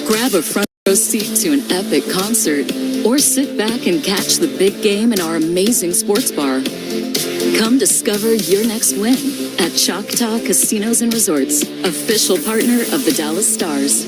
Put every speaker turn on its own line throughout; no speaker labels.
Grab a front row seat to an epic concert or sit back and catch the big game in our amazing sports bar. Come discover your next win at Choctaw Casinos and Resorts, official partner of the Dallas Stars.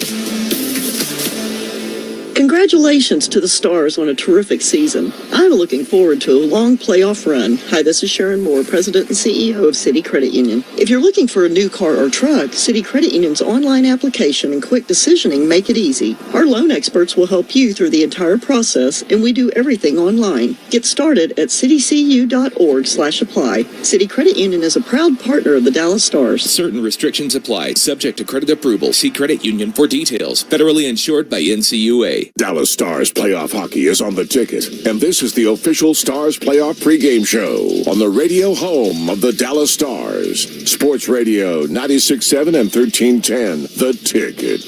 Congratulations to the Stars on a terrific season. I'm looking forward to a long playoff run. Hi, this is Sharon Moore, President and CEO of City Credit Union. If you're looking for a new car or truck, City Credit Union's online application and quick decisioning make it easy. Our loan experts will help you through the entire process, and we do everything online. Get started at citycu.org/apply. City Credit Union is a proud partner of the Dallas Stars.
Certain restrictions apply, subject to credit approval. See Credit Union for details. Federally insured by NCUA.
Dallas Stars playoff hockey is on the ticket, and this is the official Stars playoff pregame show on the radio home of the Dallas Stars. Sports Radio 96.7 and 1310, The Ticket.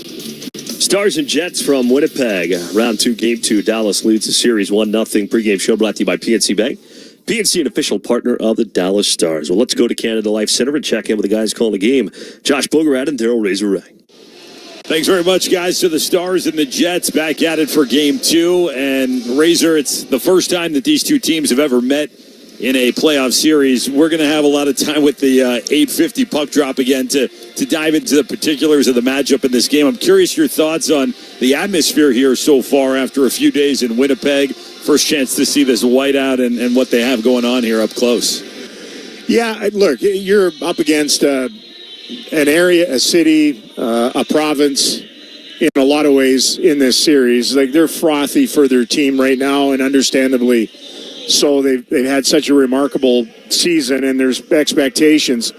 Stars and Jets from Winnipeg. Round 2, Game 2. Dallas leads the series 1-0. Pregame show brought to you by PNC Bank. PNC, an official partner of the Dallas Stars. Well, let's go to Canada Life Center and check in with the guys calling the game. Josh Bogarad and Daryl Razor-Rang.
Thanks very much, guys, to the Stars and the Jets back at it for Game 2. And, Razor, it's the first time that these two teams have ever met in a playoff series. We're going to have a lot of time with the 8:50 puck drop again to dive into the particulars of the matchup in this game. I'm curious your thoughts on the atmosphere here so far after a few days in Winnipeg. First chance to see this whiteout and what they have going on here up close.
Yeah, look, you're up against an area, a city, a province in a lot of ways in this series. Like, they're frothy for their team right now, and understandably so. They've had such a remarkable season, and there's expectations.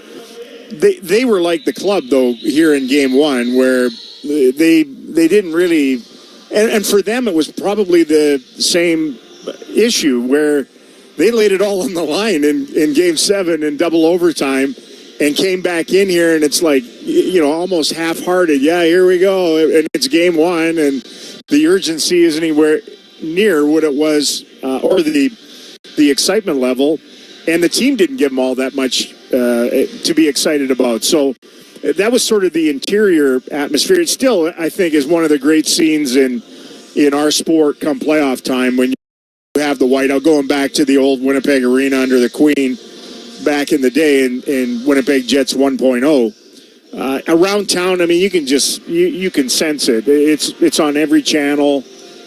They were like the club, though, here in Game 1, where they didn't really, and for them it was probably the same issue, where they laid it all on the line in Game 7 in double overtime, and came back in here, and it's like, almost half-hearted. Yeah, here we go, and it's Game 1, and the urgency isn't anywhere near what it was, or the excitement level, and the team didn't give them all that much to be excited about. So that was sort of the interior atmosphere. It still, I think, is one of the great scenes in our sport come playoff time, when you have the whiteout, going back to the old Winnipeg Arena under the Queen back in the day in Winnipeg Jets 1.0. Around town, I mean, you can sense it. It's on every channel.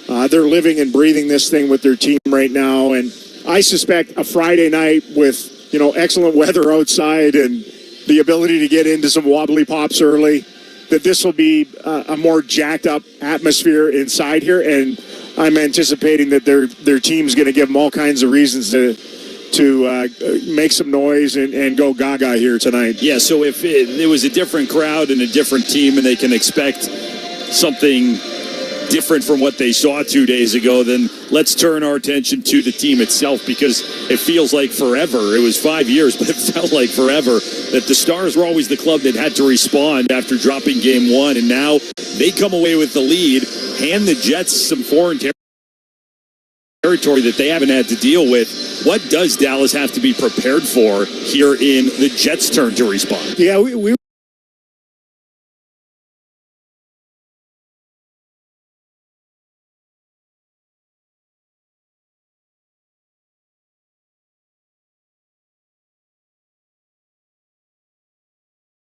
They're living and breathing this thing with their team right now, and I suspect a Friday night with excellent weather outside and the ability to get into some wobbly pops early, that this will be a more jacked up atmosphere inside here, and I'm anticipating that their team's going to give them all kinds of reasons to make some noise and go gaga here tonight.
Yeah, so if it was a different crowd and a different team, and they can expect something different from what they saw 2 days ago, then let's turn our attention to the team itself, because it feels like forever. It was 5 years, but it felt like forever that the Stars were always the club that had to respond after dropping Game 1, and now they come away with the lead, hand the Jets some foreign territory that they haven't had to deal with. What does Dallas have to be prepared for here in the Jets' turn to respond?
Yeah, we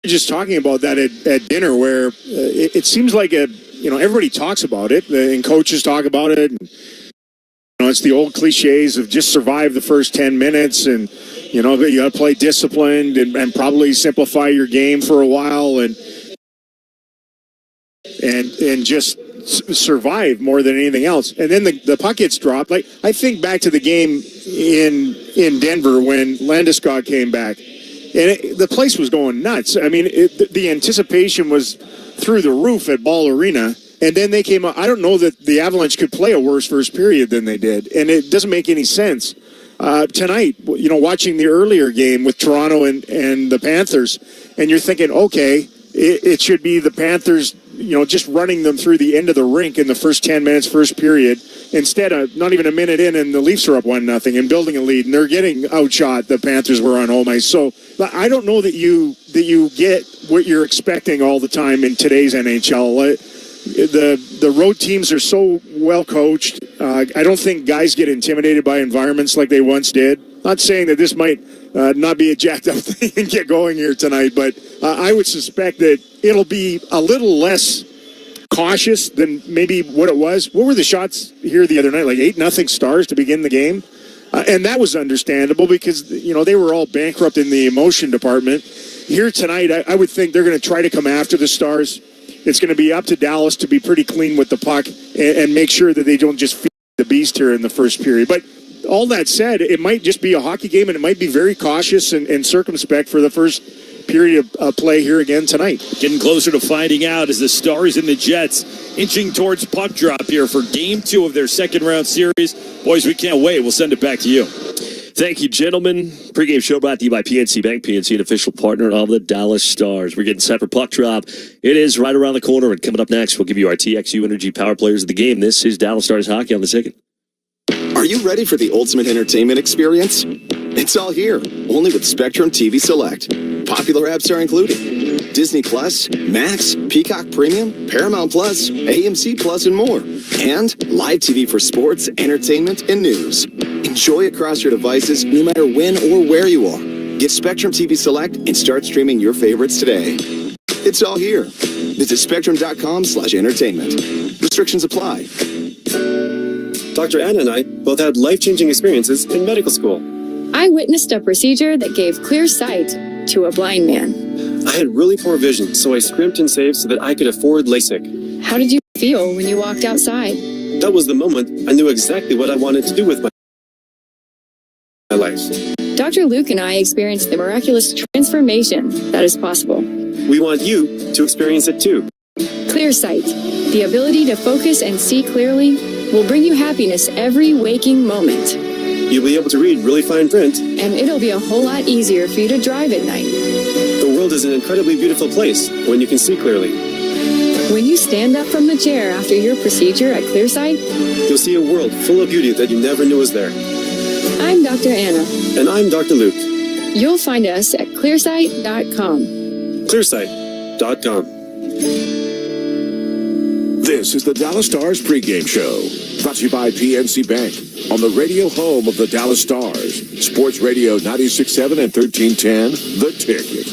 just talking about that at dinner, where it seems like everybody talks about it, and coaches talk about it, and it's the old cliches of just survive the first 10 minutes, and you got to play disciplined and probably simplify your game for a while, and just survive more than anything else. And then the puck gets dropped. Like, I think back to the game in Denver when Landeskog came back. And the place was going nuts. I mean, the anticipation was through the roof at Ball Arena. And then they came out. I don't know that the Avalanche could play a worse first period than they did. And it doesn't make any sense. Tonight, watching the earlier game with Toronto and the Panthers, and you're thinking, okay, it should be the Panthers, just running them through the end of the rink in the first 10 minutes, first period, instead of not even a minute in, and the Leafs are up 1-0 and building a lead, and they're getting outshot. The Panthers were on home ice. So I don't know that you get what you're expecting all the time in today's NHL. The road teams are so well coached. I don't think guys get intimidated by environments like they once did. Not saying that this might not be a jacked up thing and get going here tonight, but I would suspect that it'll be a little less cautious than maybe what it was. What were the shots here the other night? Like 8-0 Stars to begin the game. And that was understandable because, they were all bankrupt in the emotion department. Here tonight, I would think they're going to try to come after the Stars. It's going to be up to Dallas to be pretty clean with the puck and make sure that they don't just feed the beast here in the first period. But all that said, it might just be a hockey game, and it might be very cautious and circumspect for the first period of play here again tonight.
Getting closer to finding out as the Stars and the Jets inching towards puck drop here for Game 2 of their second-round series. Boys, we can't wait. We'll send it back to you.
Thank you, gentlemen. Pre-game show brought to you by PNC Bank. PNC, an official partner of the Dallas Stars. We're getting set for puck drop. It is right around the corner, and coming up next, we'll give you our TXU Energy Power Players of the game. This is Dallas Stars Hockey on the Ticket.
Are you ready for the ultimate entertainment experience? It's all here, only with Spectrum TV Select. Popular apps are included: Disney Plus, Max, Peacock Premium, Paramount Plus, AMC Plus, and more. And live TV for sports, entertainment, and news. Enjoy across your devices no matter when or where you are. Get Spectrum TV Select and start streaming your favorites today. It's all here. Visit spectrum.com/entertainment. Restrictions apply.
Dr. Anna and I both had life-changing experiences in medical school.
I witnessed a procedure that gave clear sight to a blind man.
I had really poor vision, so I scrimped and saved so that I could afford LASIK.
How did you feel when you walked outside?
That was the moment I knew exactly what I wanted to do with my life.
Dr. Luke and I experienced the miraculous transformation that is possible.
We want you to experience it too.
Clear sight, the ability to focus and see clearly, will bring you happiness every waking moment.
You'll be able to read really fine print.
And it'll be a whole lot easier for you to drive at night.
The world is an incredibly beautiful place when you can see clearly.
When you stand up from the chair after your procedure at Clearsight,
you'll see a world full of beauty that you never knew was there.
I'm Dr. Anna.
And I'm Dr. Luke.
You'll find us at clearsight.com.
Clearsight.com.
This is the Dallas Stars pregame show, brought to you by PNC Bank on the radio home of the Dallas Stars. Sports Radio 96.7 and 1310, The Ticket.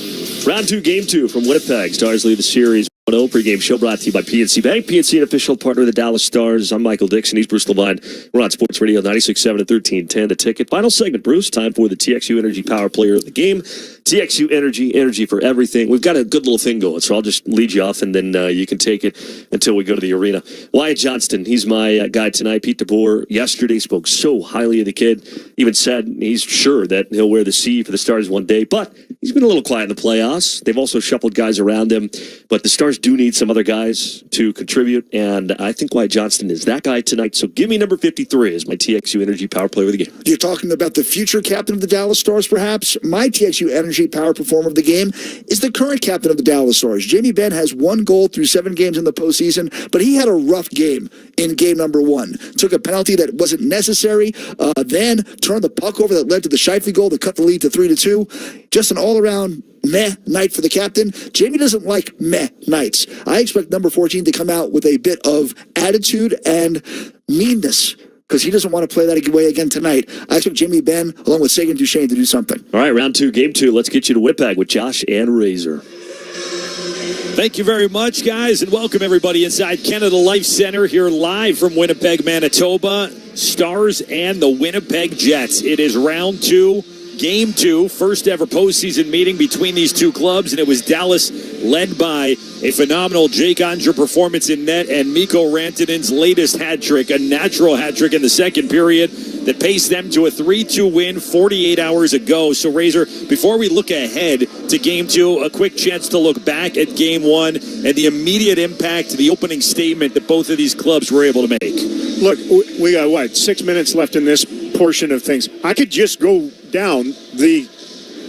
Round 2, Game 2 from Winnipeg. Stars lead the series 1-0. Pregame show brought to you by PNC Bank. PNC, an official partner of the Dallas Stars. I'm Michael Dixon. He's Bruce Levine. We're on Sports Radio 96.7 and 1310, The Ticket. Final segment, Bruce. Time for the TXU Energy Power Player of the Game. TXU Energy for everything. We've got a good little thing going, so I'll just lead you off, and then you can take it until we go to the arena. Wyatt Johnston, he's my guy tonight. Pete DeBoer yesterday spoke so highly of the kid. Even said he's sure that he'll wear the C for the Stars one day, but he's been a little quiet in the playoffs. They've also shuffled guys around him, but the Stars do need some other guys to contribute, and I think Wyatt Johnston is that guy tonight. So give me number 53 as my TXU Energy Power Player of the Game.
You're talking about the future captain of the Dallas Stars, perhaps? My TXU Energy Power Performer of the Game is the current captain of the Dallas Stars. Jamie Benn has 1 goal through 7 games in the postseason, but he had a rough game in game number 1. Took a penalty that wasn't necessary, then turned the puck over that led to the Scheifele goal that cut the lead to 3-2. Just an all-around meh night for the captain. Jamie doesn't like meh nights. I expect number 14 to come out with a bit of attitude and meanness, because he doesn't want to play that way again tonight. I expect Jamie Benn, along with Sagan Duchesne, to do something.
All right, round 2, Game 2. Let's get you to Winnipeg with Josh and Razor.
Thank you very much, guys, and welcome everybody inside Canada Life Center here live from Winnipeg, Manitoba. Stars and the Winnipeg Jets. It is round 2, Game 2, first ever postseason meeting between these two clubs, and it was Dallas led by a phenomenal Jake Andre performance in net and Mikko Rantanen's latest hat trick, a natural hat trick in the second period that paced them to a 3-2 win 48 hours ago. So, Razor, before we look ahead to Game 2, a quick chance to look back at Game 1 and the immediate impact, the opening statement that both of these clubs were able to make.
Look, we got, 6 minutes left in this portion of things. I could just go down the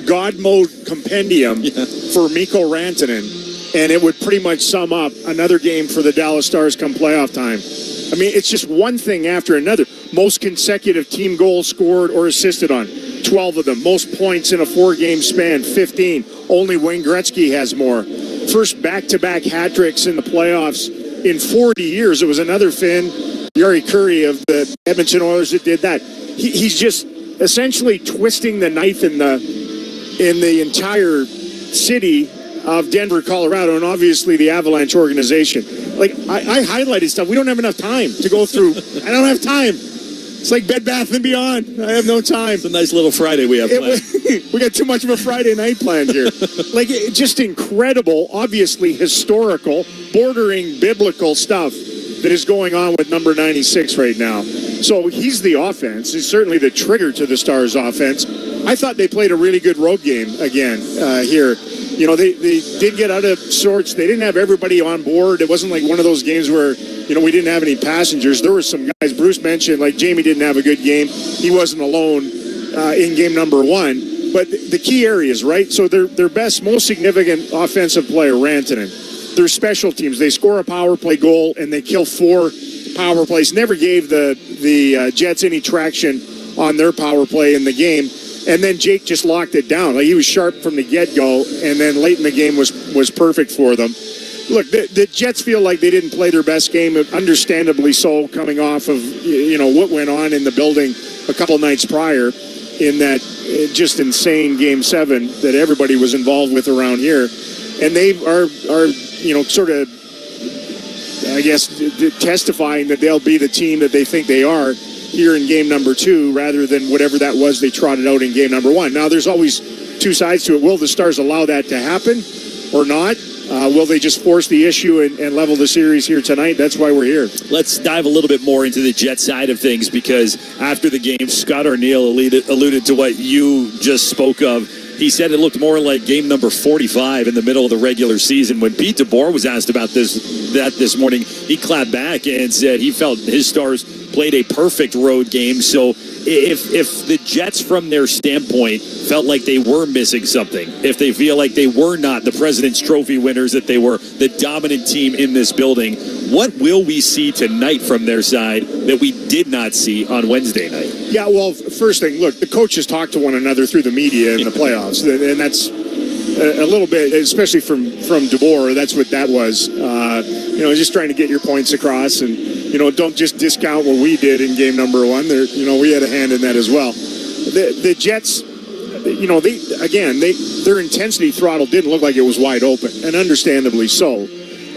God mode compendium for Mikko Rantanen, and it would pretty much sum up another game for the Dallas Stars come playoff time. I mean, it's just one thing after another. Most consecutive team goals scored or assisted on, 12 of them. Most points in a 4-game span, 15. Only Wayne Gretzky has more. First back-to-back hat tricks in the playoffs in 40 years. It was another Finn, Yari Curry of the Edmonton Oilers that did that. He's just essentially twisting the knife in the entire city of Denver, Colorado, and obviously the Avalanche organization. Like, I highlighted stuff. We don't have enough time to go through. I don't have time. It's like Bed Bath & Beyond. I have no time.
It's a nice little Friday we have planned.
We got too much of a Friday night planned here. Like, just incredible, obviously historical, bordering biblical stuff that is going on with number 96 right now. So he's the offense. He's certainly the trigger to the Stars' offense. I thought they played a really good road game again here. You know, they did get out of sorts. They didn't have everybody on board. It wasn't like one of those games where, you know, we didn't have any passengers. There were some guys, Bruce mentioned, like Jamie didn't have a good game. He wasn't alone in game number one. But the key areas, right? So their best, most significant offensive player, Rantanen. Their special teams, they score a power play goal and they kill 4 power plays. Never gave the Jets any traction on their power play in the game. And then Jake just locked it down. Like, he was sharp from the get-go, and then late in the game was perfect for them. Look, the Jets feel like they didn't play their best game, understandably so, coming off of, you know, what went on in the building a couple nights prior in that just insane Game 7 that everybody was involved with around here. And they are you know, sort of, I guess, testifying that they'll be the team that they think they are here in game number 2, rather than whatever that was they trotted out in game number 1. Now, there's always 2 sides to it. Will the Stars allow that to happen or not? Will they just force the issue and level the series here tonight? That's why we're here.
Let's dive a little bit more into the Jet side of things, because after the game, Scott Arniel alluded to what you just spoke of. He said it looked more like game number 45 in the middle of the regular season. When Pete DeBoer was asked about this morning, he clapped back and said he felt his Stars played a perfect road game. So if the Jets, from their standpoint, felt like they were missing something, if they feel like they were not the President's Trophy winners, that they were the dominant team in this building, what will we see tonight from their side that we did not see on Wednesday night?
Yeah, well, first thing, look, the coaches talk to one another through the media in the playoffs, and that's a little bit, especially from DeBoer, that's what that was. You know, just trying to get your points across, and, you know, don't just discount what we did in game number 1. You know, we had a hand in that as well. The Jets, you know, their intensity throttle didn't look like it was wide open, and understandably so.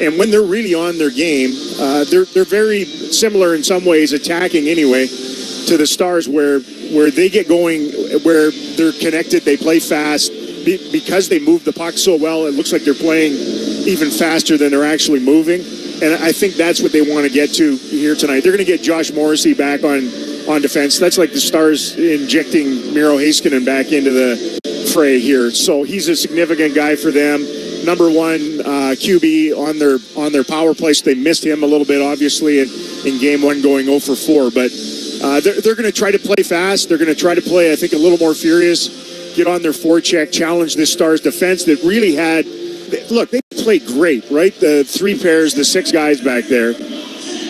And when they're really on their game, they're very similar in some ways, attacking anyway, to the Stars, where they get going, where they're connected, they play fast. Because they move the puck so well, it looks like they're playing even faster than they're actually moving. And I think that's what they want to get to here tonight. They're going to get Josh Morrissey back on defense. That's like the Stars injecting Miro Heiskanen back into the fray here. So he's a significant guy for them. Number 1 QB on their power play. So they missed him a little bit, obviously, in game 1, going 0 for 4. But they're going to try to play fast. They're going to try to play, I think, a little more furious. Get on their forecheck, challenge this Stars defense that really had. Look, they played great, right? The 3 pairs, the 6 guys back there,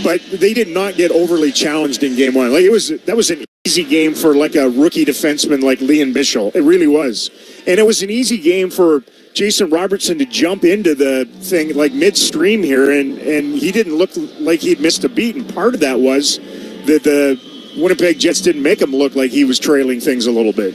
but they did not get overly challenged in game 1. Like, that was an easy game for like a rookie defenseman like Liam Bichel. It really was, and it was an easy game for Jason Robertson to jump into the thing like midstream here, and he didn't look like he'd missed a beat. And part of that was that the Winnipeg Jets didn't make him look like he was trailing things a little bit.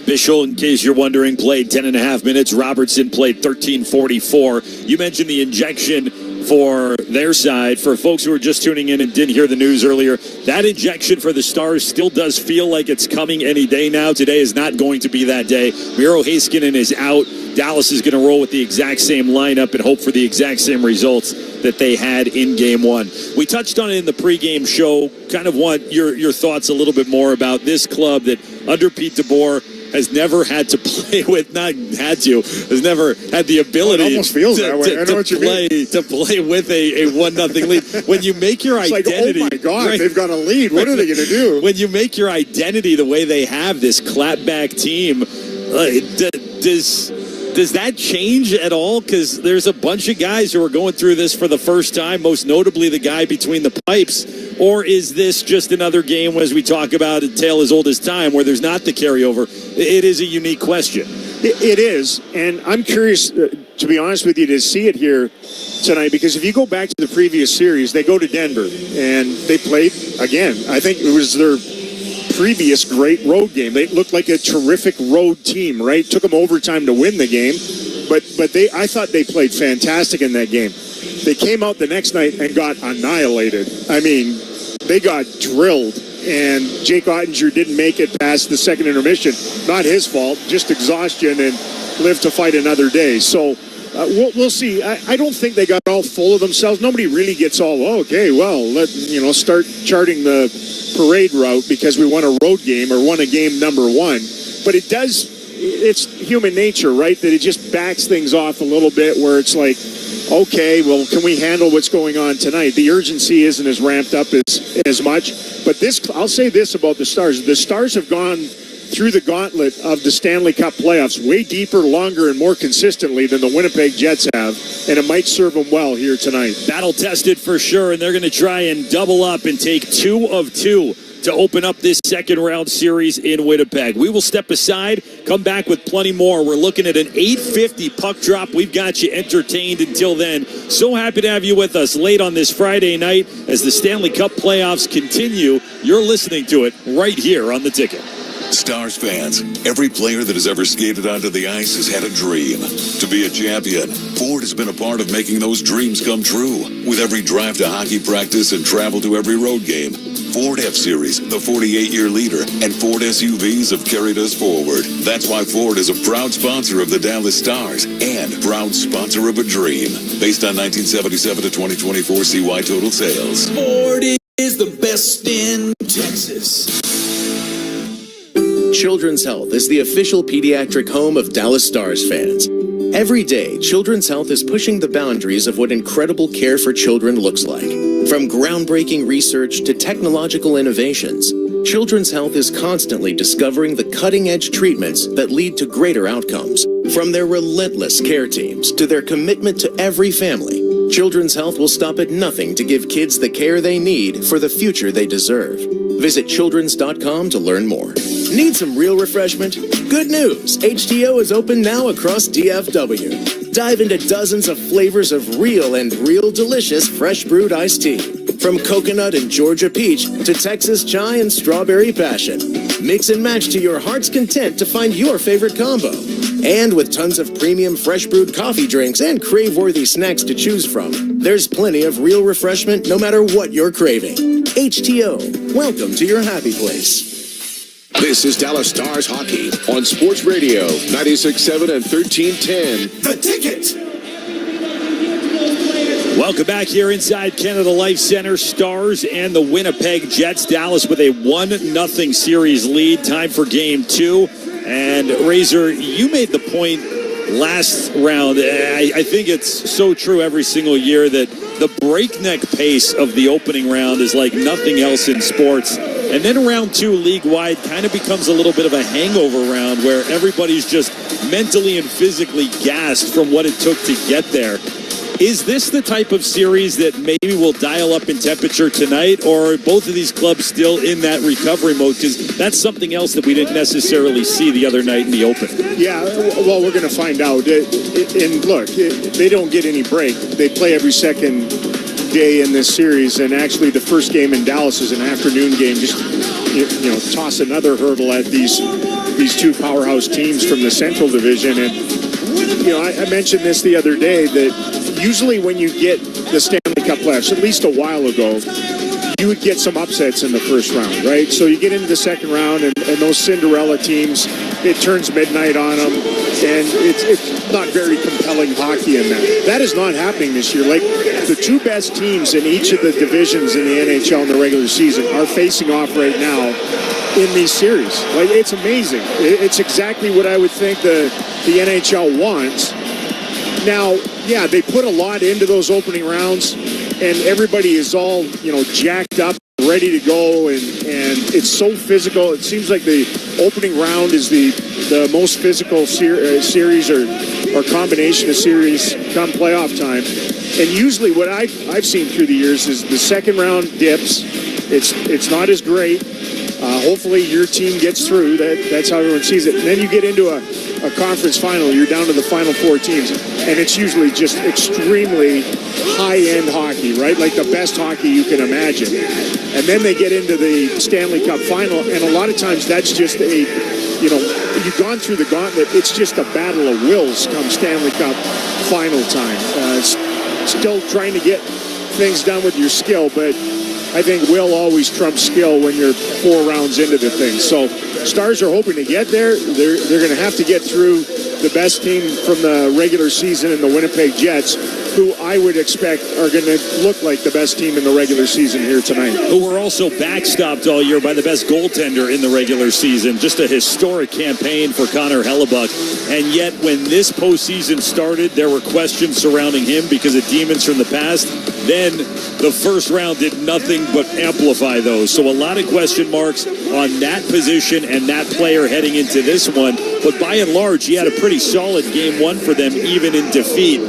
Bichel, in case you're wondering, played 10.5 minutes. Robertson played 13:44. You mentioned the injection for their side. For folks who are just tuning in and didn't hear the news earlier, that injection for the Stars still does feel like it's coming any day now. Today is not going to be that day. Miro Heiskanen is out. Dallas is going to roll with the exact same lineup and hope for the exact same results that they had in game 1. We touched on it in the pregame show. Kind of want your thoughts a little bit more about this club that under Pete DeBoer has never had to play with, has never had the ability
almost feels that way. I know what you mean.
To play with a 1-0 lead. When you make your identity...
Like, oh my God, right, they've got a lead. What are they going to do?
When you make your identity the way they have, this clapback team, does that change at all? Because there's a bunch of guys who are going through this for the first time, most notably the guy between the pipes. Or is this just another game, as we talk about, a tale as old as time, where there's not the carryover? It is a unique question.
It is, and I'm curious, to be honest with you, to see it here tonight, because if you go back to the previous series, they go to Denver and they played again. I think it was their previous great road game. They looked like a terrific road team, right? Took them overtime to win the game, but I thought they played fantastic in that game. They came out the next night and got annihilated. I mean, they got drilled, and Jake Ottinger didn't make it past the second intermission. Not his fault, just exhaustion and live to fight another day. So we'll see. I don't think they got all full of themselves. Nobody really gets all, okay, well, let's start charting the parade route because we won a road game or won a game number one. But it's human nature, right? That it just backs things off a little bit where it's like, okay, well, can we handle what's going on tonight? The urgency isn't as ramped up as much. But I'll say this about the Stars. The Stars have gone through the gauntlet of the Stanley Cup playoffs way deeper, longer, and more consistently than the Winnipeg Jets have, and it might serve them well here tonight.
Battle tested for sure, and they're going to try and double up and take 2 of 2 to open up this second round series in Winnipeg. We will step aside, come back with plenty more. We're looking at an 8:50 puck drop. We've got you entertained until then. So happy to have you with us late on this Friday night as the Stanley Cup playoffs continue. You're listening to it right here on The Ticket.
Stars fans, every player that has ever skated onto the ice has had a dream to be a champion. Ford has been a part of making those dreams come true with every drive to hockey practice and travel to every road game. Ford F-Series, the 48-year leader, and Ford SUVs have carried us forward. That's why Ford is a proud sponsor of the Dallas Stars and proud sponsor of a dream. Based on 1977 to 2024 CY total sales.
Ford is the best in Texas.
Children's Health is the official pediatric home of Dallas Stars fans. Every day, Children's Health is pushing the boundaries of what incredible care for children looks like. From groundbreaking research to technological innovations, Children's Health is constantly discovering the cutting-edge treatments that lead to greater outcomes. From their relentless care teams to their commitment to every family, Children's Health will stop at nothing to give kids the care they need for the future they deserve. Visit childrens.com to learn more. Need some real refreshment? Good news! HTO is open now across DFW. Dive into dozens of flavors of real delicious fresh brewed iced tea. From coconut and Georgia peach to Texas chai and strawberry passion. Mix and match to your heart's content to find your favorite combo. And with tons of premium fresh brewed coffee drinks and crave-worthy snacks to choose from, there's plenty of real refreshment no matter what you're craving. HTO, welcome to your happy place.
This is Dallas Stars Hockey on Sports Radio 96.7 and 1310.
The Ticket.
Welcome back here inside Canada Life Center. Stars and the Winnipeg Jets. Dallas with a 1-0 series lead. Time for game 2. And Razor, you made the point last round. I think it's so true every single year that the breakneck pace of the opening round is like nothing else in sports. And then round 2 league-wide kind of becomes a little bit of a hangover round where everybody's just mentally and physically gassed from what it took to get there. Is this the type of series that maybe will dial up in temperature tonight, or are both of these clubs still in that recovery mode? Because that's something else that we didn't necessarily see the other night in the open.
Yeah, well, we're going to find out. And look, they don't get any break. They play every second day in this series, and actually the first game in Dallas is an afternoon game. Just toss another hurdle at these two powerhouse teams from the Central Division. And I mentioned this the other day that usually when you get the Stanley Cup playoffs, at least a while ago, you would get some upsets in the first round, right? So you get into the second round, and those Cinderella teams, it turns midnight on them, and it's not very compelling hockey in that. That is not happening this year. Like, the two best teams in each of the divisions in the NHL in the regular season are facing off right now in these series. Like, it's amazing. It's exactly what I would think the NHL wants. Now, yeah, they put a lot into those opening rounds, and everybody is all, jacked up, ready to go, and it's so physical. It seems like the opening round is the most physical series or combination of series come playoff time. And usually what I've seen through the years is the second round dips. It's not as great. Hopefully your team gets through. That's how everyone sees it. And then you get into a conference final, you're down to the final 4 teams, and it's usually just extremely high-end hockey, right? Like the best hockey you can imagine. And then they get into the Stanley Cup final, and a lot of times that's just you've gone through the gauntlet. It's just a battle of wills come Stanley Cup final time. Still trying to get things done with your skill, but I think will always trump skill when you're 4 rounds into the thing. So Stars are hoping to get there. They're going to have to get through the best team from the regular season in the Winnipeg Jets, who I would expect are going to look like the best team in the regular season here tonight.
Who were also backstopped all year by the best goaltender in the regular season. Just a historic campaign for Connor Hellebuck. And yet, when this postseason started, there were questions surrounding him because of demons from the past. Then the first round did nothing but amplify those. So a lot of question marks on that position and that player heading into this one. But by and large, he had a pretty solid game 1 for them, even in defeat.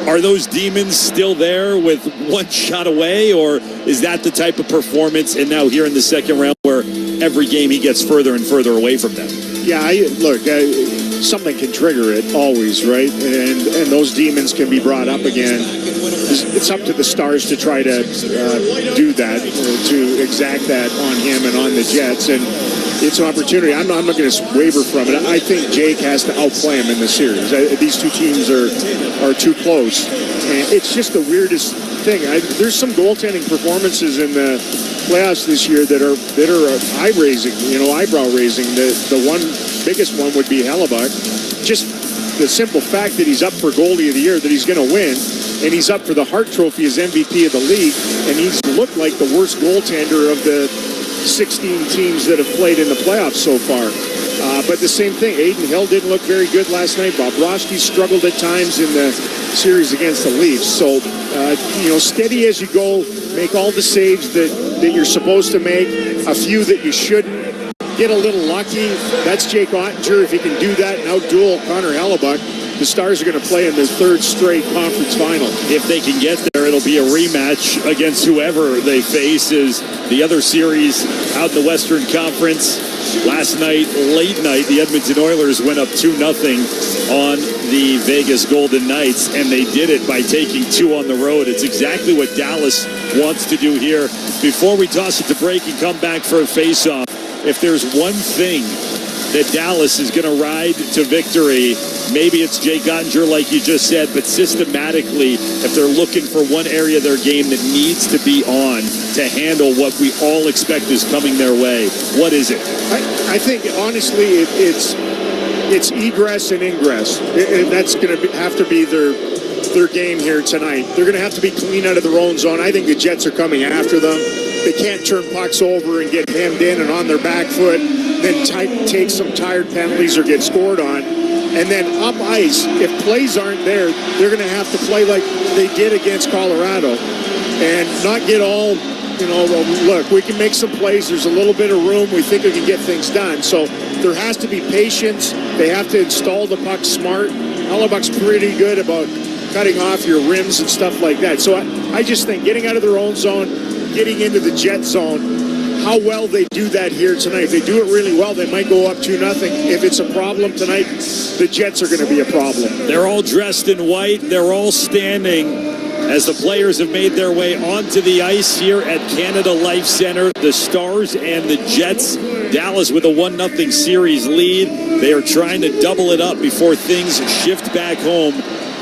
Are those demons still there with 1 shot away, or is that the type of performance, and now here in the second round where every game he gets further and further away from them?
Yeah, something can trigger it always, right? And those demons can be brought up again. It's up to the Stars to try to do that, to exact that on him and on the Jets. And it's an opportunity. I'm not going to waver from it. I think Jake has to outplay him in the series. These 2 teams are too close. And it's just the weirdest thing. There's some goaltending performances in the playoffs this year that are eye-raising, eyebrow-raising. The one biggest one would be Hellebuck. Just the simple fact that he's up for goalie of the year, that he's going to win, and he's up for the Hart Trophy as MVP of the league, and he's looked like the worst goaltender of the 16 teams that have played in the playoffs so far. But the same thing, Aiden Hill didn't look very good last night. Bob Roski struggled at times in the series against the Leafs. So, steady as you go, make all the saves that you're supposed to make, a few that you shouldn't. Get a little lucky. That's Jake Ottinger. If he can do that and outduel Connor Hellebuck, the Stars are going to play in their 3rd straight conference final.
If they can get there, it'll be a rematch against whoever they face. Is the other series out in the Western Conference. Last night, late night, the Edmonton Oilers went up 2-0 on the Vegas Golden Knights, and they did it by taking 2 on the road. It's exactly what Dallas wants to do here. Before we toss it to break and come back for a face-off, if there's one thing that Dallas is going to ride to victory, maybe it's Jake Ottinger, like you just said, but systematically, if they're looking for one area of their game that needs to be on to handle what we all expect is coming their way, what is it?
I think, honestly, it's egress and ingress. And that's going to have to be their game here tonight. They're going to have to be clean out of their own zone. I think the Jets are coming after them. They can't turn pucks over and get hemmed in and on their back foot, then take some tired penalties or get scored on. And then up ice, if plays aren't there, they're going to have to play like they did against Colorado and not get all, look, we can make some plays. There's a little bit of room. We think we can get things done. So there has to be patience. They have to install the puck smart. Hellebuck's pretty good about cutting off your rims and stuff like that. So I just think getting out of their own zone, getting into the Jet zone, how well they do that here tonight. If they do it really well, they might go up 2-0. If it's a problem tonight, the Jets are going to be a problem.
They're all dressed in white. They're all standing as the players have made their way onto the ice here at Canada Life Center. The Stars and the Jets. Dallas with a 1-0 series lead. They are trying to double it up before things shift back home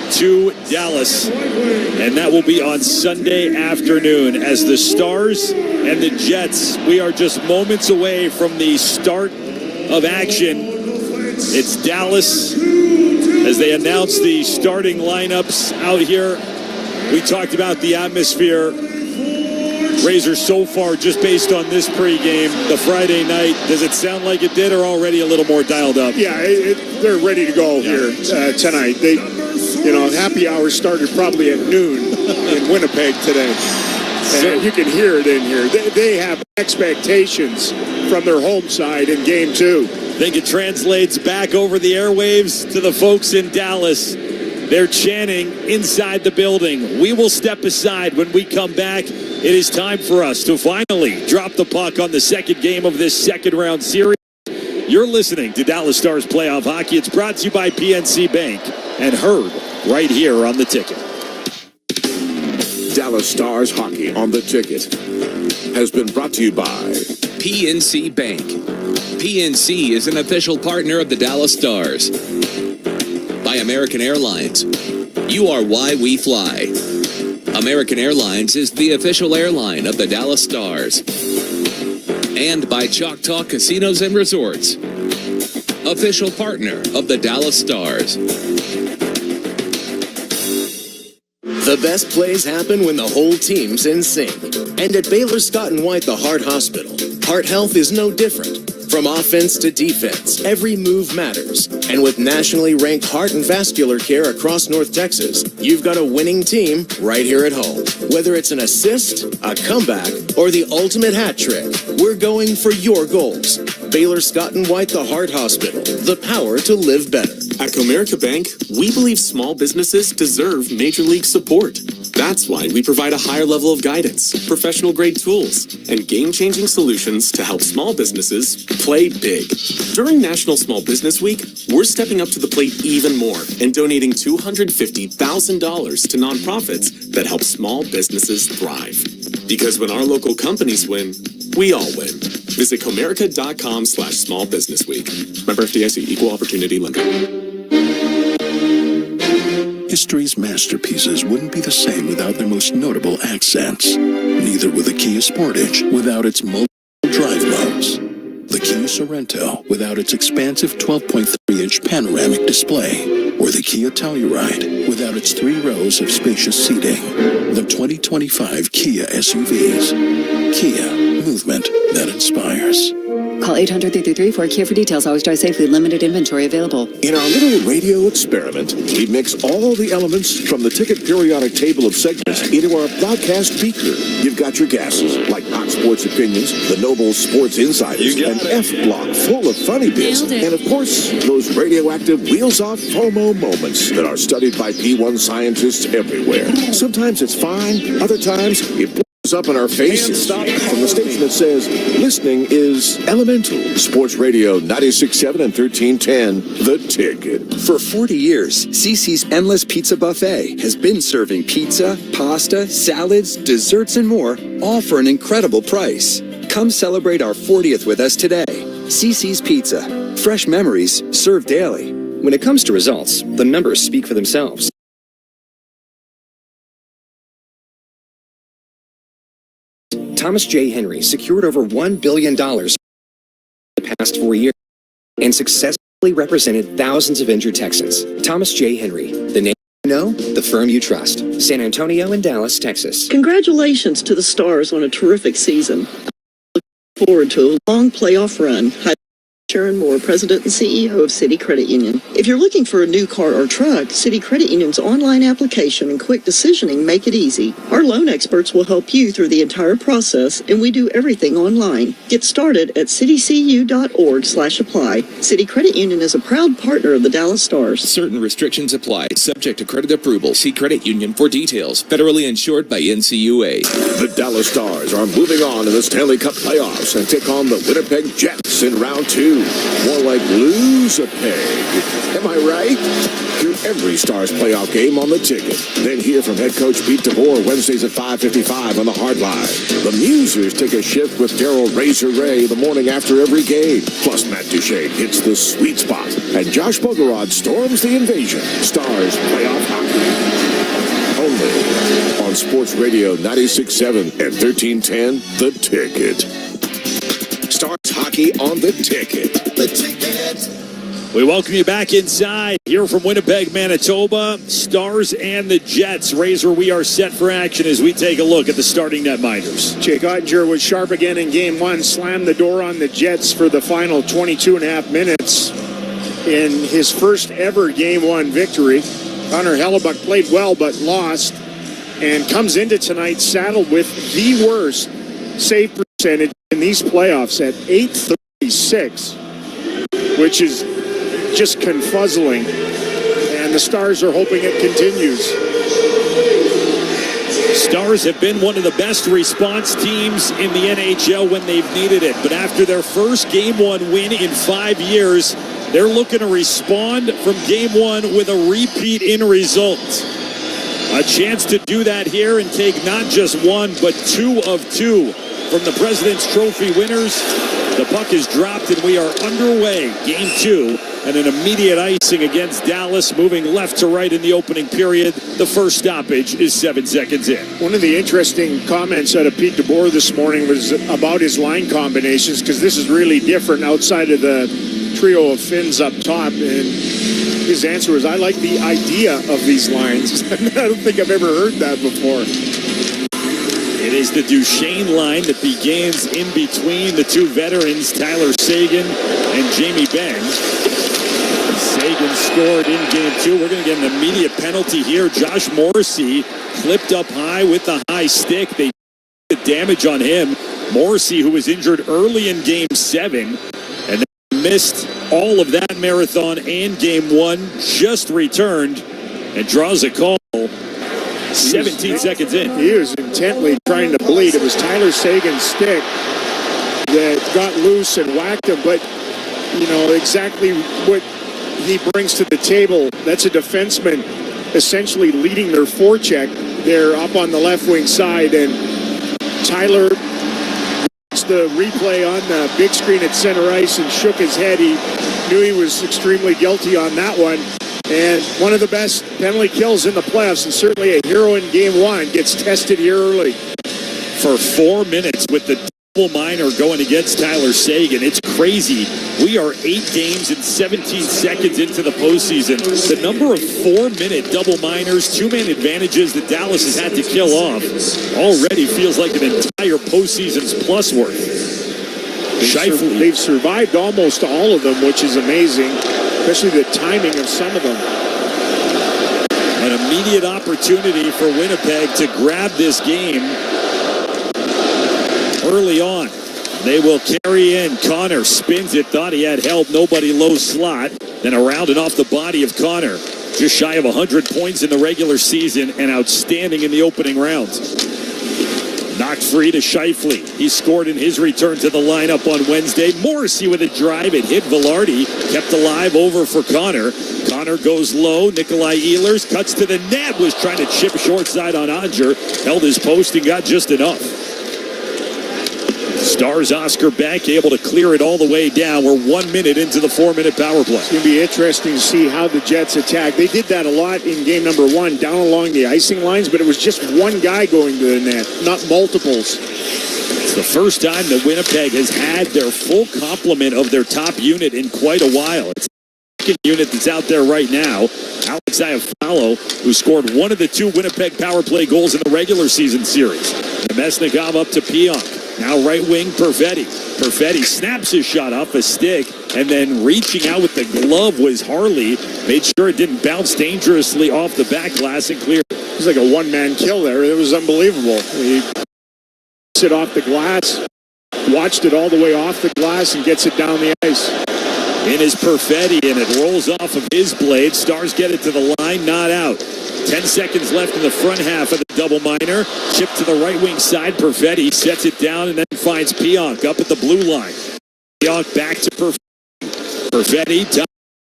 to Dallas, and that will be on Sunday afternoon as the Stars and the Jets. We are just moments away from the start of action. It's Dallas as they announce the starting lineups out here. We talked about the atmosphere. Razor, so far, just based on this pregame, the Friday night, does it sound like it did or already a little more dialed up?
Yeah, they're ready to go here tonight. Happy hour started probably at noon in Winnipeg today. And you can hear it in here. They have expectations from their home side in Game 2.
I think it translates back over the airwaves to the folks in Dallas. They're chanting inside the building. We will step aside when we come back. It is time for us to finally drop the puck on the second game of this second round series. You're listening to Dallas Stars Playoff Hockey. It's brought to you by PNC Bank and heard right here on The Ticket.
Dallas Stars Hockey on The Ticket has been brought to you by
PNC Bank. PNC is an official partner of the Dallas Stars. By American Airlines. You are why we fly. American Airlines is the official airline of the Dallas Stars. And by Choctaw Casinos and Resorts, official partner of the Dallas Stars.
The best plays happen when the whole team's in sync. And at Baylor Scott & White, the Heart Hospital, heart health is no different. From offense to defense, every move matters. And with nationally ranked heart and vascular care across North Texas, you've got a winning team right here at home. Whether it's an assist, a comeback, or the ultimate hat trick, we're going for your goals. Baylor Scott & White, the Heart Hospital, the power to live better.
At Comerica Bank, we believe small businesses deserve major league support. That's why we provide a higher level of guidance, professional-grade tools, and game-changing solutions to help small businesses play big. During National Small Business Week, we're stepping up to the plate even more and donating $250,000 to nonprofits that help small businesses thrive. Because when our local companies win, we all win. Visit Comerica.com/smallbusinessweek. Member FDIC, Equal Opportunity Lender.
History's masterpieces wouldn't be the same without their most notable accents. Neither would the Kia Sportage without its multiple drive modes. The Kia Sorento without its expansive 12.3-inch panoramic display. Or the Kia Telluride without its 3 rows of spacious seating. The 2025 Kia SUVs. Kia, movement that inspires.
Call 800-333-4KIA for details. Always drive safely. Limited inventory available.
In our little radio experiment, we mix all the elements from the Ticket periodic table of segments into our broadcast beaker. You've got your gases, like hot sports opinions, the noble sports insiders, an F-block full of funny bits, and of course, those radioactive wheels-off FOMO moments that are studied by P1 scientists everywhere. Sometimes it's fine, other times it up in our faces. From the station that says listening is elemental. Sports Radio 96.7 and 1310, The Ticket.
For 40 years, CC's Endless Pizza Buffet has been serving pizza, pasta, salads, desserts, and more, all for an incredible price. Come celebrate our 40th with us today. CC's Pizza. Fresh memories served daily.
When it comes to results, the numbers speak for themselves. Thomas J. Henry secured over $1 billion in the past 4 years and successfully represented thousands of injured Texans. Thomas J. Henry, the name you know, the firm you trust. San Antonio and Dallas, Texas.
Congratulations to the Stars on a terrific season. I look forward to a long playoff run. Hi, Sharon Moore, President and CEO of City Credit Union. If you're looking for a new car or truck, City Credit Union's online application and quick decisioning make it easy. Our loan experts will help you through the entire process, and we do everything online. Get started at citycu.org/apply. City Credit Union is a proud partner of the Dallas Stars.
Certain restrictions apply, subject to credit approval. See Credit Union for details. Federally insured by NCUA.
The Dallas Stars are moving on in the Stanley Cup Playoffs and take on the Winnipeg Jets in round 2. More like lose a peg. Am I right? Hear every Stars playoff game on The Ticket. Then hear from head coach Pete DeBoer Wednesdays at 5:55 on the Hard Line. The Musers take a shift with Daryl Razor Ray the morning after every game. Plus Matt Duchene hits the sweet spot. And Josh Bogorod storms the invasion. Stars playoff hockey. Only on Sports Radio 96.7 and 1310, The Ticket. Stars hockey on The Ticket. The Ticket.
We welcome you back inside here from Winnipeg, Manitoba. Stars and the Jets. Razor, we are set for action as we take a look at the starting netminders.
Jake Ottinger was sharp again in Game 1, slammed the door on the Jets for the final 22.5 minutes in his first ever Game 1 victory. Connor Hellebuck played well but lost and comes into tonight saddled with the worst save percentage in these playoffs at .836, which is just confuzzling, and the Stars are hoping it continues.
Stars have been one of the best response teams in the NHL when they've needed it. But after their first Game 1 win in 5 years, they're looking to respond from Game 1 with a repeat in result. A chance to do that here and take not just 1, but 2 of 2 from the President's Trophy winners. The puck is dropped and we are underway. Game 2 and an immediate icing against Dallas, moving left to right in the opening period. The first stoppage is 7 seconds in.
One of the interesting comments out of Pete DeBoer this morning was about his line combinations, because this is really different outside of the trio of Finns up top. And his answer was, I like the idea of these lines. I don't think I've ever heard that before.
It is the Duchesne line that begins in between the two veterans, Tyler Seguin and Jamie Benn. Seguin scored in Game 2. We're going to get an immediate penalty here. Josh Morrissey clipped up high with the high stick. They did damage on him. Morrissey, who was injured early in Game 7, and then missed all of that marathon and Game 1, just returned and draws a call. 17 seconds in.
He was intently trying to bleed. It was Tyler Seguin's stick that got loose and whacked him, but you know exactly what he brings to the table. That's a defenseman essentially leading their forecheck. They're up on the left wing side, and Tyler watched the replay on the big screen at center ice and shook his head. He knew he was extremely guilty on that one. And one of the best penalty kills in the playoffs, and certainly a hero in Game 1, gets tested here early.
For 4 minutes with the double minor going against Tyler Seguin. It's crazy. We are 8 games and 17 seconds into the postseason. The number of 4-minute double minors, 2-man advantages that Dallas has had to kill off already feels like an entire postseason's plus worth.
They've survived almost all of them, which is amazing, especially the timing of some of them.
An immediate opportunity for Winnipeg to grab this game early on. They will carry in. Connor spins it, thought he had held nobody low slot, then around and off the body of Connor. Just shy of 100 points in the regular season and outstanding in the opening round. Knocked free to Scheifele. He scored in his return to the lineup on Wednesday. Morrissey with a drive. It hit Velarde. Kept alive over for Connor. Connor goes low. Nikolai Ehlers cuts to the net. Was trying to chip short side on Odger. Held his post and got just enough. Stars Oscar Beck able to clear it all the way down. We're 1 minute into the 4-minute power play.
It's going to be interesting to see how the Jets attack. They did that a lot in game number 1, down along the icing lines, but it was just one guy going to the net, not multiples.
It's the first time that Winnipeg has had their full complement of their top unit in quite a while. It's the second unit that's out there right now. Alex Iafallo, who scored one of the 2 Winnipeg power play goals in the regular season series. Nemesnikov up to Pionk. Now right wing, Perfetti. Perfetti snaps his shot off a stick, and then reaching out with the glove was Harley. Made sure it didn't bounce dangerously off the back glass and clear.
It was like a one-man kill there. It was unbelievable. He gets it off the glass, watched it all the way off the glass, and gets it down the ice.
In is Perfetti, and it rolls off of his blade. Stars get it to the line, not out. 10 seconds left in the front half of the double minor. Chip to the right wing side. Perfetti sets it down and then finds Pionk up at the blue line. Pionk back to Perfetti. Perfetti top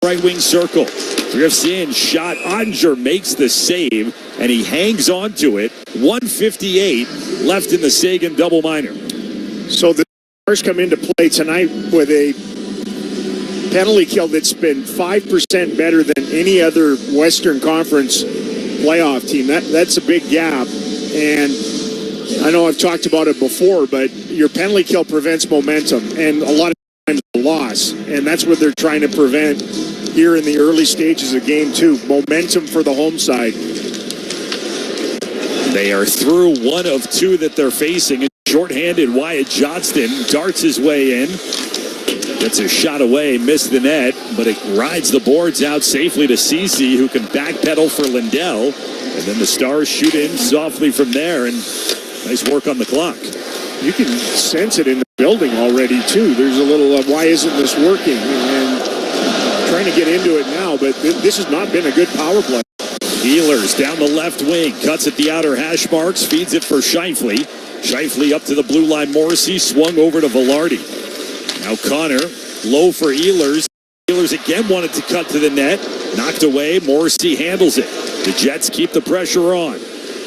right wing circle. Drifts in, shot. Odger makes the save, and he hangs on to it. 1:58 left in the Seguin double minor.
So the Stars come into play tonight with a penalty kill that's been 5% better than any other Western Conference playoff team. That's a big gap, and I know I've talked about it before, but your penalty kill prevents momentum, and a lot of times a loss, and that's what they're trying to prevent here in the early stages of Game 2. Momentum for the home side.
They are through 1 of 2 that they're facing. Short-handed Wyatt Johnston darts his way in. Gets a shot away, missed the net, but it rides the boards out safely to Ceci, who can backpedal for Lindell. And then the Stars shoot in softly from there, and nice work on the clock.
You can sense it in the building already, too. There's a little, why isn't this working? And trying to get into it now, but this has not been a good power play.
Ehlers down the left wing, cuts at the outer hash marks, feeds it for Scheifele. Scheifele up to the blue line. Morrissey swung over to Velarde. Now Connor, low for Ehlers. Ehlers again wanted to cut to the net. Knocked away. Morrissey handles it. The Jets keep the pressure on.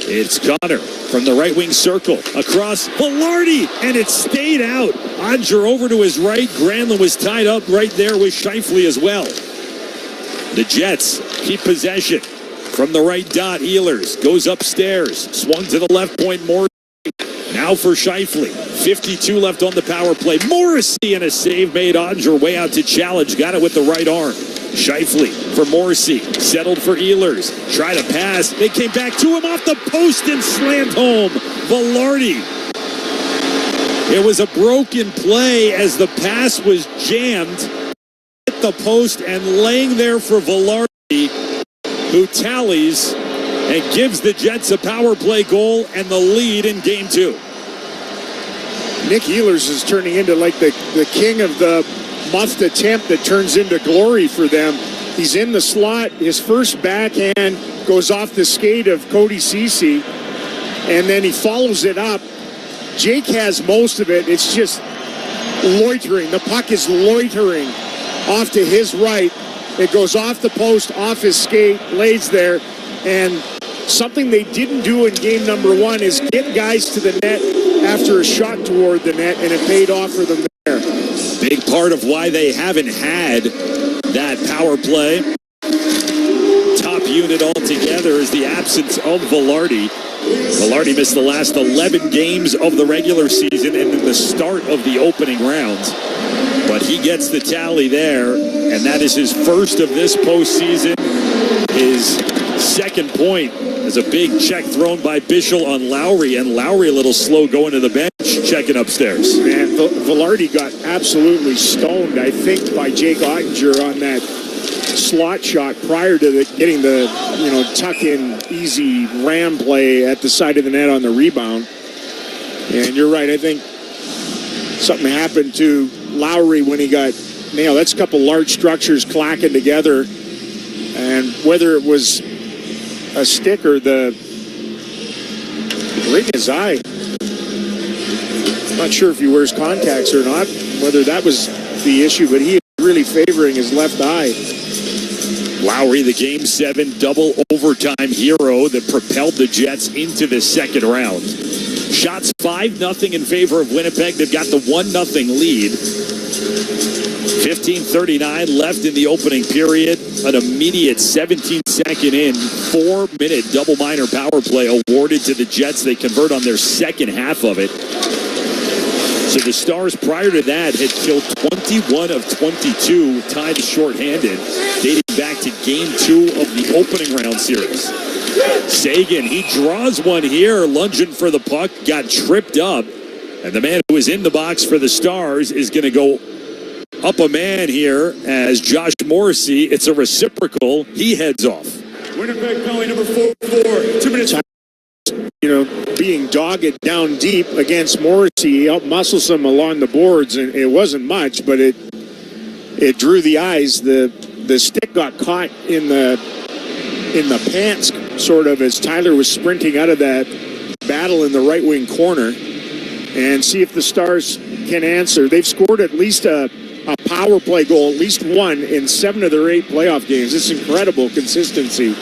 It's Connor from the right wing circle. Across Velarde, and it stayed out. Odger over to his right. Granlund was tied up right there with Scheifele as well. The Jets keep possession. From the right dot, Ehlers goes upstairs. Swung to the left point, Morrissey. Now for Scheifele. 52 left on the power play. Morrissey and a save made. Odger way out to challenge. Got it with the right arm. Scheifele for Morrissey. Settled for Ehlers. Try to pass. They came back to him off the post and slammed home. Velarde. It was a broken play as the pass was jammed. Hit the post and laying there for Velarde, who tallies and gives the Jets a power play goal and the lead in game 2.
Nick Ehlers is turning into like the king of the muffed attempt that turns into glory for them. He's in the slot. His first backhand goes off the skate of Cody Ceci, and then he follows it up. Jake has most of it. It's just loitering. The puck is loitering off to his right. It goes off the post, off his skate, lays there, and something they didn't do in game number 1 is get guys to the net after a shot toward the net, and it paid off for them there.
Big part of why they haven't had that power play top unit altogether is the absence of Velarde. Velarde missed the last 11 games of the regular season and the start of the opening round. But he gets the tally there, and that is his first of this postseason. His second point is a big check thrown by Bischel on Lowry, and Lowry a little slow going to the bench, checking upstairs.
Man, Velarde got absolutely stoned, I think, by Jake Ottinger on that slot shot prior to getting the tuck-in easy ram play at the side of the net on the rebound. And you're right, I think something happened to Lowry when he got nailed. That's a couple large structures clacking together, and whether it was a stick or right in his eye. Not sure if he wears contacts or not, whether that was the issue, but he is really favoring his left eye.
Lowry, the Game 7 double overtime hero that propelled the Jets into the second round. Shots 5-0 in favor of Winnipeg. They've got the 1-0 lead. 15:39 left in the opening period. An immediate 17-second in, 4-minute double minor power play awarded to the Jets. They convert on their second half of it. So the Stars prior to that had killed 21 of 22 times shorthanded, dating back to game 2 of the opening round series. Sagan, he draws one here, lunging for the puck, got tripped up, and the man who was in the box for the Stars is going to go up a man here as Josh Morrissey. It's a reciprocal. He heads off.
Winnipeg penalty number 4, 2 minutes. Being dogged down deep against Morrissey, he outmuscles him along the boards, and it wasn't much, but it drew the eyes. The stick got caught in the pants, sort of, as Tyler was sprinting out of that battle in the right wing corner, and see if the Stars can answer. They've scored at least a power play goal, at least one, in 7 of their 8 playoff games. It's incredible consistency.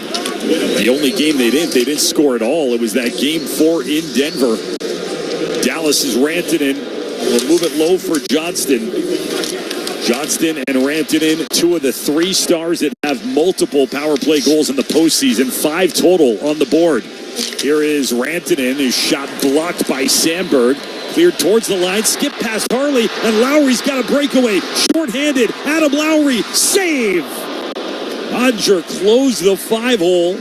The only game they didn't score at all. It was that game 4 in Denver. Dallas's Rantanen will move it low for Johnston. Johnston and Rantanen, 2 of the 3 Stars that have multiple power play goals in the postseason. 5 total on the board. Here is Rantanen, his shot blocked by Sandberg. Cleared towards the line, skip past Harley, and Lowry's got a breakaway. Short-handed, Adam Lowry, save! Odger closed the 5-hole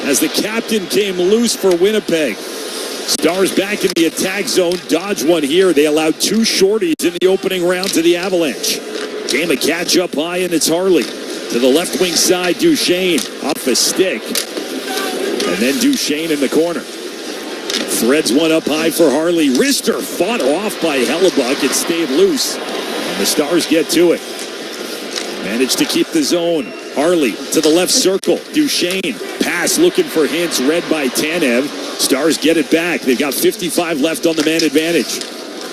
as the captain came loose for Winnipeg. Stars back in the attack zone, dodge one here. They allowed 2 shorties in the opening round to the Avalanche. Game of catch up high, and it's Harley. To the left wing side, Duchesne off a stick. And then Duchesne in the corner. Threads one up high for Harley. Rister fought off by Hellebuck. It stayed loose. And the Stars get to it. Managed to keep the zone. Harley to the left circle. Duchesne. Pass pass looking for Hintz, read by Tanev. Stars get it back. They've got 55 left on the man advantage.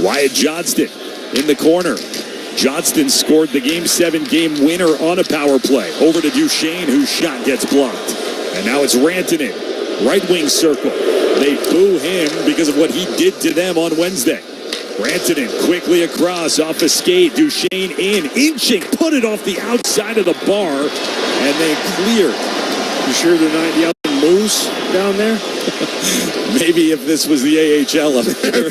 Wyatt Johnston in the corner. Johnston scored the Game 7 game winner on a power play. Over to Duchesne, whose shot gets blocked. And now it's Rantanen, right wing circle. They boo him because of what he did to them on Wednesday. Rantanen quickly across off a skate. Duchesne in, inching, put it off the outside of the bar, and then cleared.
You sure they're not yelling moose down there?
Maybe if this was the AHL up there.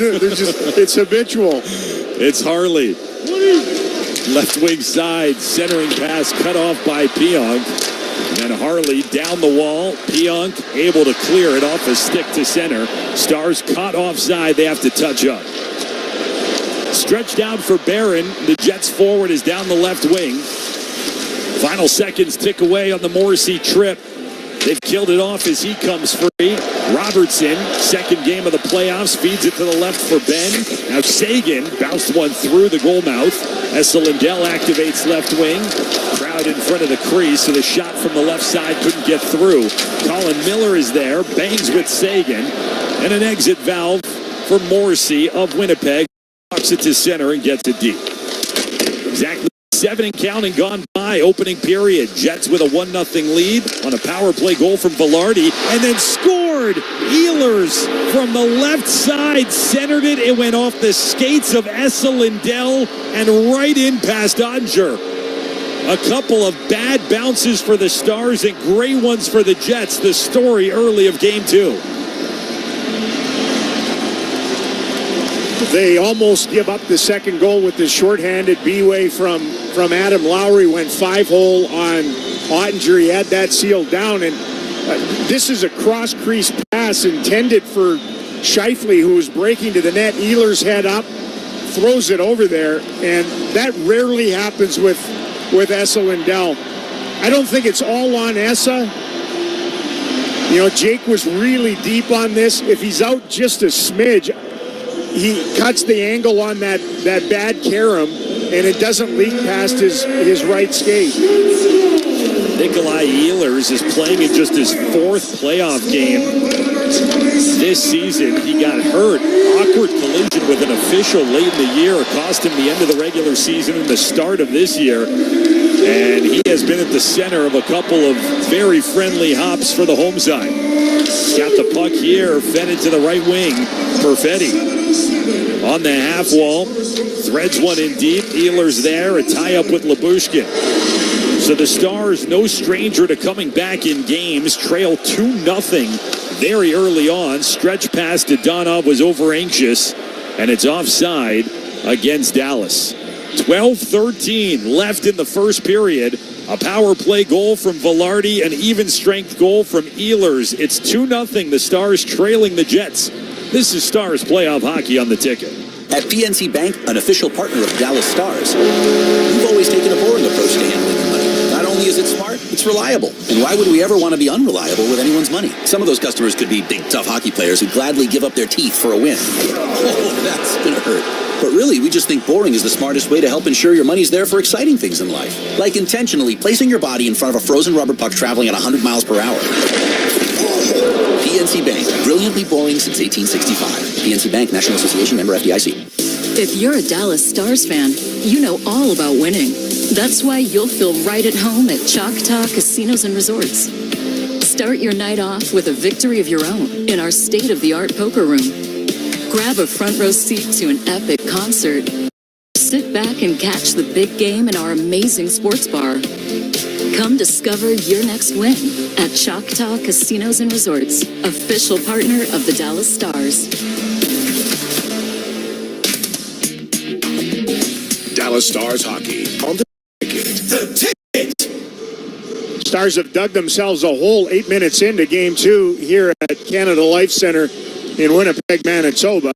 It's habitual.
It's Harley. Left wing side, centering pass cut off by Pionk. And then Harley down the wall. Pionk able to clear it off a stick to center. Stars caught offside. They have to touch up. Stretched out for Barron. The Jets forward is down the left wing. Final seconds tick away on the Morrissey trip. They've killed it off as he comes free. Robertson, second game of the playoffs, feeds it to the left for Ben. Now Sagan bounced one through the goal mouth. As Lindell activates left wing. Crowd in front of the crease, so the shot from the left side couldn't get through. Colin Miller is there, bangs with Sagan. And an exit valve for Morrissey of Winnipeg. Knocks it to center and gets it deep. Exactly 7 and counting gone by, opening period. Jets with a 1-0 lead on a power play goal from Velarde, and then scored. Ehlers from the left side centered it. It went off the skates of Esa Lindell and right in past Ottinger. A couple of bad bounces for the Stars and great ones for the Jets. The story early of Game 2.
They almost give up the second goal with the shorthanded B-way from Adam Lowry. Went 5-hole on Ottinger. He had that sealed down. And this is a cross-crease pass intended for Scheifele, who was breaking to the net. Ehlers head up, throws it over there. And that rarely happens with Esa Lindell. I don't think it's all on Esa. You know, Jake was really deep on this. If he's out just a smidge, he cuts the angle on that bad carom, and it doesn't leak past his right skate.
Nikolai Ehlers is playing in just his 4th playoff game this season. He got hurt. Awkward collision with an official late in the year. It cost him the end of the regular season and the start of this year. And he has been at the center of a couple of very friendly hops for the home side. Got the puck here, fed it to the right wing. Perfetti on the half wall, threads one in deep. Ehlers there, a tie-up with Lyubushkin. So the Stars, no stranger to coming back in games, trail 2-0 very early on. Stretch pass to Donov was over-anxious, and it's offside against Dallas. 12-13 left in the first period. A power play goal from Velarde, an even-strength goal from Ehlers. It's 2-0, the Stars trailing the Jets. This is Stars Playoff Hockey on the Ticket.
At PNC Bank, an official partner of the Dallas Stars, we've always taken a boring approach to handling your money. Not only is it smart, it's reliable. And why would we ever want to be unreliable with anyone's money? Some of those customers could be big, tough hockey players who gladly give up their teeth for a win. Oh, that's gonna hurt. But really, we just think boring is the smartest way to help ensure your money's there for exciting things in life. Like intentionally placing your body in front of a frozen rubber puck traveling at 100 miles per hour. PNC Bank, brilliantly boring since 1865. PNC Bank, National Association, member FDIC.
If you're a Dallas Stars fan, you know all about winning. That's why you'll feel right at home at Choctaw Casinos and Resorts. Start your night off with a victory of your own in our state-of-the-art poker room. Grab a front row seat to an epic concert. Sit back and catch the big game in our amazing sports bar. Come discover your next win at Choctaw Casinos and Resorts, official partner of the Dallas Stars.
Dallas Stars hockey on the Ticket.
The Ticket. Stars have dug themselves a hole 8 minutes into Game 2 here at Canada Life Center in Winnipeg, Manitoba.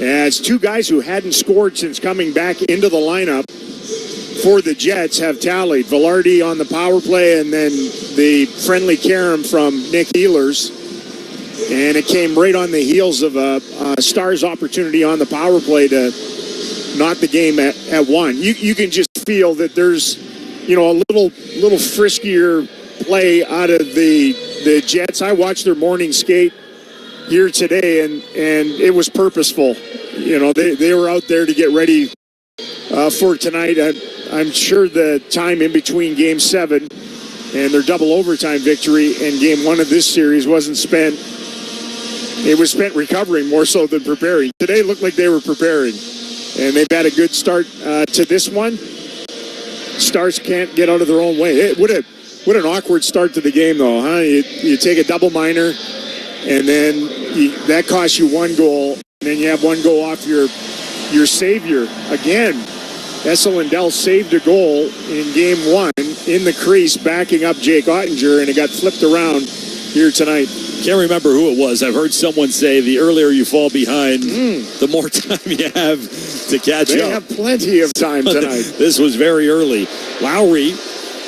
As two guys who hadn't scored since coming back into the lineup for the Jets have tallied. Velarde on the power play, and then the friendly carom from Nick Ehlers. And it came right on the heels of a Stars opportunity on the power play to knot the game at 1. You can just feel that there's, a little friskier play out of the the Jets, I watched their morning skate here today, and it was purposeful. You know, they were out there to get ready for tonight. I'm sure the time in between Game 7 and their double overtime victory and Game 1 of this series wasn't spent. It was spent recovering more so than preparing. Today looked like they were preparing, and they've had a good start to this one. Stars can't get out of their own way. What an awkward start to the game, though, huh? You take a double minor, and then that costs you one goal, and then you have one goal off your savior. Again, Essa Lindell saved a goal in Game 1 in the crease, backing up Jake Ottinger, and it got flipped around here tonight.
Can't remember who it was. I've heard someone say the earlier you fall behind, the more time you have to catch up.
They have plenty of time tonight.
This was very early. Lowry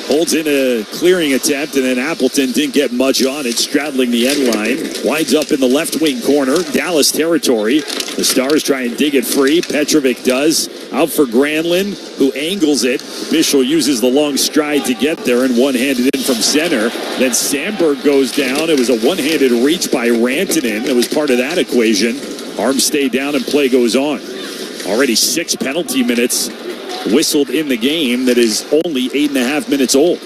holds in a clearing attempt, and then Appleton didn't get much on it, straddling the end line. Winds up in the left wing corner, Dallas territory. The Stars try and dig it free. Petrovic does. Out for Granlund, who angles it. Bischel uses the long stride to get there and one-handed in from center. Then Sandberg goes down. It was a one-handed reach by Rantanen. It was part of that equation. Arms stay down and play goes on. Already 6 penalty minutes whistled in the game that is only 8.5 minutes old.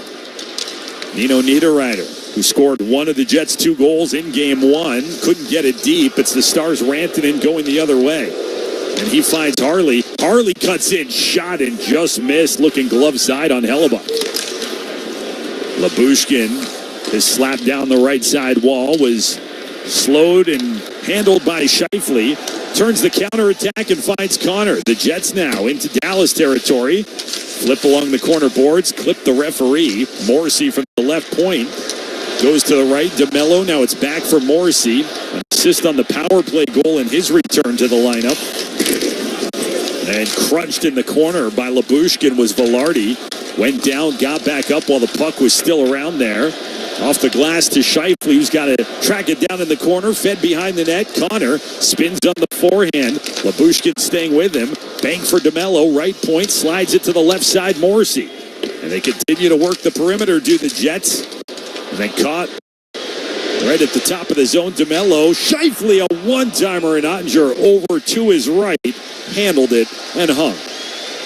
Nino Niederreiter, who scored one of the Jets' 2 goals in Game 1, couldn't get it deep. It's the Stars Rantanen going the other way. And he finds Harley. Harley cuts in, shot, and just missed, looking glove side on Hellebuck. Labushkin is slapped down the right side wall, was slowed and handled by Scheifele. Turns the counterattack and finds Connor. The Jets now into Dallas territory. Flip along the corner boards, clip the referee. Morrissey from the left point goes to the right. DeMello, now it's back for Morrissey. An assist on the power play goal in his return to the lineup. And crunched in the corner by Labushkin was Velarde. Went down, got back up while the puck was still around there. Off the glass to Scheifele, who's got to track it down in the corner. Fed behind the net. Connor spins on the forehand. Labushkin staying with him. Bank for DeMello. Right point. Slides it to the left side. Morrissey. And they continue to work the perimeter, do the Jets. And then caught right at the top of the zone. DeMello. Scheifele, a one-timer, and Ottinger over to his right. Handled it and hung.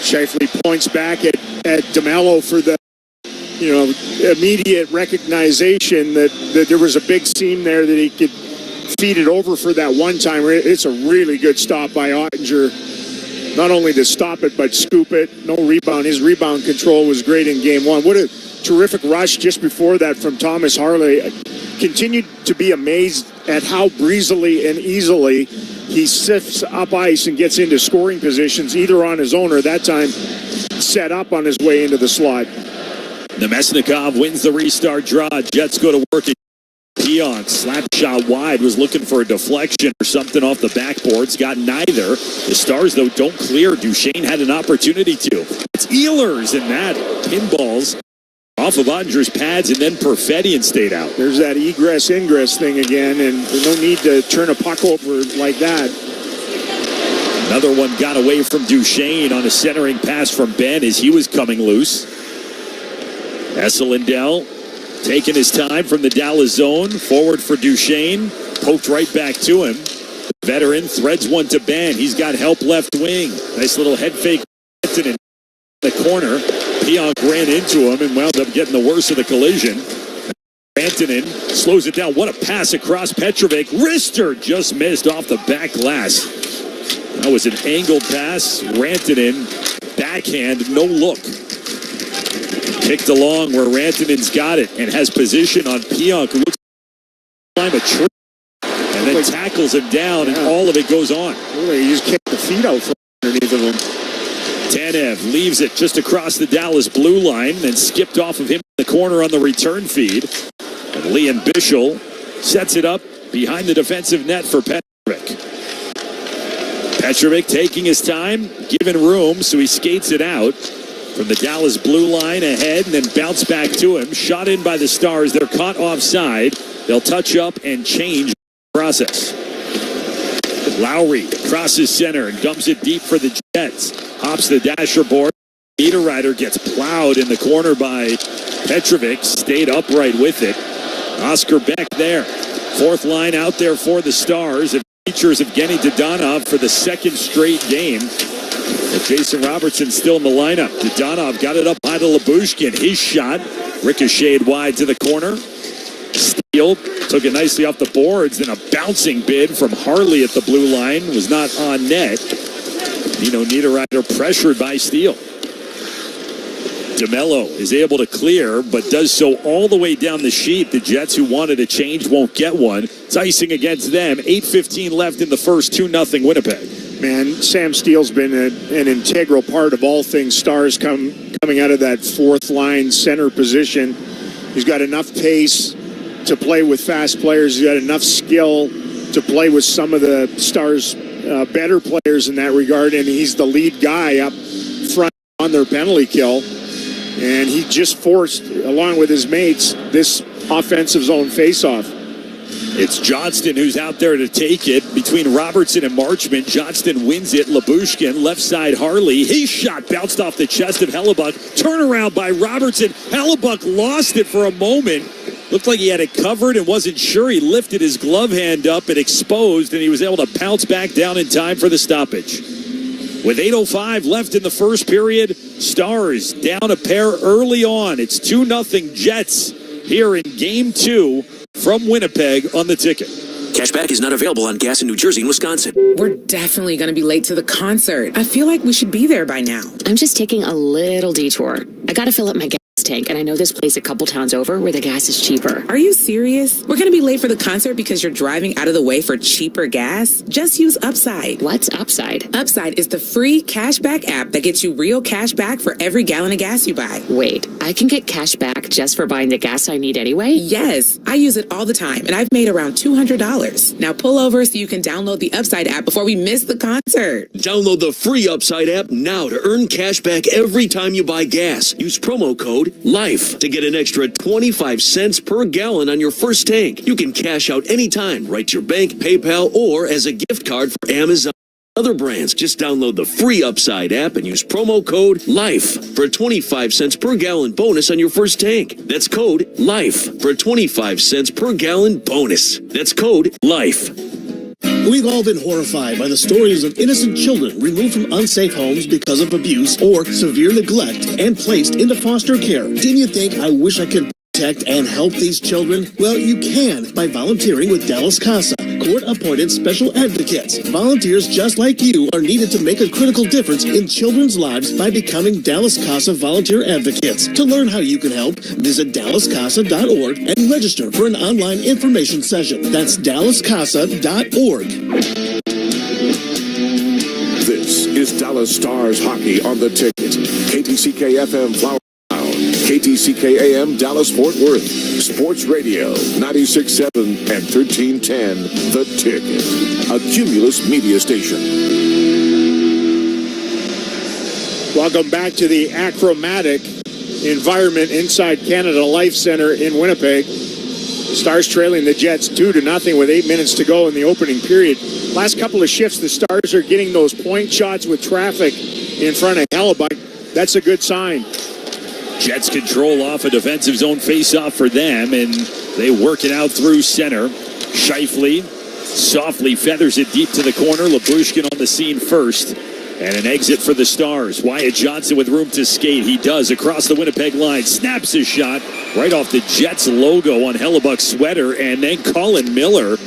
Scheifele points back at DeMello for the immediate recognition that there was a big seam there that he could feed it over for that one-timer. It's a really good stop by Ottinger. Not only to stop it, but scoop it. No rebound. His rebound control was great in Game 1. What a terrific rush just before that from Thomas Harley. Continued to be amazed at how breezily and easily he sifts up ice and gets into scoring positions, either on his own or that time set up on his way into the slot.
Nemesnikov wins the restart draw. Jets go to work. Pionk slap shot wide, was looking for a deflection or something off the backboards. Got neither. The Stars, though, don't clear. Duchesne had an opportunity to. It's Ehlers in that. Pinballs off of Ottinger's pads, and then Perfettian stayed out.
There's that egress-ingress thing again, and there's no need to turn a puck over like that.
Another one got away from Duchesne on a centering pass from Ben as he was coming loose. Essa Lindell taking his time from the Dallas zone. Forward for Duchesne. Poked right back to him. The veteran threads one to Ben. He's got help left wing. Nice little head fake in the corner. Pionk ran into him and wound up getting the worst of the collision. Rantanen slows it down. What a pass across Petrovic. Wrister just missed off the back glass. That was an angled pass. Rantanen, backhand, no look. Kicked along where Rantanen's got it and has position on Pionk, who looks like a tree, and then tackles him down, and all of it goes on.
He just kicked the feet out from underneath of him.
Tanev leaves it just across the Dallas blue line, then skipped off of him in the corner on the return feed. And Liam Bischel sets it up behind the defensive net for Petrovic. Petrovic taking his time, giving room, so he skates it out from the Dallas blue line ahead, and then bounce back to him. Shot in by the Stars. They're caught offside. They'll touch up and change the process. Lowry crosses center and dumps it deep for the Jets. Hops the dasher board. Niederreiter gets plowed in the corner by Petrovic. Stayed upright with it. Oscar Beck there. Fourth line out there for the Stars. It features Evgeny Dadonov for the second straight game. With Jason Robertson still in the lineup. Dadonov got it up high to Lyubushkin. His shot ricocheted wide to the corner. Steele took it nicely off the boards. Then a bouncing bid from Harley at the blue line was not on net. Nino Niederreiter pressured by Steele. DeMello is able to clear, but does so all the way down the sheet. The Jets, who wanted a change, won't get one. It's icing against them. 8:15 left in the first. 2-0 Winnipeg.
Man, Sam Steele's been an integral part of all things Stars coming out of that fourth line center position. He's got enough pace to play with fast players. He's got enough skill to play with some of the Stars' better players in that regard, and he's the lead guy up front on their penalty kill. And he just forced, along with his mates, this offensive zone faceoff.
It's Johnston who's out there to take it between Robertson and Marchment. Johnston wins it. Lyubushkin, left side Harley. His shot bounced off the chest of Hellebuck. Turnaround by Robertson. Hellebuck lost it for a moment. Looked like he had it covered and wasn't sure. He lifted his glove hand up and exposed, and he was able to pounce back down in time for the stoppage. With 8:05 left in the first period, Stars down a pair early on. It's 2-0 Jets here in Game 2 from Winnipeg on the ticket.
Cashback is not available on gas in New Jersey and Wisconsin.
We're definitely going to be late to the concert. I feel like we should be there by now.
I'm just taking a little detour. I got to fill up my gas tank, and I know this place a couple towns over where the gas is cheaper.
Are you serious? We're going to be late for the concert because you're driving out of the way for cheaper gas? Just use Upside.
What's Upside?
Upside is the free cashback app that gets you real cash back for every gallon of gas you buy.
Wait, I can get cash back just for buying the gas I need anyway?
Yes, I use it all the time, and I've made around $200. Now pull over so you can download the Upside app before we miss the concert.
Download the free Upside app now to earn cash back every time you buy gas. Use promo code LIFE to get an extra 25 cents per gallon on your first tank. You can cash out anytime, right to your bank, PayPal, or as a gift card for Amazon and other brands. Just download the free Upside app and use promo code LIFE for a 25 cents per gallon bonus on your first tank. That's code LIFE for a 25 cents per gallon bonus. That's code LIFE.
We've all been horrified by the stories of innocent children removed from unsafe homes because of abuse or severe neglect and placed into foster care. Didn't you think, I wish I could protect and help these children? Well, you can by volunteering with Dallas Casa, court-appointed special advocates. Volunteers just like you are needed to make a critical difference in children's lives by becoming Dallas Casa volunteer advocates. To learn how you can help, visit dallascasa.org and register for an online information session. That's dallascasa.org.
This is Dallas Stars hockey on the ticket. KTCK FM Flower Town, KTCK AM Dallas Fort Worth, Sports Radio 96.7 and 1310 The Ticket, a Cumulus media station.
Welcome back to the achromatic environment inside Canada Life Center in Winnipeg. Stars trailing the Jets 2-0 with 8 minutes to go in the opening period. Last couple of shifts, the Stars are getting those point shots with traffic in front of Hellebuck. That's a good sign.
Jets control off a defensive zone faceoff for them, and they work it out through center. Scheifele softly feathers it deep to the corner. Lyubushkin on the scene first. And an exit for the Stars. Wyatt Johnson with room to skate. He does across the Winnipeg line. Snaps his shot right off the Jets logo on Hellebuck's sweater. And then Colin Miller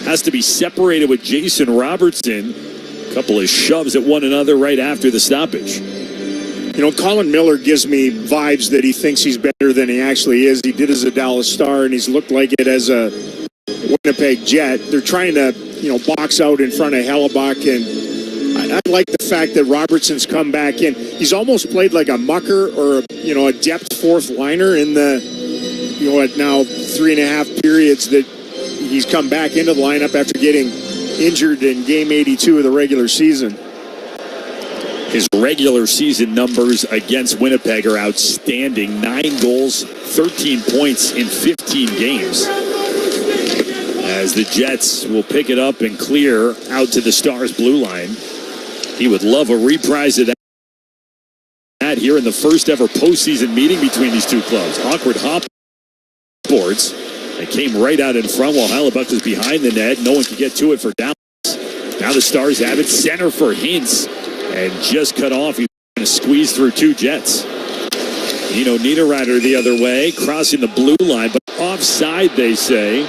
has to be separated with Jason Robertson. A couple of shoves at one another right after the stoppage.
You know, Colin Miller gives me vibes that he thinks he's better than he actually is. He did as a Dallas Star, and he's looked like it as a Winnipeg Jet. They're trying to, box out in front of Hellebuck, and I like the fact that Robertson's come back in. He's almost played like a mucker or, a depth fourth liner in the, at now 3.5 periods that he's come back into the lineup after getting injured in game 82 of the regular season.
His regular season numbers against Winnipeg are outstanding. 9 goals, 13 points in 15 games. As the Jets will pick it up and clear out to the Stars blue line. He would love a reprise of that here in the first ever postseason meeting between these two clubs. Awkward hop boards. It came right out in front while Hellebuck was behind the net. No one could get to it for Dallas. Now the Stars have it. Center for Hintz. And just cut off. He's going to squeeze through two Jets. Niederreiter the other way, crossing the blue line, but offside, they say,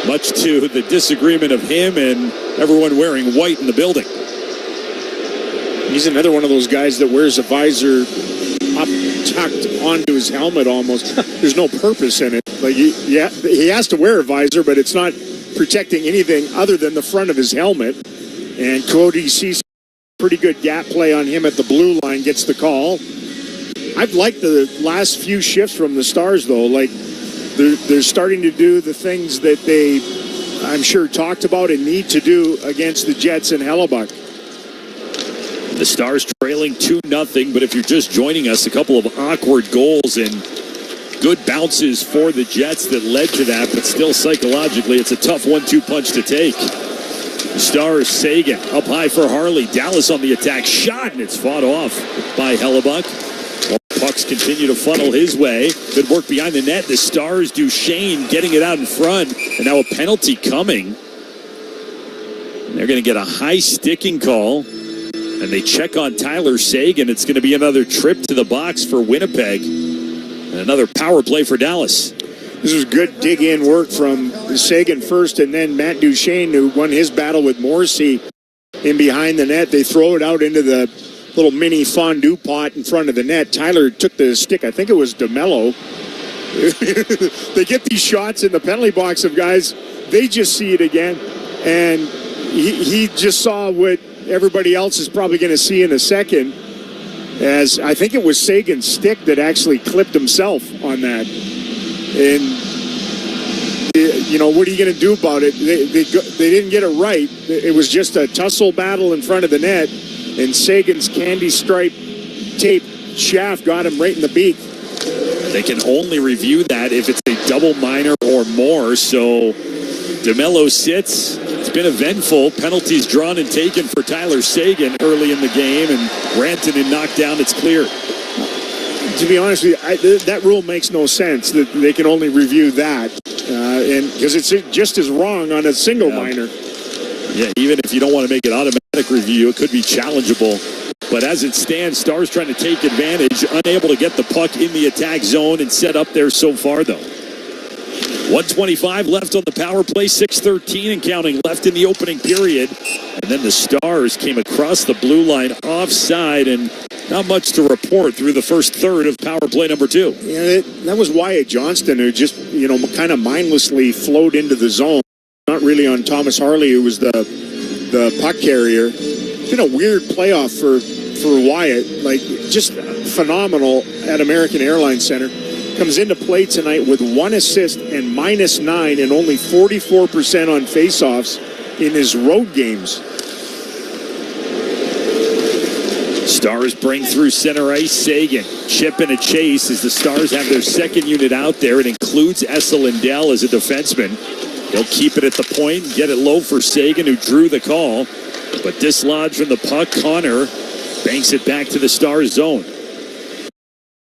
much to the disagreement of him and everyone wearing white in the building.
He's another one of those guys that wears a visor up tucked onto his helmet almost. There's no purpose in it. Like he has to wear a visor, but it's not protecting anything other than the front of his helmet. And Cody sees pretty good gap play on him at the blue line, gets the call. I've liked the last few shifts from the Stars, though. Like, they're starting to do the things that they, I'm sure, talked about and need to do against the Jets and Hellebuck.
The Stars trailing 2-0, but if you're just joining us, a couple of awkward goals and good bounces for the Jets that led to that, but still psychologically, it's a tough 1-2 punch to take. The Stars, Sagan up high for Harley. Dallas on the attack, shot, and it's fought off by Hellebuck. Pucks continue to funnel his way. Good work behind the net. The Stars, Duchesne getting it out in front. And now a penalty coming. They're going to get a high sticking call. And they check on Tyler Sagan. It's going to be another trip to the box for Winnipeg. And another power play for Dallas.
This was good dig-in work from Sagan first, and then Matt Duchesne, who won his battle with Morrissey in behind the net. They throw it out into the little mini fondue pot in front of the net. Tyler took the stick. I think it was DeMello. They get these shots in the penalty box of guys. They just see it again. And he just saw what everybody else is probably going to see in a second, as I think it was Sagan's stick that actually clipped himself on that. And, what are you going to do about it? They didn't get it right. It was just a tussle battle in front of the net. And Sagan's candy stripe tape shaft got him right in the beak.
They can only review that if it's a double minor or more. So DeMello sits. It's been eventful. Penalties drawn and taken for Tyler Sagan early in the game. And Rantanen knocked down. It's clear.
To be honest with you, that rule makes no sense that they can only review that. And because it's just as wrong on a single minor.
Yeah, even if you don't want to make it automatic review, it could be challengeable. But as it stands, Stars trying to take advantage, unable to get the puck in the attack zone and set up there so far, though. 1:25 left on the power play, 6:13 and counting left in the opening period. And then the Stars came across the blue line offside, and not much to report through the first third of power play number 2.
Yeah, that was Wyatt Johnston, who just, kind of mindlessly flowed into the zone. Not really on Thomas Harley, who was the puck carrier. It's been a weird playoff for Wyatt. Like, just phenomenal at American Airlines Center. Comes into play tonight with 1 assist and -9 and only 44% on faceoffs in his road games.
Stars bring through center ice. Sagan, chip and a chase as the Stars have their second unit out there. It includes Essa Lindell as a defenseman. He'll keep it at the point and get it low for Sagan, who drew the call. But dislodged from the puck, Connor banks it back to the Stars zone.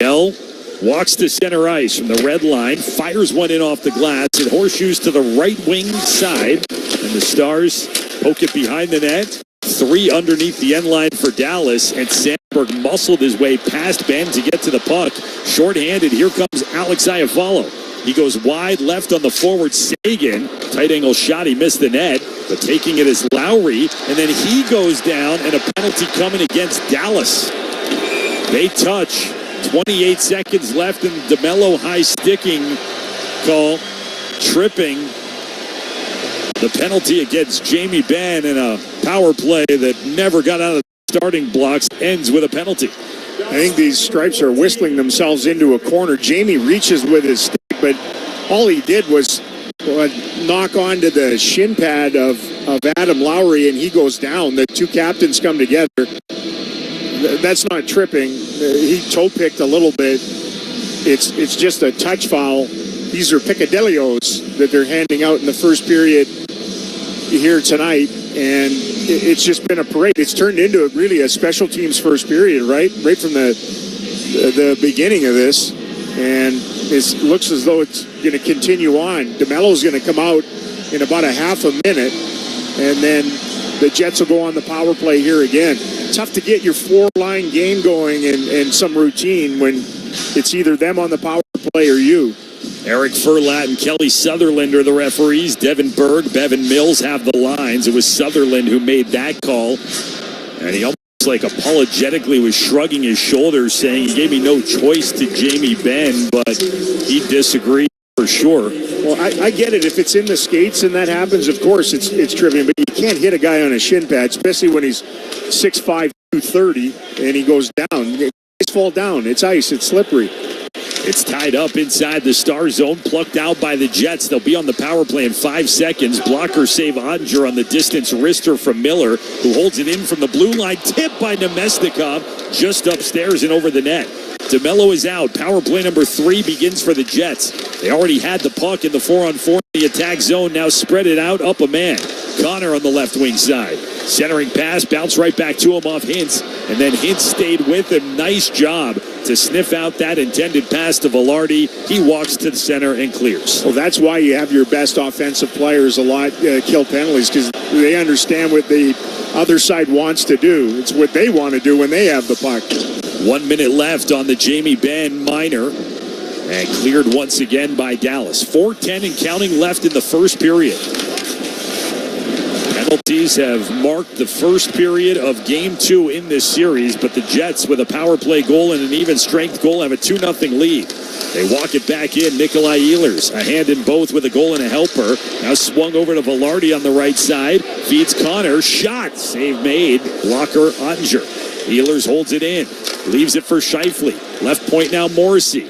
Lindell walks to center ice from the red line, fires one in off the glass, and horseshoes to the right wing side. And the Stars poke it behind the net. 3 underneath the end line for Dallas, and Sandberg muscled his way past Ben to get to the puck. Short-handed, here comes Alex Iafallo. He goes wide left on the forward. Sagan, tight angle shot, he missed the net, but taking it is Lowry, and then he goes down, and a penalty coming against Dallas. They touch. 28 seconds left, and DeMello high sticking call, tripping. The penalty against Jamie Benn in a power play that never got out of the starting blocks ends with a penalty.
I think these stripes are whistling themselves into a corner. Jamie reaches with his stick, but all he did was knock onto the shin pad of Adam Lowry, and he goes down. The two captains come together. That's not tripping. He toe-picked a little bit. It's just a touch foul. These are picadillos that they're handing out in the first period here tonight, and it's just been a parade. It's turned into really a special teams first period, right? Right from the beginning of this. and it looks as though it's going to continue on. DeMello's going to come out in about a half a minute, and then the Jets will go on the power play here again. Tough to get your four-line game going and some routine when it's either them on the power play or you.
Eric Furlat and Kelly Sutherland are the referees. Devin Berg, Bevan Mills have the lines. It was Sutherland who made that call, and he almost apologetically was shrugging his shoulders, saying he gave me no choice to Jamie Benn, but he disagreed for sure.
Well, I get it. If it's in the skates and that happens, of course it's trivial, but you can't hit a guy on a shin pad, especially when he's 6'5", 230, and he goes down. Guys fall down. It's ice. It's slippery.
It's tied up inside the Star zone, plucked out by the Jets. They'll be on the power play in 5 seconds. Blocker save Ottinger on the distance wrister from Miller, who holds it in from the blue line. Tipped by Nemesnikov just upstairs and over the net. DeMello is out. Power play number 3 begins for the Jets. They already had the puck in the 4-on-4 in the attack zone. Now spread it out up a man. Connor on the left wing side. Centering pass, bounce right back to him off Hintz. And then Hintz stayed with him. Nice job to sniff out that intended pass to Velarde. He walks to the center and clears.
Well, that's why you have your best offensive players a lot kill penalties, because they understand what the other side wants to do. It's what they want to do when they have the puck.
1 minute left on the Jamie Benn minor. And cleared once again by Dallas. 4:10 and counting left in the first period. Penalties have marked the first period of Game 2 in this series, but the Jets, with a power play goal and an even strength goal, have a 2-0 lead. They walk it back in. Nikolai Ehlers, a hand in both with a goal and a helper. Now swung over to Velarde on the right side. Feeds Connor. Shot. Save made. Blocker Ottinger. Ehlers holds it in. Leaves it for Scheifele. Left point now Morrissey.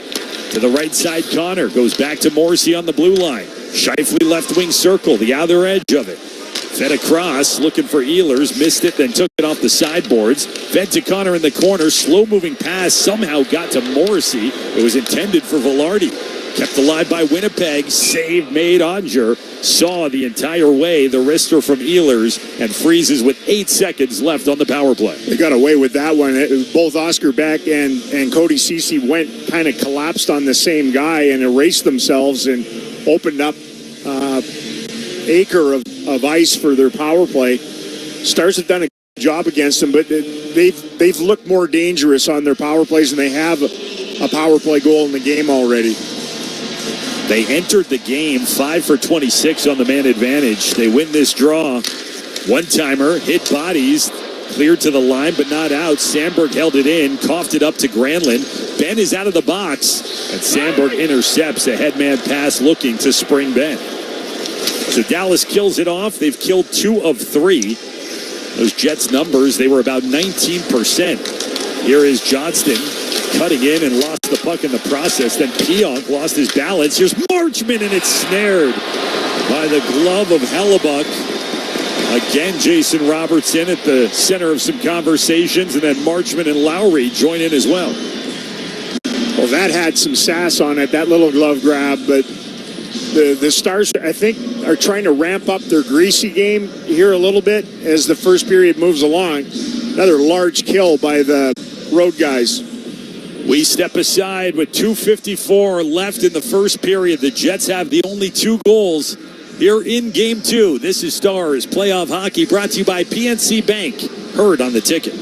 To the right side, Connor goes back to Morrissey on the blue line. Scheifele left wing circle, the other edge of it. Fed across, looking for Ehlers, missed it, then took it off the sideboards. Fed to Connor in the corner, slow-moving pass, somehow got to Morrissey. It was intended for Velarde. Kept alive by Winnipeg, save made Ottinger. Saw the entire way the wrister from Ehlers and freezes with 8 seconds left on the power play.
They got away with that one. Both Oscar Beck and Cody Ceci went kind of collapsed on the same guy and erased themselves and opened up acre of ice for their power play. Stars have done a good job against them, but they've looked more dangerous on their power plays, and they have a power play goal in the game already.
They entered the game 5 for 26 on the man advantage. They win this draw. One-timer, hit bodies, cleared to the line but not out. Sandberg held it in, coughed it up to Granlund. Benn is out of the box, and Sandberg intercepts a headman pass looking to spring Benn. So Dallas kills it off. They've killed 2 of 3. Those Jets numbers, they were about 19%. Here is Johnston cutting in and lost the puck in the process. Then Pionk lost his balance. Here's Marchman, and it's snared by the glove of Hellebuck. Again, Jason Robertson at the center of some conversations, and then Marchman and Lowry join in as well.
Well, that had some sass on it, that little glove grab, but the Stars, I think, are trying to ramp up their greasy game here a little bit as the first period moves along. Another large kill by the road guys.
We step aside with 2:54 left in the first period. The Jets have the only 2 goals here in Game 2. This is Stars Playoff Hockey, brought to you by PNC Bank. Heard on the ticket.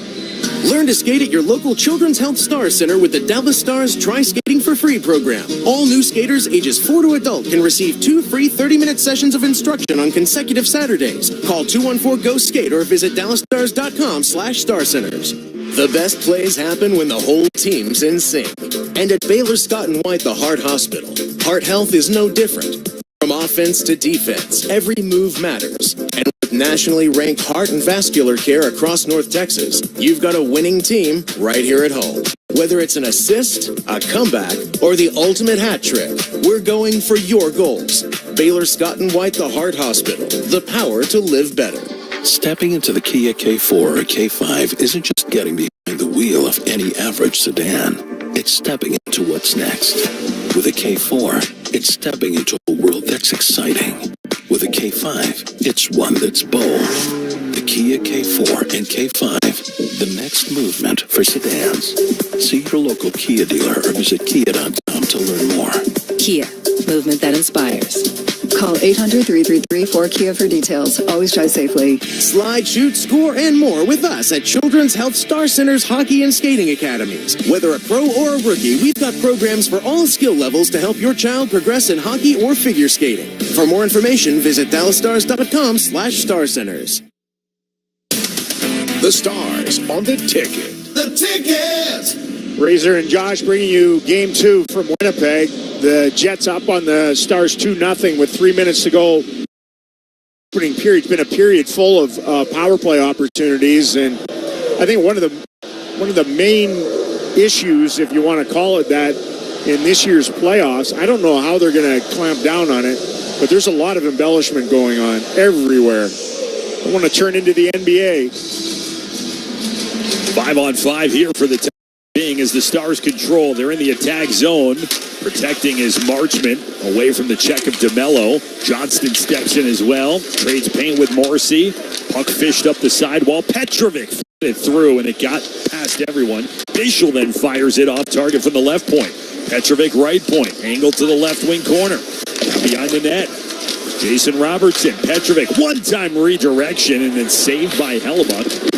Learn to skate at your local Children's Health Star Center with the Dallas Stars Try Skating for Free program. All new skaters ages 4 to adult can receive 2 free 30-minute sessions of instruction on consecutive Saturdays. Call 214-GO-SKATE or visit dallasstars.com/starcenters. The best plays happen when the whole team's in sync. And at Baylor Scott & White, the Heart Hospital, heart health is no different. From offense to defense, every move matters. And with nationally ranked heart and vascular care across North Texas, you've got a winning team right here at home. Whether it's an assist, a comeback, or the ultimate hat trick, we're going for your goals. Baylor Scott & White, the Heart Hospital, the power to live better.
Stepping into the Kia K4 or K5 isn't just getting behind the wheel of any average sedan. It's stepping into what's next. With a K4, it's stepping into a world that's exciting. With a K5, it's one that's bold. The Kia K4 and K5, the next movement for sedans. See your local Kia dealer or visit kia.com to to learn more.
Kia, movement that inspires.
Call 800-333-4KIA for details. Always drive safely.
Slide, shoot, score, and more with us at Children's Health Star Center's Hockey and Skating Academies. Whether a pro or a rookie, we've got programs for all skill levels to help your child progress in hockey or figure skating. For more information, visit DallasStars.com/StarCenters.
The Stars on the ticket.
The ticket!
Razor and Josh bringing you Game 2 from Winnipeg. The Jets up on the Stars 2-0 with 3 minutes to go. Opening period's been a period full of power play opportunities, and I think one of the main issues, if you want to call it that, in this year's playoffs, I don't know how they're going to clamp down on it, but there's a lot of embellishment going on everywhere. I want to turn into the NBA.
5-on-5 here for the time being as the Stars control. They're in the attack zone, protecting his marchment away from the check of DeMello. Johnston steps in as well, trades paint with Morrissey. Puck fished up the sidewall. Petrovic it through, and it got past everyone. Bischel then fires it off target from the left point. Petrovic right point, angle to the left wing corner. Behind the net, Jason Robertson. Petrovic one-time redirection and then saved by Hellebuck.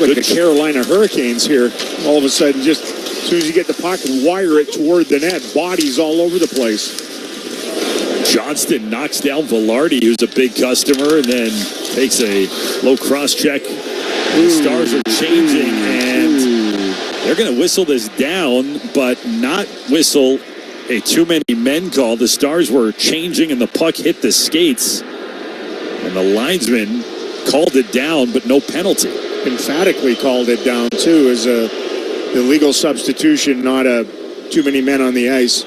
Like the Carolina Hurricanes here. All of a sudden, just as soon as you get the puck and wire it toward the net, bodies all over the place.
Johnston knocks down Velarde, who's a big customer, and then takes a low cross check. The Stars are changing, and they're going to whistle this down, but not whistle a too many men call. The Stars were changing, and the puck hit the skates, and the linesman called it down, but no penalty.
Emphatically called it down, too, as a illegal substitution, not a too many men on the ice.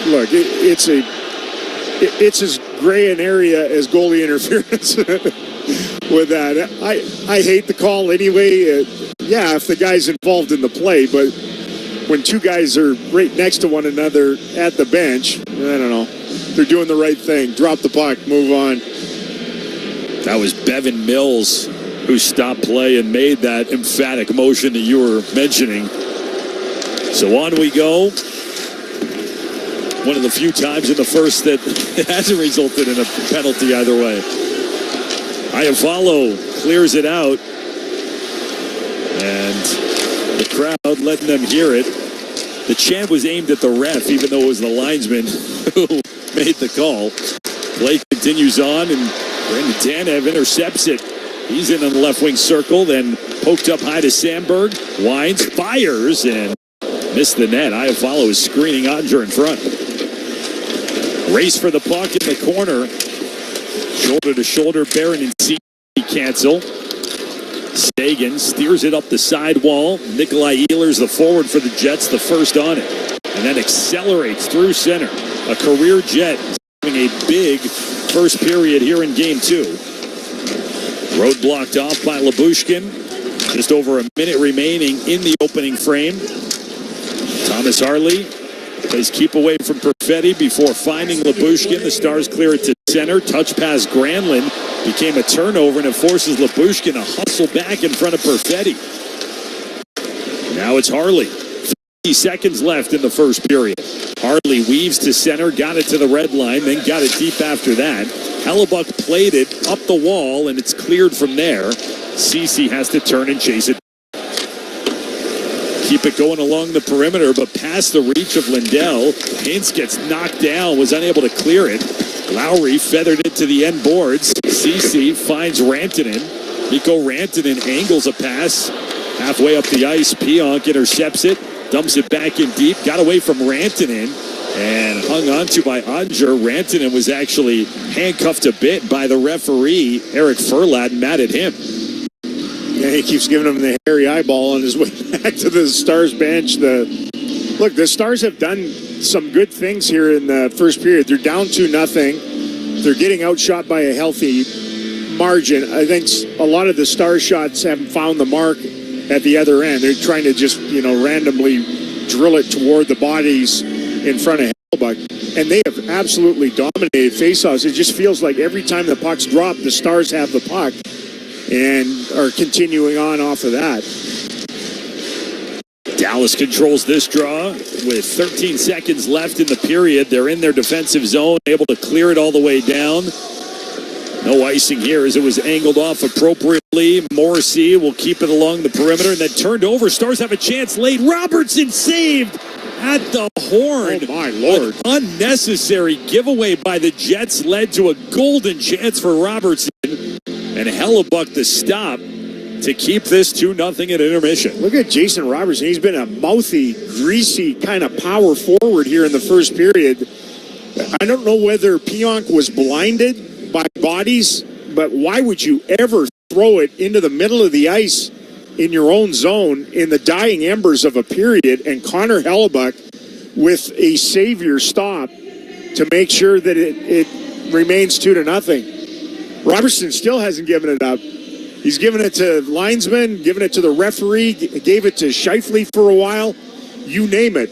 Look, it's as gray an area as goalie interference with that. I hate the call anyway. Yeah, if the guy's involved in the play, but when two guys are right next to one another at the bench, I don't know. They're doing the right thing. Drop the puck, move on.
That was Bevan Mills who stopped play and made that emphatic motion that you were mentioning. So on we go. One of the few times in the first that it hasn't resulted in a penalty either way. Iafallo clears it out. And the crowd letting them hear it. The chant was aimed at the ref, even though it was the linesman who made the call. Play continues on, and Brandon Tanev intercepts it. He's in on the left wing circle, then poked up high to Sandberg. Winds, fires, and missed the net. Iafallo is screening Odger in front. Race for the puck in the corner. Shoulder to shoulder, Barron and C cancel. Sagan steers it up the sidewall. Nikolai Ehlers, the forward for the Jets, the first on it. And then accelerates through center. A career Jet having a big first period here in Game 2. Road blocked off by Lyubushkin. Just over a minute remaining in the opening frame. Thomas Harley plays keep away from Perfetti before finding Lyubushkin. The Stars clear it to center. Touch pass Granlund became a turnover, and it forces Lyubushkin to hustle back in front of Perfetti. Now it's Harley. 50 seconds left in the first period. Harley weaves to center, got it to the red line, then got it deep after that. Hellebuck played it up the wall, and it's cleared from there. Ceci has to turn and chase it. Keep it going along the perimeter, but past the reach of Lindell. Hintz gets knocked down, was unable to clear it. Lowry feathered it to the end boards. Ceci finds Rantanen. Mikko Rantanen angles a pass halfway up the ice. Pionk intercepts it, dumps it back in deep, got away from Rantanen, and hung on to by Odger. Rantanen was actually handcuffed a bit by the referee, Eric Furlad, mad at him.
Yeah, he keeps giving him the hairy eyeball on his way back to the Stars bench. Look, the Stars have done some good things here in the first period. They're down 2-0. They're getting outshot by a healthy margin. I think a lot of the Stars shots haven't found the mark at the other end. They're trying to just, randomly drill it toward the bodies in front of Hellebuck. And they have absolutely dominated faceoffs. It just feels like every time the puck's dropped, the Stars have the puck and are continuing on off of that.
Dallas controls this draw with 13 seconds left in the period. They're in their defensive zone, able to clear it all the way down. No icing here as it was angled off appropriately. Morrissey will keep it along the perimeter and then turned over. Stars have a chance late. Robertson saved at the horn.
Oh, my Lord.
An unnecessary giveaway by the Jets led to a golden chance for Robertson. And Hellebuck the stop to keep this 2-0 at intermission.
Look at Jason Robertson. He's been a mouthy, greasy kind of power forward here in the first period. I don't know whether Pionk was blinded by bodies, but why would you ever throw it into the middle of the ice in your own zone in the dying embers of a period? And Connor Hellebuck with a savior stop to make sure that it remains 2-0. Robertson still hasn't given it up. He's given it to linesmen, given it to the referee, gave it to Scheifele for a while, you name it.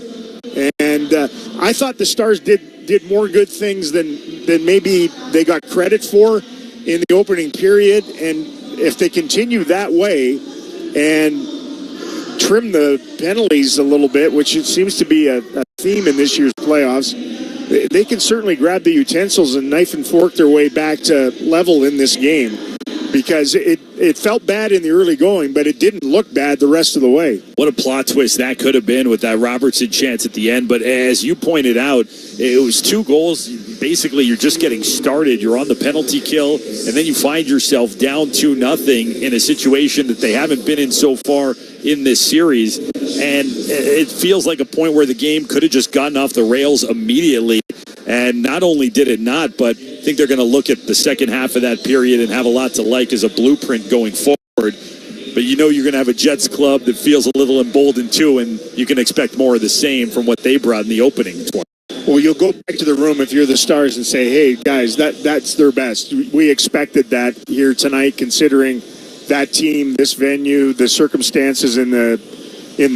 And I thought the Stars did more good things than maybe they got credit for in the opening period. And if they continue that way and trim the penalties a little bit, which it seems to be a theme in this year's playoffs, they can certainly grab the utensils and knife and fork their way back to level in this game. Because it felt bad in the early going, but it didn't look bad the rest of the way.
What a plot twist that could have been with that Robertson chance at the end. But as you pointed out, it was 2 goals. Basically, you're just getting started. You're on the penalty kill, and then you find yourself down 2-0 in a situation that they haven't been in so far in this series. And it feels like a point where the game could have just gotten off the rails immediately. And not only did it not, but I think they're going to look at the second half of that period and have a lot to like as a blueprint going forward. But you know you're going to have a Jets club that feels a little emboldened too, and you can expect more of the same from what they brought in the opening 20.
Well, you'll go back to the room if you're the Stars and say, hey, guys, that's their best. We expected that here tonight, considering that team, this venue, the circumstances in the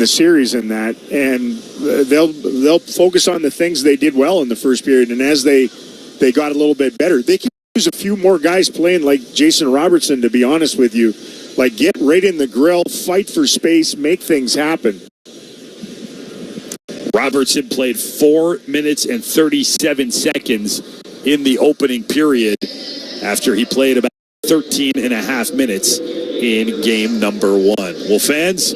series in that. And they'll focus on the things they did well in the first period. And as they got a little bit better, they can use a few more guys playing like Jason Robertson, to be honest with you. Like, get right in the grill, fight for space, make things happen.
Robertson played 4 minutes and 37 seconds in the opening period after he played about 13 and a half minutes in game number 1. Well, fans,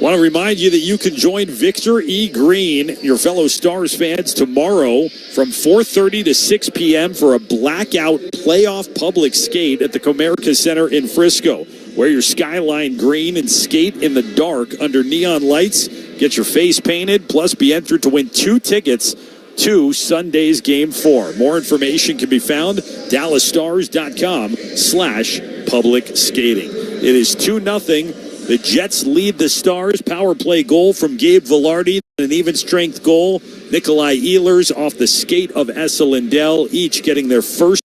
want to remind you that you can join Victor E. Green, your fellow Stars fans, tomorrow from 4:30 to 6 p.m. for a blackout playoff public skate at the Comerica Center in Frisco. Wear your Skyline green and skate in the dark under neon lights. Get your face painted, plus be entered to win 2 tickets to Sunday's Game 4. More information can be found dallasstars.com/public skating. It is 2-0. The Jets lead the Stars. Power play goal from Gabe Velarde. An even strength goal. Nikolai Ehlers off the skate of Esa Lindell, each getting their first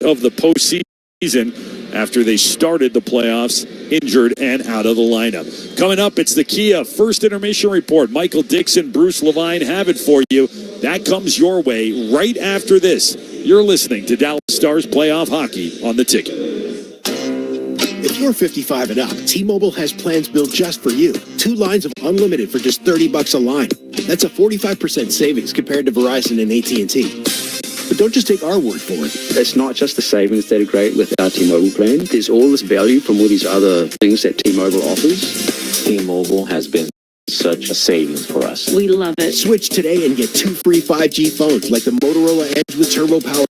of the postseason after they started the playoffs injured and out of the lineup. Coming up, it's the Kia First Intermission Report. Michael Dixon, Bruce Levine have it for you. That comes your way right after this. You're listening to Dallas Stars Playoff Hockey on the Ticket.
If you're 55 and up, T-Mobile has plans built just for you. 2 lines of unlimited for just $30 a line. That's a 45% savings compared to Verizon and AT&T. But don't just take our word for it.
It's not just the savings that are great with our T-Mobile plan. There's all this value from all these other things that T-Mobile offers. T-Mobile has been such a savings for us.
We love it. Switch today and get 2 free 5G phones like the Motorola Edge with turbo power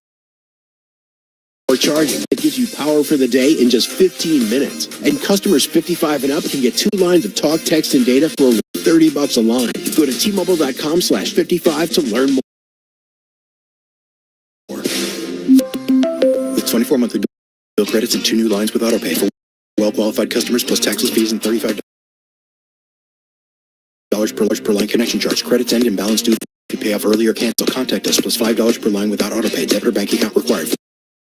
charging. It gives you power for the day in just 15 minutes. And customers 55 and up can get 2 lines of talk, text, and data for only $30 a line. Go to T-Mobile.com/55 to learn more. With 24 monthly bill credits and 2 new lines with autopay for well-qualified customers, plus taxes, fees, and $35 per line connection charge. Credits end and balance due. If you pay off early or cancel, contact us, plus $5 per line without autopay. Debit or bank account required.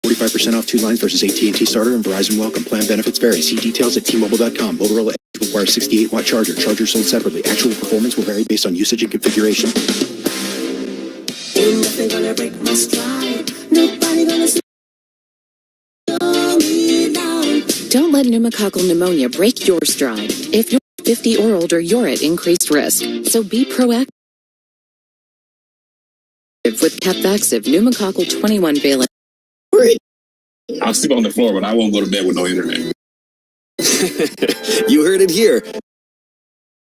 45% off 2 lines versus AT&T Starter and Verizon Welcome. Plan benefits vary. See details at T-Mobile.com. Motorola Edge requires 68-watt charger. Charger sold separately. Actual performance will vary based on usage and configuration.
Ain't nothing gonna break my stride. Nobody gonna slow me down.
Don't let pneumococcal pneumonia break your stride. If you're 50 or older, you're at increased risk. So be proactive with Capvaxive pneumococcal 21 valent.
I'll sleep on the floor, but I won't go to bed with no internet.
You heard it here.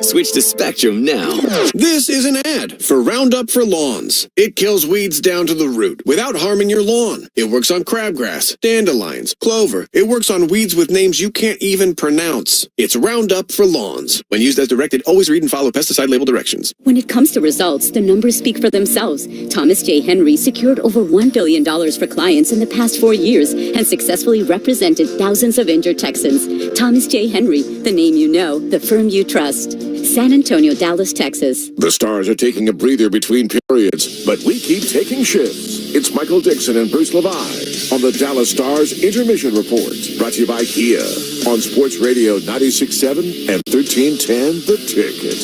Switch to Spectrum now.
This is an ad for Roundup for Lawns. It kills weeds down to the root without harming your lawn. It works on crabgrass, dandelions, clover. It works on weeds with names you can't even pronounce. It's Roundup for Lawns. When used as directed, always read and follow pesticide label directions.
When it comes to results, the numbers speak for themselves. Thomas J. Henry secured over $1 billion for clients in the past 4 years and successfully represented thousands of injured Texans. Thomas J. Henry, the name you know, the firm you trust. San Antonio, Dallas, Texas.
The Stars are taking a breather between periods, but we keep taking shifts. It's Michael Dixon and Bruce Levi on the Dallas Stars Intermission Report, brought to you by Kia on Sports Radio 96.7 and 1310 The Ticket.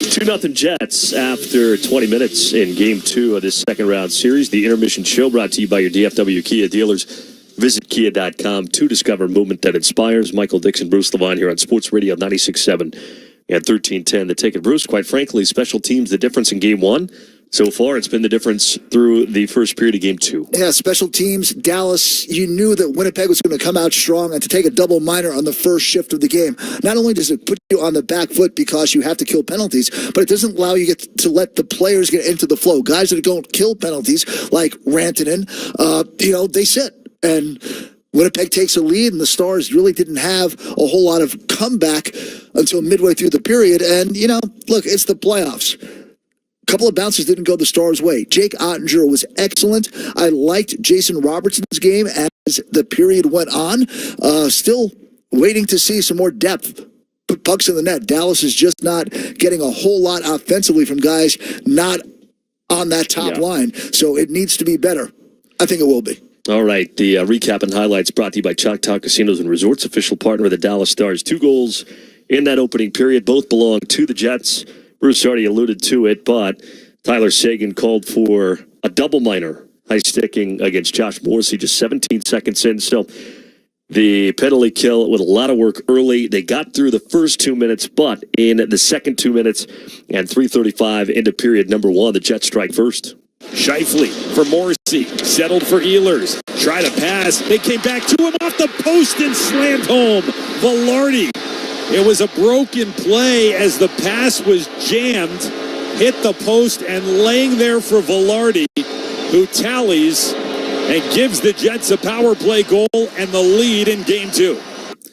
2-0 Jets after 20 minutes in Game 2 of this second-round series. The Intermission Show brought to you by your DFW Kia dealers. Visit Kia.com to discover movement that inspires. Michael Dixon, Bruce Levine here on Sports Radio 96.7 and 1310 The Ticket. Bruce, quite frankly, special teams, the difference in Game 1. So far, it's been the difference through the first period of Game 2.
Yeah, special teams, Dallas, you knew that Winnipeg was going to come out strong, and to take a double minor on the first shift of the game. Not only does it put you on the back foot because you have to kill penalties, but it doesn't allow you to let the players get into the flow. Guys that don't kill penalties, like Rantanen, they sit. And Winnipeg takes a lead, and the Stars really didn't have a whole lot of comeback until midway through the period. And, look, it's the playoffs. A couple of bounces didn't go the Stars' way. Jake Ottinger was excellent. I liked Jason Robertson's game as the period went on. Still waiting to see some more depth. Put pucks in the net. Dallas is just not getting a whole lot offensively from guys not on that top line. So it needs to be better. I think it will be.
All right, the recap and highlights brought to you by Choctaw Casinos and Resorts, official partner of the Dallas Stars. 2 goals in that opening period. Both belong to the Jets. Bruce already alluded to it, but Tyler Seguin called for a double minor, high sticking against Josh Morrissey just 17 seconds in. So the penalty kill with a lot of work early. They got through the first 2 minutes, but in the second 2 minutes and 3:35 into period number 1, the Jets strike first.
Shifley for Morrissey, settled for Ehlers, try to pass, they came back to him off the post and slammed home. Velarde, it was a broken play as the pass was jammed, hit the post, and laying there for Velarde, who tallies and gives the Jets a power play goal and the lead in Game 2.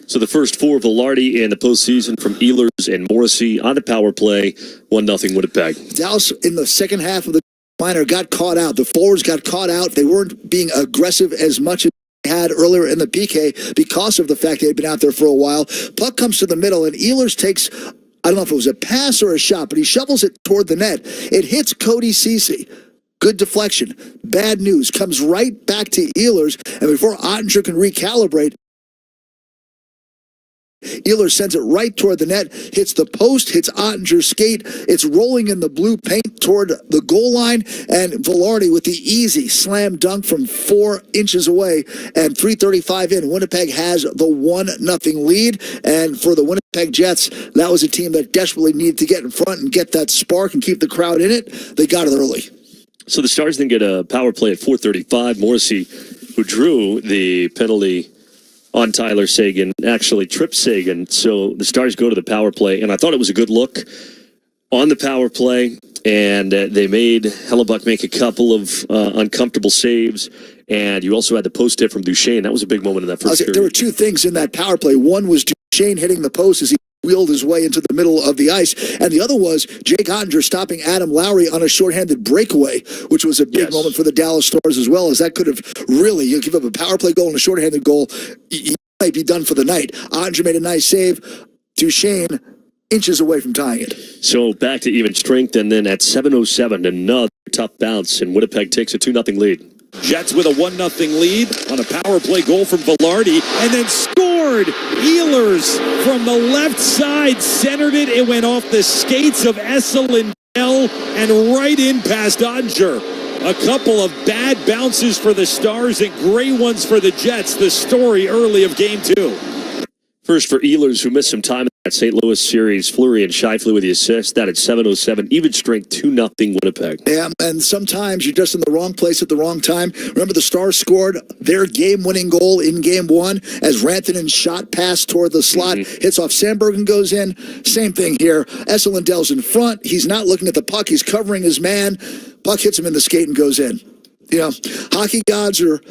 So the first 4 Velarde in the postseason from Ehlers and Morrissey on the power play, 1-0 Winnipeg.
Dallas in the second half of the minor got caught out. The forwards got caught out. They weren't being aggressive as much as they had earlier in the PK because of the fact they had been out there for a while. Puck comes to the middle, and Ehlers takes, I don't know if it was a pass or a shot, but he shovels it toward the net. It hits Cody Ceci. Good deflection. Bad news. Comes right back to Ehlers, and before Ottinger can recalibrate, Ehlers sends it right toward the net, hits the post, hits Ottinger's skate. It's rolling in the blue paint toward the goal line, and Velarde with the easy slam dunk from 4 inches away, and 3:35 in. Winnipeg has the 1-0 lead, and for the Winnipeg Jets, that was a team that desperately needed to get in front and get that spark and keep the crowd in it. They got it early.
So the Stars then get a power play at 4:35. Morrissey, who drew the penalty on Tyler Seguin, actually tripped Seguin. So the Stars go to the power play, and I thought it was a good look on the power play, and they made Hellebuck make a couple of uncomfortable saves, and you also had the post hit from Duchesne. That was a big moment in that first period.
There were 2 things in that power play. One was Duchesne hitting the post as he wheeled his way into the middle of the ice, and the other was Jake Ottinger stopping Adam Lowry on a shorthanded breakaway, which was a big moment for the Dallas Stars as well, as that could have really, you give up a power play goal and a shorthanded goal, you might be done for the night. Ottinger made a nice save. Duchesne inches away from tying it.
So back to even strength, and then at 7:07, another tough bounce, and Winnipeg takes a 2-0 lead.
Jets with a 1-0 lead on a power play goal from Velarde, and then scored. Ehlers from the left side centered it. It went off the skates of Esa Lindell and right in past Ottinger. A couple of bad bounces for the Stars and great ones for the Jets. The story early of Game 2.
First for Ehlers, who missed some time in that St. Louis series. Fleury and Scheifele with the assist. That at 7:07. Even strength 2-0 Winnipeg.
Yeah, and sometimes you're just in the wrong place at the wrong time. Remember, the Stars scored their game-winning goal in Game 1 as Rantanen shot past toward the slot, hits off Sandberg and goes in. Same thing here. Esa Lindell's in front. He's not looking at the puck. He's covering his man. Puck hits him in the skate and goes in. You know, hockey gods are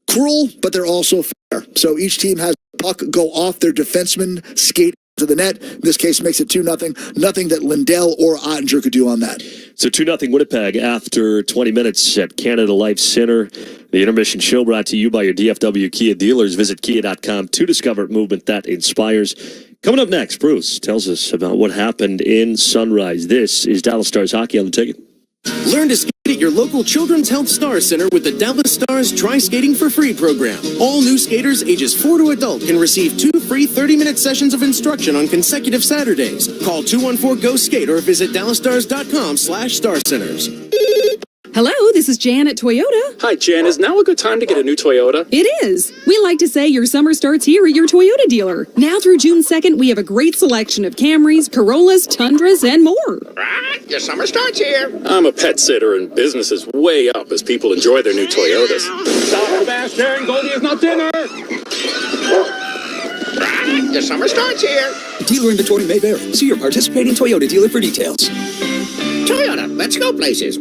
cruel, but they're also fair. So each team has the puck go off their defenseman, skate to the net. In this case, makes it 2-0. Nothing that Lindell or Ottinger could do on that.
So 2-0 Winnipeg after 20 minutes at Canada Life Center. The intermission show brought to you by your DFW Kia dealers. Visit kia.com to discover movement that inspires. Coming up next, Bruce tells us about what happened in Sunrise. This is Dallas Stars Hockey on the Ticket.
Learn to skate at your local Children's Health Star Center with the Dallas Stars Try Skating for Free program. All new skaters ages 4 to adult can receive 2 free 30-minute sessions of instruction on consecutive Saturdays. Call 214-GO-SKATE or visit dallasstars.com/starcenters.
Hello, this is Jan at Toyota.
Hi, Jan. Is now a good time to get a new Toyota?
It is. We like to say your summer starts here at your Toyota dealer. Now through June 2nd, we have a great selection of Camrys, Corollas, Tundras, and more.
Your summer starts here. I'm a pet sitter, and business is way up as people enjoy their new Toyotas.
Stop, Sebastian. Goldie is not dinner.
Your summer starts here.
Dealer inventory may vary. See your participating Toyota dealer for details.
Toyota, let's go places.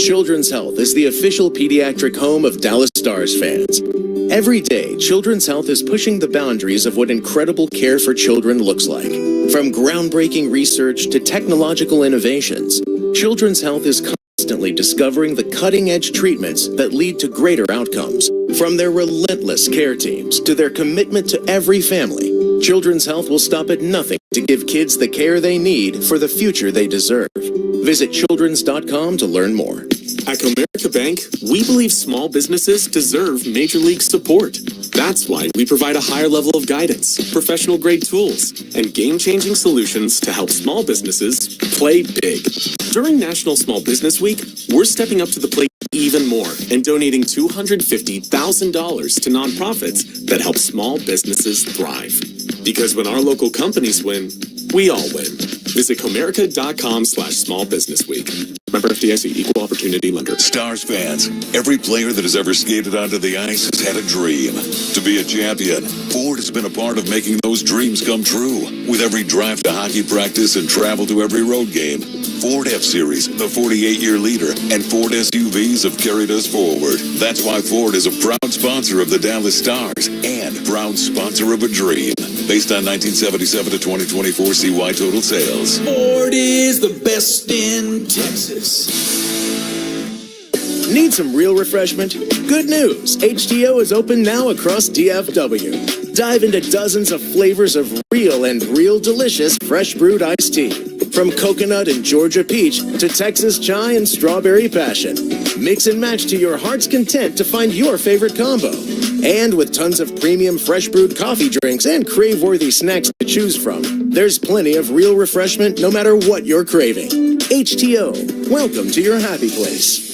Children's Health is the official pediatric home of Dallas Stars fans. Every day, Children's Health is pushing the boundaries of what incredible care for children looks like. From groundbreaking research to technological innovations, Children's Health is constantly discovering the cutting-edge treatments that lead to greater outcomes. From their relentless care teams to their commitment to every family, Children's Health will stop at nothing to give kids the care they need for the future they deserve. Visit childrens.com to learn more.
At Comerica Bank, we believe small businesses deserve major league support. That's why we provide a higher level of guidance, professional grade tools, and game-changing solutions to help small businesses play big. During National Small Business Week, we're stepping up to the plate even more and donating $250,000 to nonprofits that help small businesses thrive. Because when our local companies win, we all win. Visit Comerica.com/smallbusinessweek. Member FDIC, Equal Opportunity Lender.
Stars fans, every player that has ever skated onto the ice has had a dream to be a champion. Ford has been a part of making those dreams come true. With every drive to hockey practice and travel to every road game, Ford F-Series, the 48-year leader, and Ford SUVs have carried us forward. That's why Ford is a proud sponsor of the Dallas Stars and proud sponsor of a dream. Based on 1977 to 2024 CY total sales.
Ford is the best in Texas.
Need some real refreshment? Good news! H2O is open now across DFW. Dive into dozens of flavors of real delicious fresh brewed iced tea. From coconut and Georgia peach to Texas chai and strawberry passion. Mix and match to your heart's content to find your favorite combo. And with tons of premium fresh brewed coffee drinks and crave-worthy snacks to choose from, there's plenty of real refreshment no matter what you're craving. H2O, welcome to your happy place.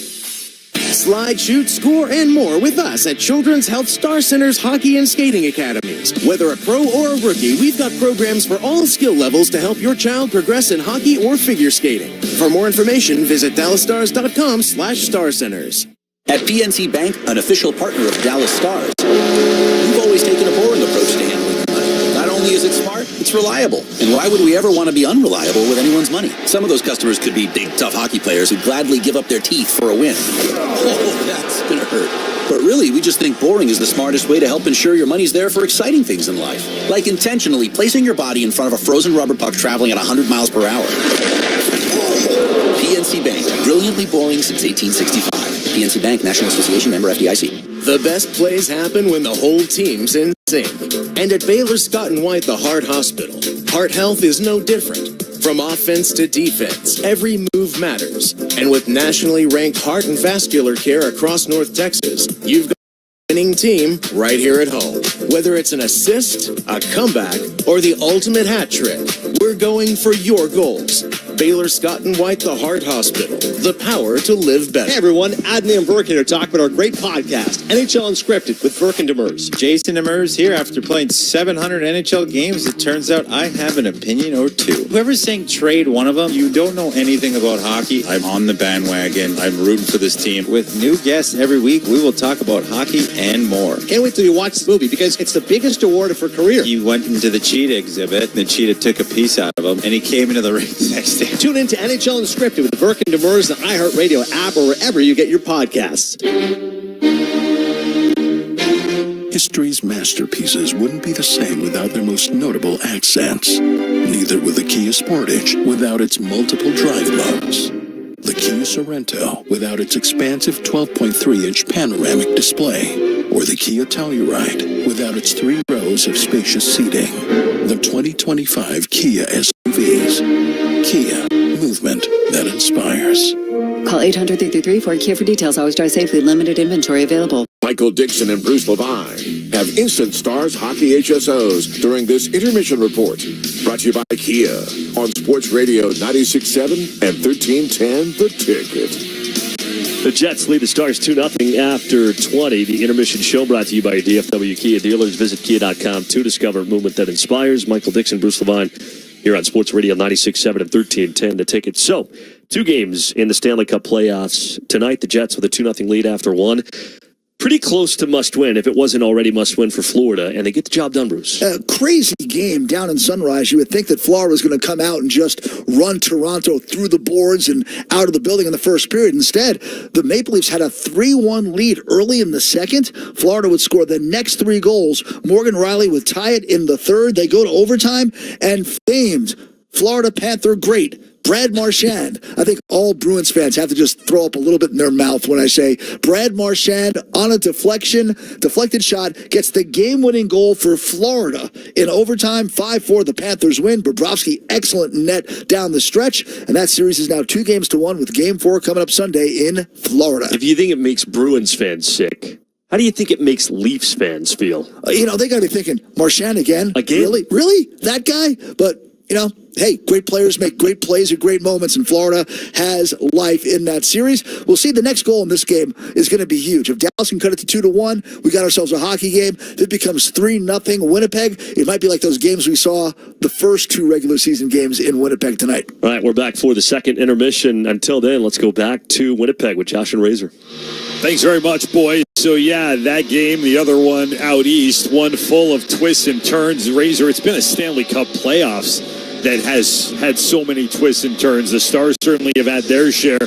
Slide, shoot, score, and more with us at Children's Health Star Center's Hockey and Skating Academies. Whether a pro or a rookie, we've got programs for all skill levels to help your child progress in hockey or figure skating. For more information, visit dallasstars.com/starcenters.
At PNC Bank, an official partner of Dallas Stars, we've always taken a boring approach to handling your money. Not only is it smart, it's reliable. And why would we ever want to be unreliable with anyone's money? Some of those customers could be big, tough hockey players who'd gladly give up their teeth for a win. Oh, that's going to hurt. But really, we just think boring is the smartest way to help ensure your money's there for exciting things in life. Like intentionally placing your body in front of a frozen rubber puck traveling at 100 miles per hour. PNC Bank, brilliantly boring since 1865. PNC Bank, National Association, member FDIC.
The best plays happen when the whole team's in sync. And at Baylor Scott & White, the Heart Hospital, heart health is no different. From offense to defense, every move matters. And with nationally ranked heart and vascular care across North Texas, you've got a winning team right here at home. Whether it's an assist, a comeback, or the ultimate hat trick, we're going for your goals. Baylor Scott and White, the Heart Hospital. The power to live better.
Hey everyone, Adney and Verkin are talking about our great podcast, NHL Unscripted with Verkin Demers.
Jason Demers here. After playing 700 NHL games, it turns out I have an opinion or two. Whoever's saying trade one of them, you don't know anything about hockey. I'm on the bandwagon. I'm rooting for this team. With new guests every week, we will talk about hockey and more.
Can't wait till you watch this movie because it's the biggest award of her career.
He went into the cheetah exhibit, and the cheetah took a piece out of him, and he came into the ring the next day.
Tune in to NHL Unscripted with Verkin Demers, the iHeartRadio app, or wherever you get your podcasts.
History's masterpieces wouldn't be the same without their most notable accents. Neither would the Kia Sportage without its multiple drive modes. The Kia Sorento without its expansive 12.3-inch panoramic display. Or the Kia Telluride without its 3 rows of spacious seating. The 2025 Kia SUVs. Kia, movement that inspires.
Call 800-333-4KIA for details. Always drive safely. Limited inventory available.
Michael Dixon and Bruce Levine have Instant Stars Hockey HSOs during this intermission report. Brought to you by Kia on Sports Radio 96.7 and 1310 The Ticket.
The Jets lead the Stars 2-0 after 20. The intermission show brought to you by your DFW Kia dealers. Visit Kia.com to discover movement that inspires. Michael Dixon, Bruce Levine here on Sports Radio 96.7 and 1310 The Ticket. So, 2 games in the Stanley Cup playoffs tonight. The Jets with a 2-0 lead after 1. Pretty close to must-win if it wasn't already must-win for Florida, and they get the job done, Bruce.
A crazy game down in Sunrise. You would think that Florida was going to come out and just run Toronto through the boards and out of the building in the first period. Instead, the Maple Leafs had a 3-1 lead early in the second. Florida would score the next 3 goals. Morgan Riley would tie it in the third. They go to overtime, and famed Florida Panther great Brad Marchand. I think all Bruins fans have to just throw up a little bit in their mouth when I say Brad Marchand on a deflected shot, gets the game-winning goal for Florida. In overtime, 5-4, the Panthers win. Bobrovsky, excellent net down the stretch, and that series is now 2-1 with Game 4 coming up Sunday in Florida.
If you think it makes Bruins fans sick, how do you think it makes Leafs fans feel?
They got to be thinking, Marchand again?
Again?
Really? That guy? But, hey, great players make great plays at great moments, and Florida has life in that series. We'll see the next goal in this game is going to be huge. If Dallas can cut it to 2-1, we got ourselves a hockey game. If it becomes 3-0 Winnipeg, it might be like those games we saw the first 2 regular season games in Winnipeg tonight.
All right, we're back for the second intermission. Until then, let's go back to Winnipeg with Josh and Razor.
Thanks very much, boys. So, that game, the other one out east, one full of twists and turns. Razor, it's been a Stanley Cup playoffs that has had so many twists and turns. The Stars certainly have had their share.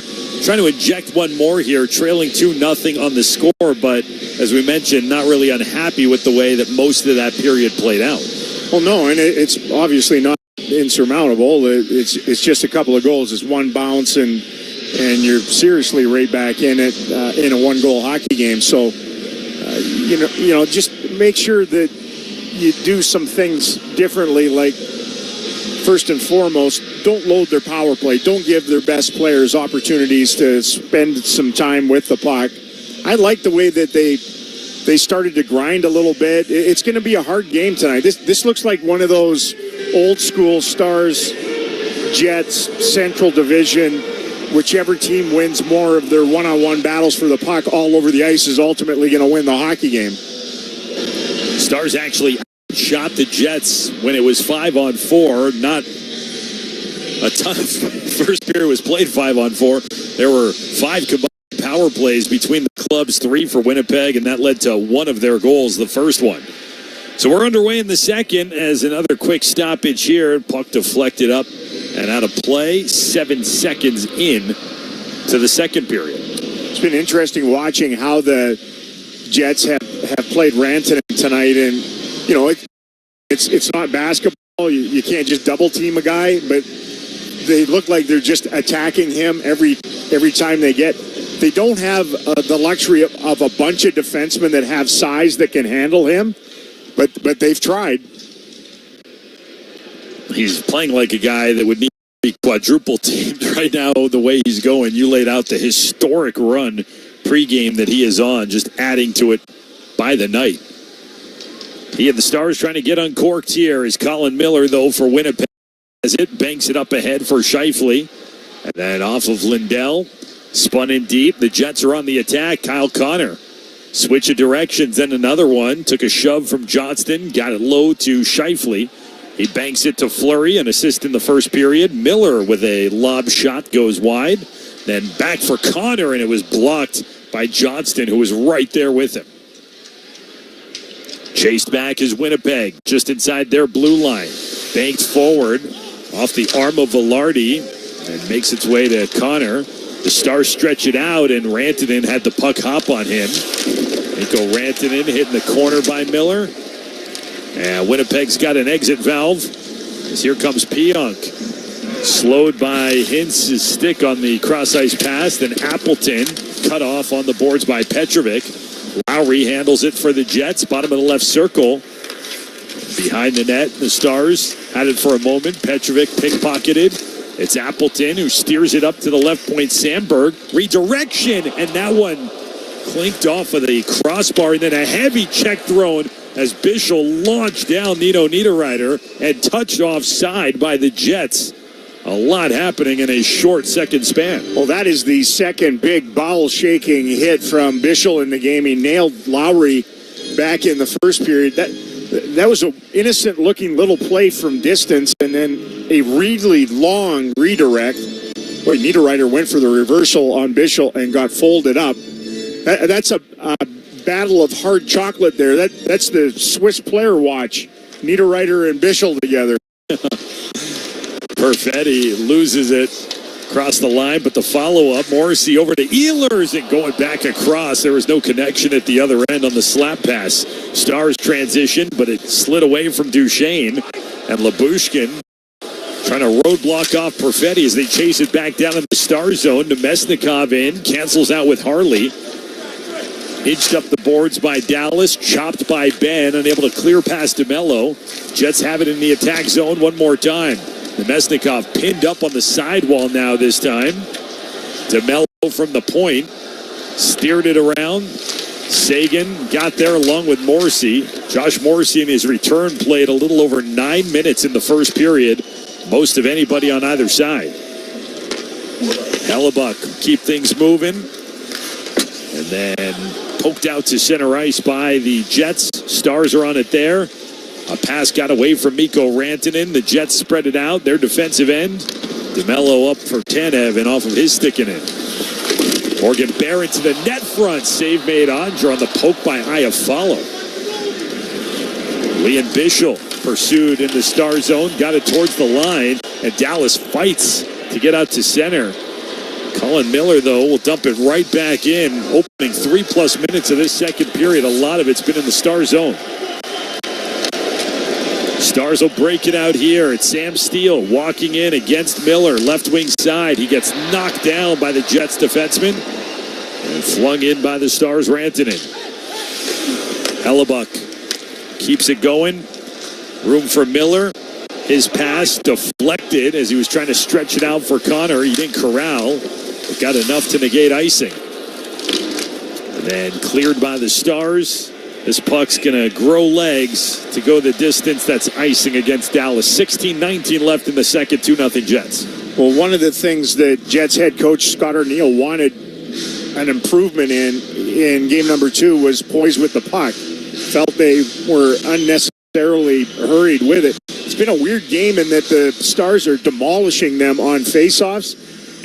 Trying to inject one more here, trailing 2-0 on the score, but as we mentioned, not really unhappy with the way that most of that period played out.
Well, no, and it's obviously not insurmountable. It's just a couple of goals. It's one bounce, and you're seriously right back in it in a 1-goal hockey game. So, just make sure that you do some things differently, like, first and foremost, don't load their power play. Don't give their best players opportunities to spend some time with the puck. I like the way that they started to grind a little bit. It's going to be a hard game tonight. This looks like one of those old-school Stars, Jets, Central Division, whichever team wins more of their one-on-one battles for the puck all over the ice is ultimately going to win the hockey game.
Stars actually shot the Jets when it was 5-on-4. Not a ton of first period was played 5-on-4. There were 5 combined power plays between the clubs, 3 for Winnipeg, and that led to one of their goals, the first one. So we're underway in the second as another quick stoppage here. Puck deflected up and out of play. 7 seconds in to the second period.
It's been interesting watching how the Jets have played Rantanen tonight, and it's not basketball. You can't just double team a guy, but they look like they're just attacking him every time they get. They don't have the luxury of a bunch of defensemen that have size that can handle him, but they've tried.
He's playing like a guy that would need to be quadruple teamed right now the way he's going. You laid out the historic run pregame that he is on, just adding to it by the night. He had the Stars trying to get uncorked here is Colin Miller, though, for Winnipeg. has it, banks it up ahead for Scheifele. And then off of Lindell, spun in deep. The Jets are on the attack. Kyle Connor. Switch of directions, then another one. Took a shove from Johnston, got it low to Scheifele. He banks it to Fleury, an assist in the first period. Miller with a lob shot goes wide. Then back for Connor, and it was blocked by Johnston, who was right there with him. Chased back is Winnipeg, just inside their blue line. Banked forward off the arm of Velarde and makes its way to Connor. The Stars stretch it out, and Rantanen had the puck hop on him. Mikko Rantanen hitting the corner by Miller. And Winnipeg's got an exit valve as here comes Pionk. Slowed by Hintz's stick on the cross-ice pass. Then Appleton cut off on the boards by Petrovic. Lowry handles it for the Jets. Bottom of the left circle. Behind the net, the Stars had it for a moment. Petrovic pickpocketed. It's Appleton who steers it up to the left point. Sandberg, redirection, and that one clinked off of the crossbar, and then a heavy check thrown as Bischel launched down Nino Niederreiter and touched offside by the Jets. A lot happening in a short second span.
Well, that is the second big bowel-shaking hit from Bischel in the game. He nailed Lowry back in the first period. That was an innocent-looking little play from distance, and then a really long redirect. Boy, Niederreiter went for the reversal on Bischel and got folded up. That's a battle of hard chocolate there. That's the Swiss player watch. Niederreiter and Bischel together.
Perfetti loses it across the line, but the follow-up, Morrissey over to Ehlers and going back across. There was no connection at the other end on the slap pass. Stars transition, but it slid away from Duchesne, and Labushkin trying to roadblock off Perfetti as they chase it back down in the Star zone. Nemesnikov in, cancels out with Harley. Inched up the boards by Dallas, chopped by Ben, unable to clear past DeMello. Jets have it in the attack zone one more time. Nemesnikov pinned up on the sidewall now this time. DeMello from the point. Steered it around. Sagan got there along with Morrissey. Josh Morrissey in his return played a little over 9 minutes in the first period. Most of anybody on either side. Hellebuck keep things moving. And then poked out to center ice by the Jets. Stars are on it there. A pass got away from Mikko Rantanen. The Jets spread it out. Their defensive end. DeMello up for Tanev and off of his sticking in. Morgan Barrett to the net front. Save made Andra on the poke by Iafallo. Leon Bischel pursued in the Star zone. Got it towards the line. And Dallas fights to get out to center. Colin Miller, though, will dump it right back in. Opening 3+ minutes of this second period. A lot of it's been in the Star zone. Stars will break it out here. It's Sam Steele walking in against Miller, left wing side. He gets knocked down by the Jets defenseman and flung in by the Stars' Rantanen. Hellebuck keeps it going. Room for Miller. His pass deflected as he was trying to stretch it out for Connor. He didn't corral, but got enough to negate icing. And then cleared by the Stars. This puck's going to grow legs to go the distance. That's icing against Dallas. 16-19 left in the second, 2-0 Jets.
Well, one of the things that Jets head coach Scott Arniel wanted an improvement in game number 2 was poise with the puck. Felt they were unnecessarily hurried with it. It's been a weird game in that the Stars are demolishing them on faceoffs,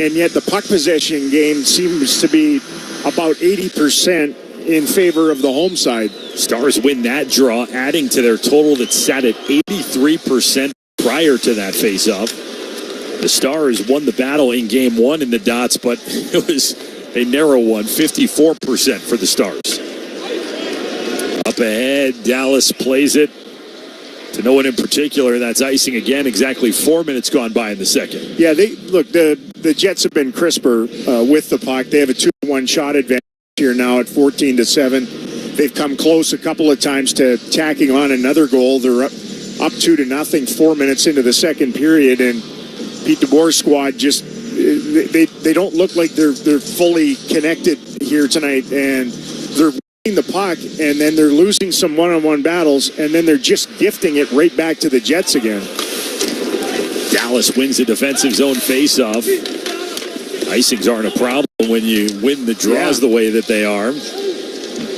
and yet the puck possession game seems to be about 80% in favor of the home side.
Stars win that draw, adding to their total that sat at 83% prior to that faceoff. The Stars won the battle in game 1 in the dots, but it was a narrow one, 54% for the Stars. Up ahead, Dallas plays it to no one in particular. That's icing again. Exactly 4 minutes gone by in the second.
Yeah, the Jets have been crisper with the puck. They have a 2-1 shot advantage here now at 14-7. They've come close a couple of times to tacking on another goal. They're up 2-0 4 minutes into the second period, and Pete DeBoer's squad just they don't look like they're fully connected here tonight, and they're winning the puck, and then they're losing some one-on-one battles, and then they're just gifting it right back to the Jets again.
Dallas wins the defensive zone faceoff. Icings aren't a problem when you win the draws the way that they are.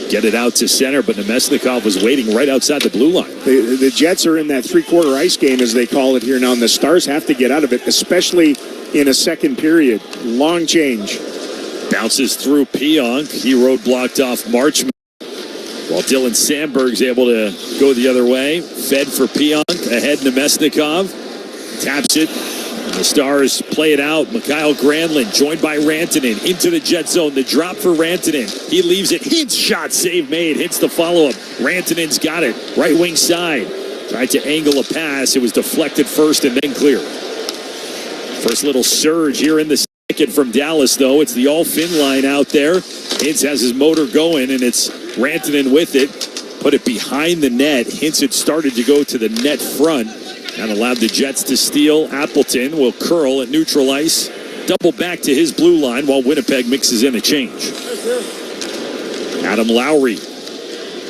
Get it out to center, but Nemesnikov was waiting right outside the blue line.
The Jets are in that three-quarter ice game, as they call it here now, and the Stars have to get out of it, especially in a second period. Long change.
Bounces through Pionk. He roadblocked off Marchman, while Dylan Sandberg's able to go the other way. Fed for Pionk. Ahead Nemesnikov. Taps it. The Stars play it out. Mikhail Granlund joined by Rantanen into the Jet zone. The drop for Rantanen. He leaves it. Hits shot. Save made. Hits the follow-up. Rantanen's got it. Right wing side. Tried to angle a pass. It was deflected first and then clear. First little surge here in the second from Dallas, though. It's the all-Finn line out there. Hintz has his motor going, and it's Rantanen with it. Put it behind the net. Hintz had started to go to the net front and allowed the Jets to steal. Appleton will curl at neutral ice. Double back to his blue line while Winnipeg mixes in a change. Adam Lowry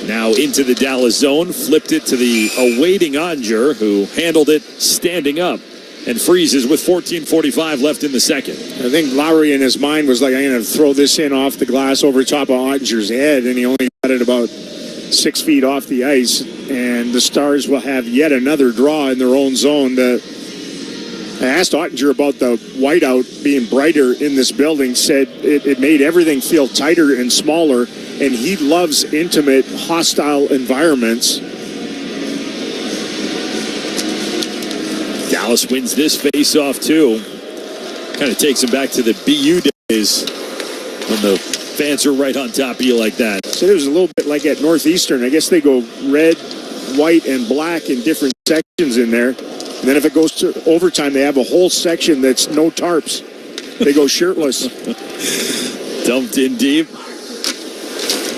now into the Dallas zone. Flipped it to the awaiting Onger, who handled it standing up and freezes with 14:45 left in the second.
I think Lowry in his mind was like, I'm going to throw this in off the glass over top of Ottinger's head, and he only got it about 6 feet off the ice, and the Stars will have yet another draw in their own zone. I asked Ottinger about the whiteout being brighter in this building, said it made everything feel tighter and smaller, and he loves intimate, hostile environments.
Dallas wins this face-off, too. Kind of takes him back to the BU days when the fans are right on top of you like that.
So it was a little bit like at Northeastern. I guess they go red, white, and black in different sections in there. And then if it goes to overtime, they have a whole section that's no tarps. They go shirtless.
Dumped in deep.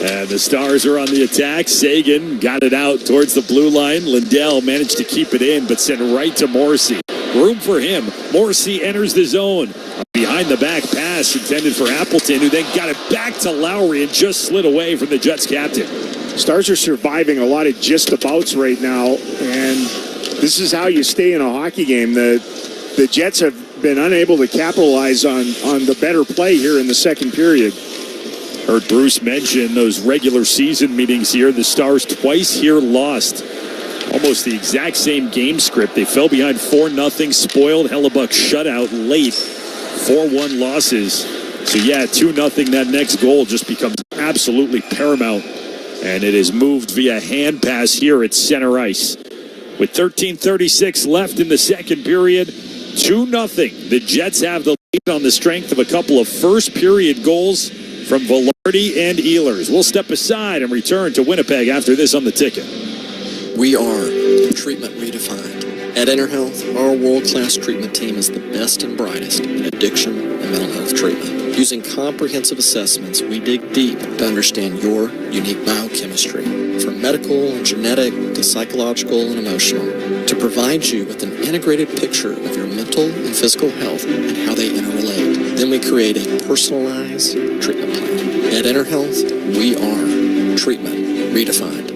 And the Stars are on the attack. Sagan got it out towards the blue line. Lindell managed to keep it in, but sent right to Morrissey. Room for him. Morrissey enters the zone. A behind-the-back pass intended for Appleton, who then got it back to Lowry and just slid away from the Jets captain.
Stars are surviving a lot of just-abouts right now, and this is how you stay in a hockey game. The Jets have been unable to capitalize on the better play here in the second period.
Heard Bruce mention those regular season meetings here. The Stars twice here lost. Almost the exact same game script. They fell behind 4-0, spoiled Hellebuck shutout late. 4-1 losses. So yeah, 2-0. That next goal just becomes absolutely paramount. And it is moved via hand pass here at center ice. With 13:36 left in the second period, 2-0. The Jets have the lead on the strength of a couple of first period goals from Velarde and Ehlers. We'll step aside and return to Winnipeg after this on the ticket.
We are Treatment Redefined. At InterHealth, our world-class treatment team is the best and brightest in addiction and mental health treatment. Using comprehensive assessments, we dig deep to understand your unique biochemistry, from medical and genetic to psychological and emotional, to provide you with an integrated picture of your mental and physical health and how they interrelate. Then we create a personalized treatment plan. At InterHealth, we are Treatment Redefined.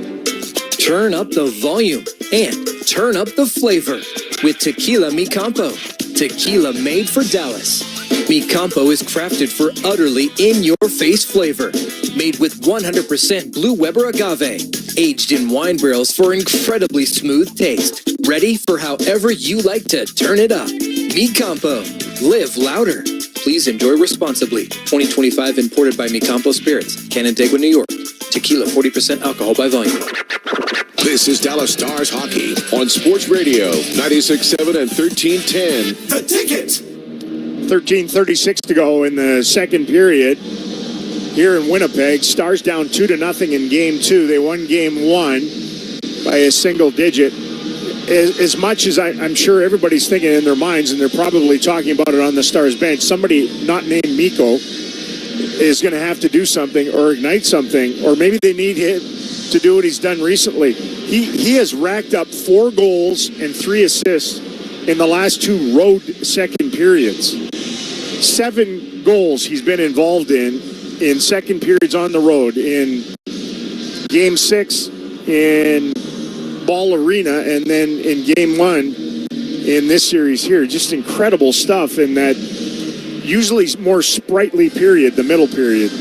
Turn up the volume and turn up the flavor with Tequila Mi Campo. Tequila made for Dallas. Mi Campo is crafted for utterly in-your-face flavor. Made with 100% Blue Weber agave. Aged in wine barrels for incredibly smooth taste. Ready for however you like to turn it up. Mi Campo. Live louder. Please enjoy responsibly. 2025 imported by Mi Campo Spirits. Canandaigua, New York. Tequila 40% alcohol by volume.
This is Dallas Stars Hockey on Sports Radio 96.7 and 1310.
The Ticket! 13:36 to go in the second period here in Winnipeg. Stars down 2-0 in Game 2. They won Game 1 by a single digit. As much as I'm sure everybody's thinking in their minds, and they're probably talking about it on the Stars bench, somebody not named Mikko is going to have to do something or ignite something, or maybe they need him to do what he's done recently. He has racked up 4 goals and 3 assists in the last 2 road second periods. 7 goals he's been involved in second periods on the road. In Game 6 in Ball Arena, and then in Game 1 in this series here. Just incredible stuff in that usually more sprightly period, the middle period.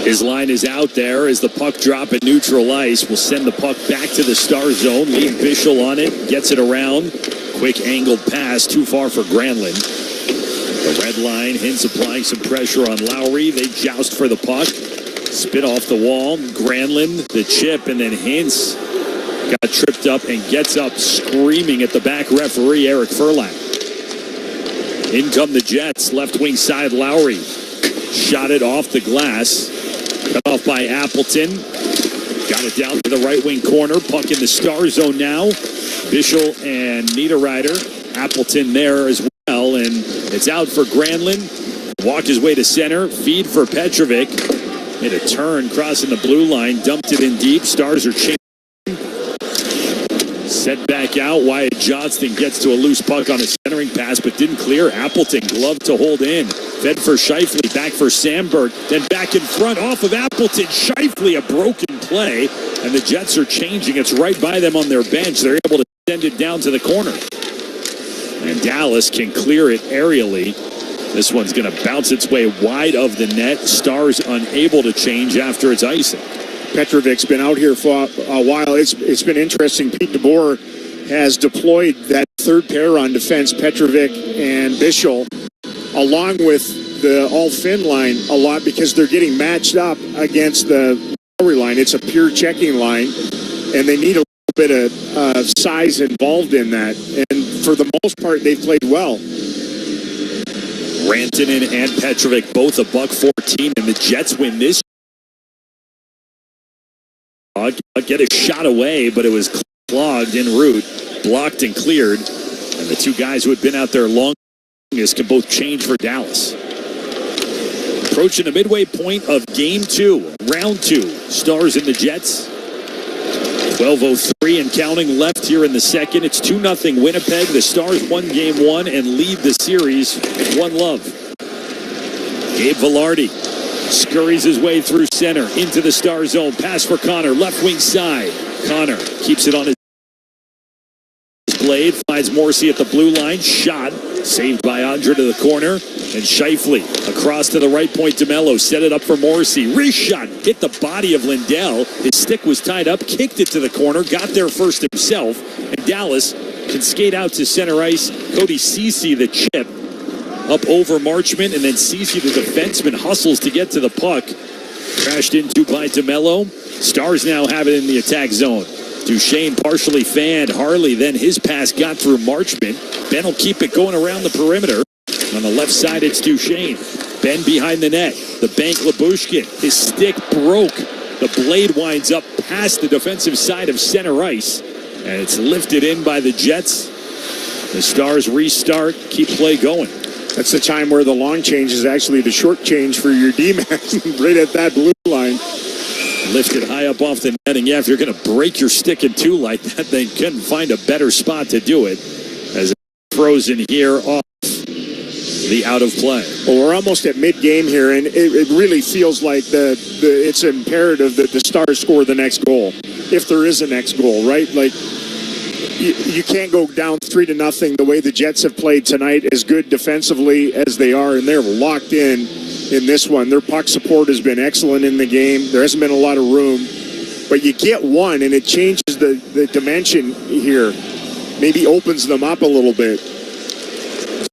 His line is out there as the puck drop at neutral ice. Will send the puck back to the Star zone. Lee Bischel on it. Gets it around. Quick angled pass. Too far for Granlund. The red line. Hintz applying some pressure on Lowry. They joust for the puck. Spit off the wall. Granlund, the chip, and then Hintz got tripped up and gets up screaming at the back referee, Eric Furlan. In come the Jets. Left wing side, Lowry. Shot it off the glass. Cut off by Appleton. Got it down to the right wing corner. Puck in the Star zone now. Bischel and Niederreiter. Appleton there as well. And it's out for Granlund. Walked his way to center. Feed for Petrovic. Made a turn crossing the blue line. Dumped it in deep. Stars are changing. Set back out. Wyatt Johnston gets to a loose puck on a centering pass, but didn't clear. Appleton glove to hold in. Fed for Scheifele. Back for Sandberg. Then back in front off of Appleton. Scheifele, a broken play. And the Jets are changing. It's right by them on their bench. They're able to send it down to the corner. And Dallas can clear it aerially. This one's going to bounce its way wide of the net. Stars unable to change after its icing.
Petrovic's been out here for a while. It's been interesting. Pete DeBoer has deployed that third pair on defense, Petrovic and Bischel, along with the all-Finn line a lot because they're getting matched up against the Lowry line. It's a pure checking line, and they need a little bit of size involved in that. And for the most part, they've played well.
Rantanen and Petrovic both $114, and the Jets win this. Get a shot away, but it was clogged en route, blocked and cleared. And the two guys who had been out there longest can both change for Dallas. Approaching the midway point of Game 2, Round 2. Stars and the Jets. 12:03 and counting left here in the second. It's 2-0 Winnipeg. The Stars won Game 1 and lead the series 1-0. Gabe Velarde scurries his way through center into the Star zone. Pass for Connor, left wing side. Connor keeps it on his blade, finds Morrissey at the blue line. Shot saved by Andre to the corner. And Scheifele across to the right point. DeMello set it up for Morrissey. Wrist shot hit the body of Lindell. His stick was tied up, kicked it to the corner, got there first himself. And Dallas can skate out to center ice. Cody Ceci the chip up over Marchment, and then Ceci, the defenseman, hustles to get to the puck. Crashed into by DeMello. Stars now have it in the attack zone. Duchesne partially fanned Harley, then his pass got through Marchment. Ben will keep it going around the perimeter. On the left side, it's Duchesne. Ben behind the net. The bank Labushkin. His stick broke. The blade winds up past the defensive side of center ice, and it's lifted in by the Jets. The Stars restart, keep play going.
That's the time where the long change is actually the short change for your D-man, right at that blue line.
Lifted high up off the netting. Yeah, if you're going to break your stick in two like that, they couldn't find a better spot to do it. As it's frozen here off the out of play.
Well, we're almost at mid-game here, and it really feels like it's imperative that the Stars score the next goal, if there is a next goal, right? Like, you can't go down 3-0 the way the Jets have played tonight, as good defensively as they are, and they're locked in this one. Their puck support has been excellent in the game. There hasn't been a lot of room, but you get one, and it changes the dimension here. Maybe opens them up a little bit.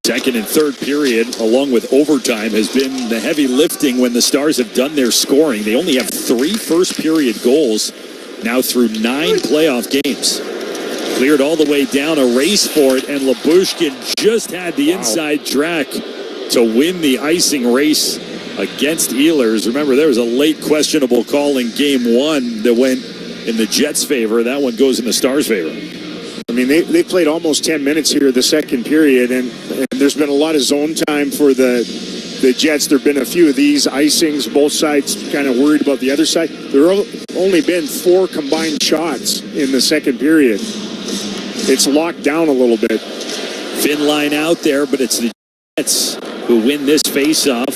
Second and third period, along with overtime, has been the heavy lifting when the Stars have done their scoring. They only have 3 first-period goals now through 9 playoff games. Cleared all the way down, a race for it, and Labushkin just had the inside track to win the icing race against Ehlers. Remember, there was a late questionable call in Game 1 that went in the Jets' favor. That one goes in the Stars' favor.
I mean, they played almost 10 minutes here the second period, and there's been a lot of zone time for the Jets. There have been a few of these icings, both sides kind of worried about the other side. There have only been 4 combined shots in the second period. It's locked down a little bit.
Thin line out there, but it's the Jets who win this face-off.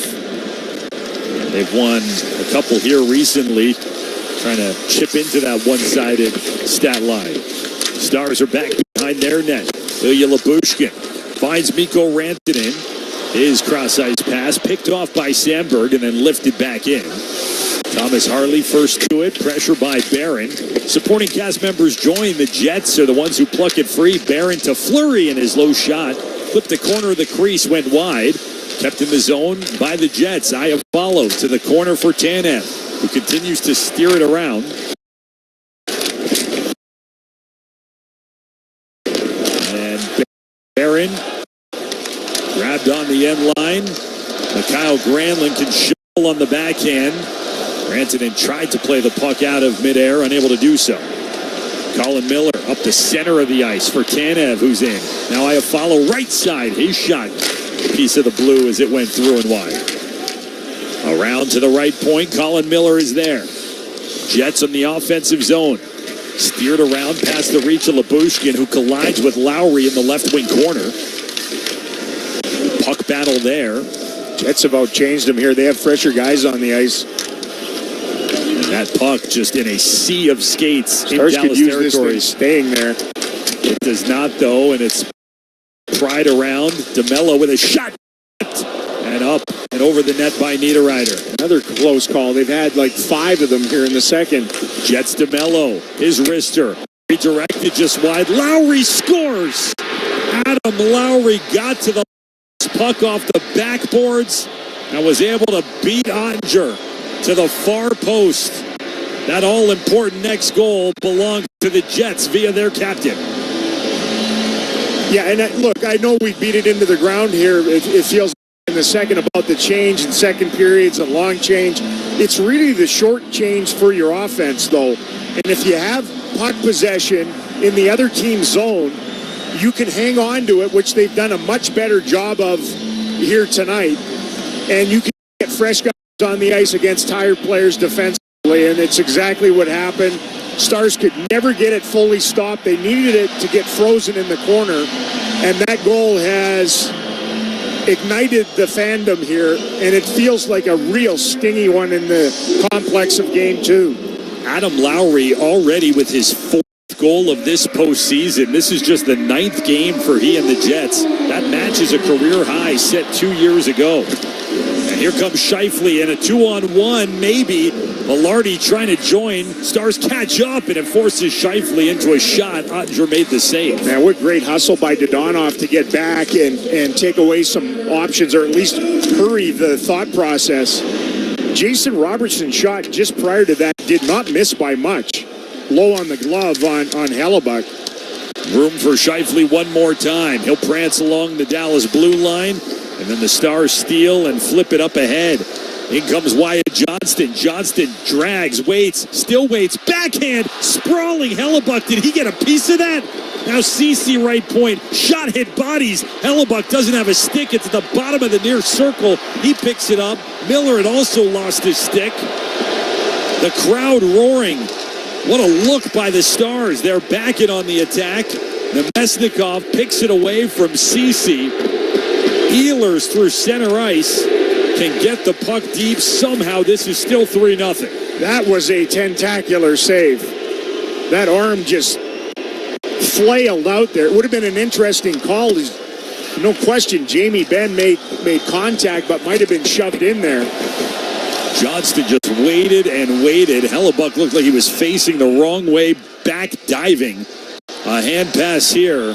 They've won a couple here recently, trying to chip into that one-sided stat line. Stars are back behind their net. Ilya Lyubushkin finds Mikko Rantanen. His cross-ice pass picked off by Sandberg and then lifted back in. Thomas Harley first to it. Pressure by Barron. Supporting cast members join. The Jets are the ones who pluck it free. Barron to Fleury in his low shot. Flipped the corner of the crease, went wide. Kept in the zone by the Jets. Iafallo to the corner for Tanev, who continues to steer it around. And Barron grabbed on the end line. Mikhail Granlund can shovel on the backhand. Rantanen tried to play the puck out of midair, unable to do so. Colin Miller up the center of the ice for Tanev, who's in. Now Iafallo right side. His shot, piece of the blue as it went through and wide. Around to the right point. Colin Miller is there. Jets on the offensive zone. Steered around past the reach of Lyubushkin, who collides with Lowry in the left wing corner. Puck battle there.
Jets have outchanged them here. They have fresher guys on the ice.
And that puck just in a sea of skates
Stars
in Dallas
could use
territory.
this thing staying there.
It does not, though, and it's pried around. DeMello with a shot. And up and over the net by Niederreiter.
Another close call. They've had like 5 of them here in the second.
Jets DeMello, his wrister. Redirected just wide. Lowry scores. Adam Lowry got to the puck off the backboards and was able to beat Ottinger to the far post. That all-important next goal belongs to the Jets via their captain.
Yeah, and look, I know we beat it into the ground here. It feels in the second about the change in second periods and long change. It's really the short change for your offense, though. And if you have puck possession in the other team's zone, you can hang on to it, which they've done a much better job of here tonight. And you can get fresh guys on the ice against tired players defensively, and it's exactly what happened. Stars could never get it fully stopped. They needed it to get frozen in the corner, and that goal has ignited the fandom here, and it feels like a real stingy one in the complex of Game 2.
Adam Lowry already with his 4th goal of this postseason. This is just the 9th game for he and the Jets. That match is a career high set 2 years ago. And here comes Scheifele in a 2-on-1, maybe. Velarde trying to join. Stars catch up, and it forces Scheifele into a shot. Ottinger made the save.
Man, what great hustle by Dodonov to get back and take away some options, or at least hurry the thought process. Jason Robertson's shot just prior to that did not miss by much. Low on the glove on Hellebuck.
Room for Scheifele one more time. He'll prance along the Dallas blue line, and then the Stars steal and flip it up ahead. In comes Wyatt Johnston. Johnston drags, waits, still waits. Backhand, sprawling Hellebuck. Did he get a piece of that? Now Ceci right point. Shot hit bodies. Hellebuck doesn't have a stick. It's at the bottom of the near circle. He picks it up. Miller had also lost his stick. The crowd roaring. What a look by the Stars. They're backing on the attack. Nemesnikov picks it away from Ceci. Ehlers through center ice. Can get the puck deep. Somehow this is still 3-0.
That was a tentacular save. That arm just flailed out there. It would have been an interesting call. No question, Jamie Benn made contact, but might have been shoved in there.
Johnston just waited and waited. Hellebuck looked like he was facing the wrong way, back diving. A hand pass here.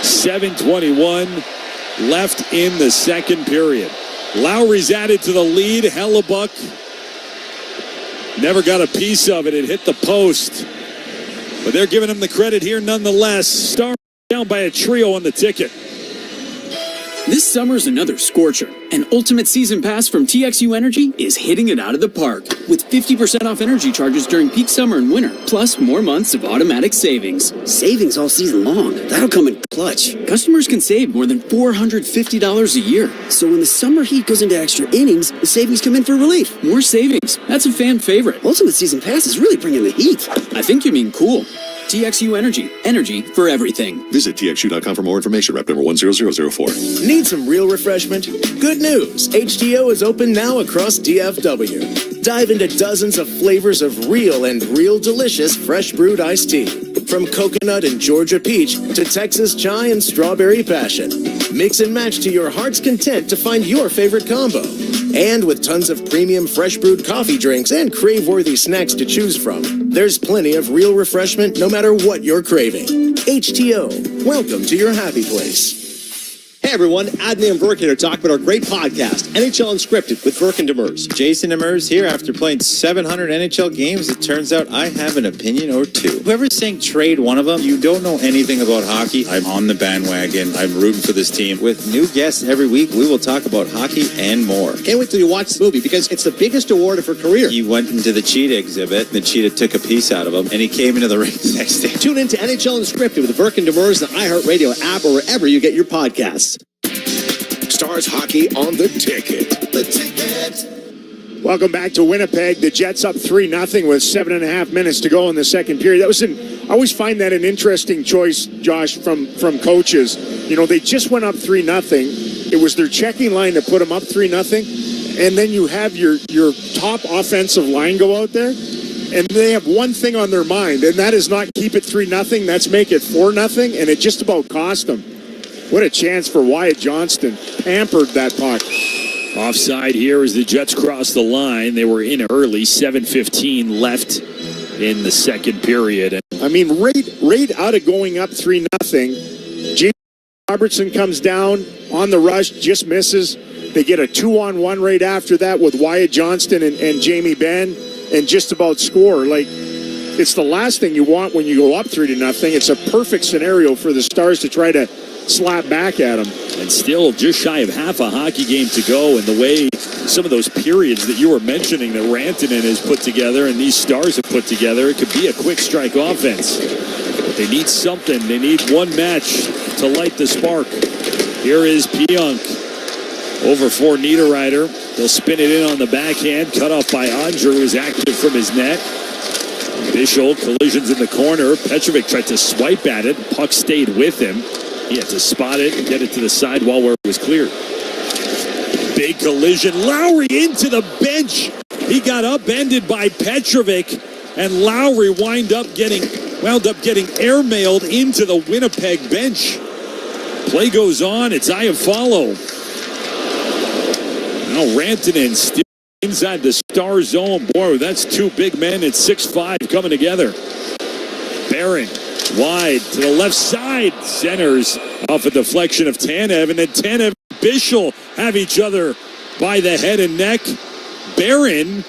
7:21 left in the second period. Lowry's added to the lead. Hellebuck never got a piece of it. It hit the post. But they're giving him the credit here nonetheless. Stars down by a trio on the ticket.
This summer's another scorcher. An ultimate season pass from TXU Energy is hitting it out of the park with 50% off energy charges during peak summer and winter, plus more months of automatic savings.
Savings all season long. That'll come in clutch.
Customers can save more than $450 a year.
So when the summer heat goes into extra innings, the savings come in for relief.
More savings. That's a fan favorite.
Ultimate season pass is really bringing the heat.
I think you mean cool. TXU Energy. Energy for everything.
Visit TXU.com for more information. Rep number 10004.
Need some real refreshment? Good news! HTO is open now across DFW. Dive into dozens of flavors of real and real delicious fresh brewed iced tea. From coconut and Georgia peach to Texas chai and strawberry passion. Mix and match to your heart's content to find your favorite combo. And with tons of premium fresh brewed coffee drinks and crave-worthy snacks to choose from, there's plenty of real refreshment no matter what you're craving. HTO, welcome to your happy place.
Hey everyone, Adney and Burke here to talk about our great podcast, NHL Unscripted with Burke and Demers.
Jason Demers here. After playing 700 NHL games, it turns out I have an opinion or two. Whoever's saying trade one of them, you don't know anything about hockey. I'm on the bandwagon. I'm rooting for this team. With new guests every week, we will talk about hockey and more.
Can't wait till you watch the movie because it's the biggest award of her career.
He went into the cheetah exhibit, and the cheetah took a piece out of him, and he came into the ring the next day.
Tune in to NHL Unscripted with Burke and Demers, the iHeartRadio app, or wherever you get your podcasts.
Stars hockey on the ticket.
The ticket.
Welcome back to Winnipeg. The Jets up 3-0 with 7.5 minutes to go in the second period. I always find that an interesting choice, Josh, from coaches. You know, they just went up 3-0. It was their checking line to put them up 3-0. And then you have your top offensive line go out there. And they have one thing on their mind, and that is not keep it 3-0. That's make it 4-0. And it just about cost them. What a chance for Wyatt Johnston. Pampered that puck.
Offside here as the Jets cross the line. They were in early, 7:15 left in the second period.
I mean, right out of going up 3-0, J. Robertson comes down on the rush, just misses. They get a 2-on-1 right after that with Wyatt Johnston and Jamie Benn and just about score. Like, it's the last thing you want when you go up 3-0. It's a perfect scenario for the Stars to try to slap back at them.
And still just shy of half a hockey game to go, and the way some of those periods that you were mentioning that Rantanen has put together and these Stars have put together, it could be a quick strike offense. But they need something. They need one match to light the spark. Here is Pionk over for Niederreiter. They'll spin it in on the backhand, cut off by Andrew, who's active from his net. Bischel collisions in the corner. Petrovic tried to swipe at it. Puck stayed with him. He had to spot it and get it to the sidewall where it was cleared. Big collision. Lowry into the bench. He got upended by Petrovic, and Lowry wound up getting airmailed into the Winnipeg bench. Play goes on. It's Iafallo. Now Rantanen still inside the Star zone. Boy, that's two big men at 6'5" coming together. Barron wide to the left side. Centers off a deflection of Tanev. And then Tanev and Bischel have each other by the head and neck. Barron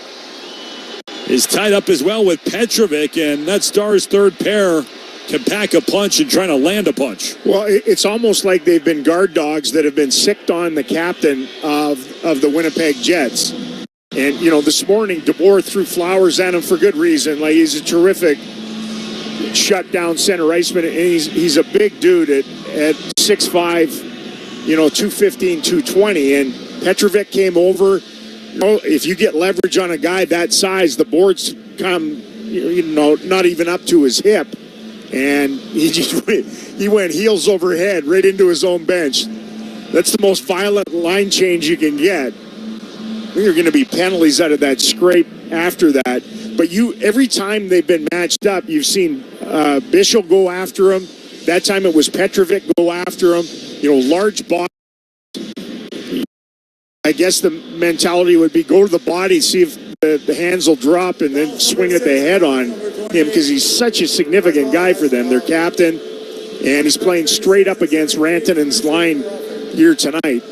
is tied up as well with Petrovic. And that Stars third pair can pack a punch and trying to land a punch.
Well, it's almost like they've been guard dogs that have been sicked on the captain of the Winnipeg Jets. And, you know, this morning, DeBoer threw flowers at him for good reason. Like, he's a terrific shut-down center iceman, and he's a big dude at 6'5", you know, 215, 220. And Petrovic came over. You know, if you get leverage on a guy that size, the boards come, you know, not even up to his hip. And he went heels over head right into his own bench. That's the most violent line change you can get. I think there are going to be penalties out of that scrape after that. But every time they've been matched up, you've seen Bischel go after him. That time it was Petrovic go after him. You know, large body. I guess the mentality would be go to the body, see if the hands will drop, and then swing at the head on him because he's such a significant guy for them. Their captain, and he's playing straight up against Rantanen's line here tonight.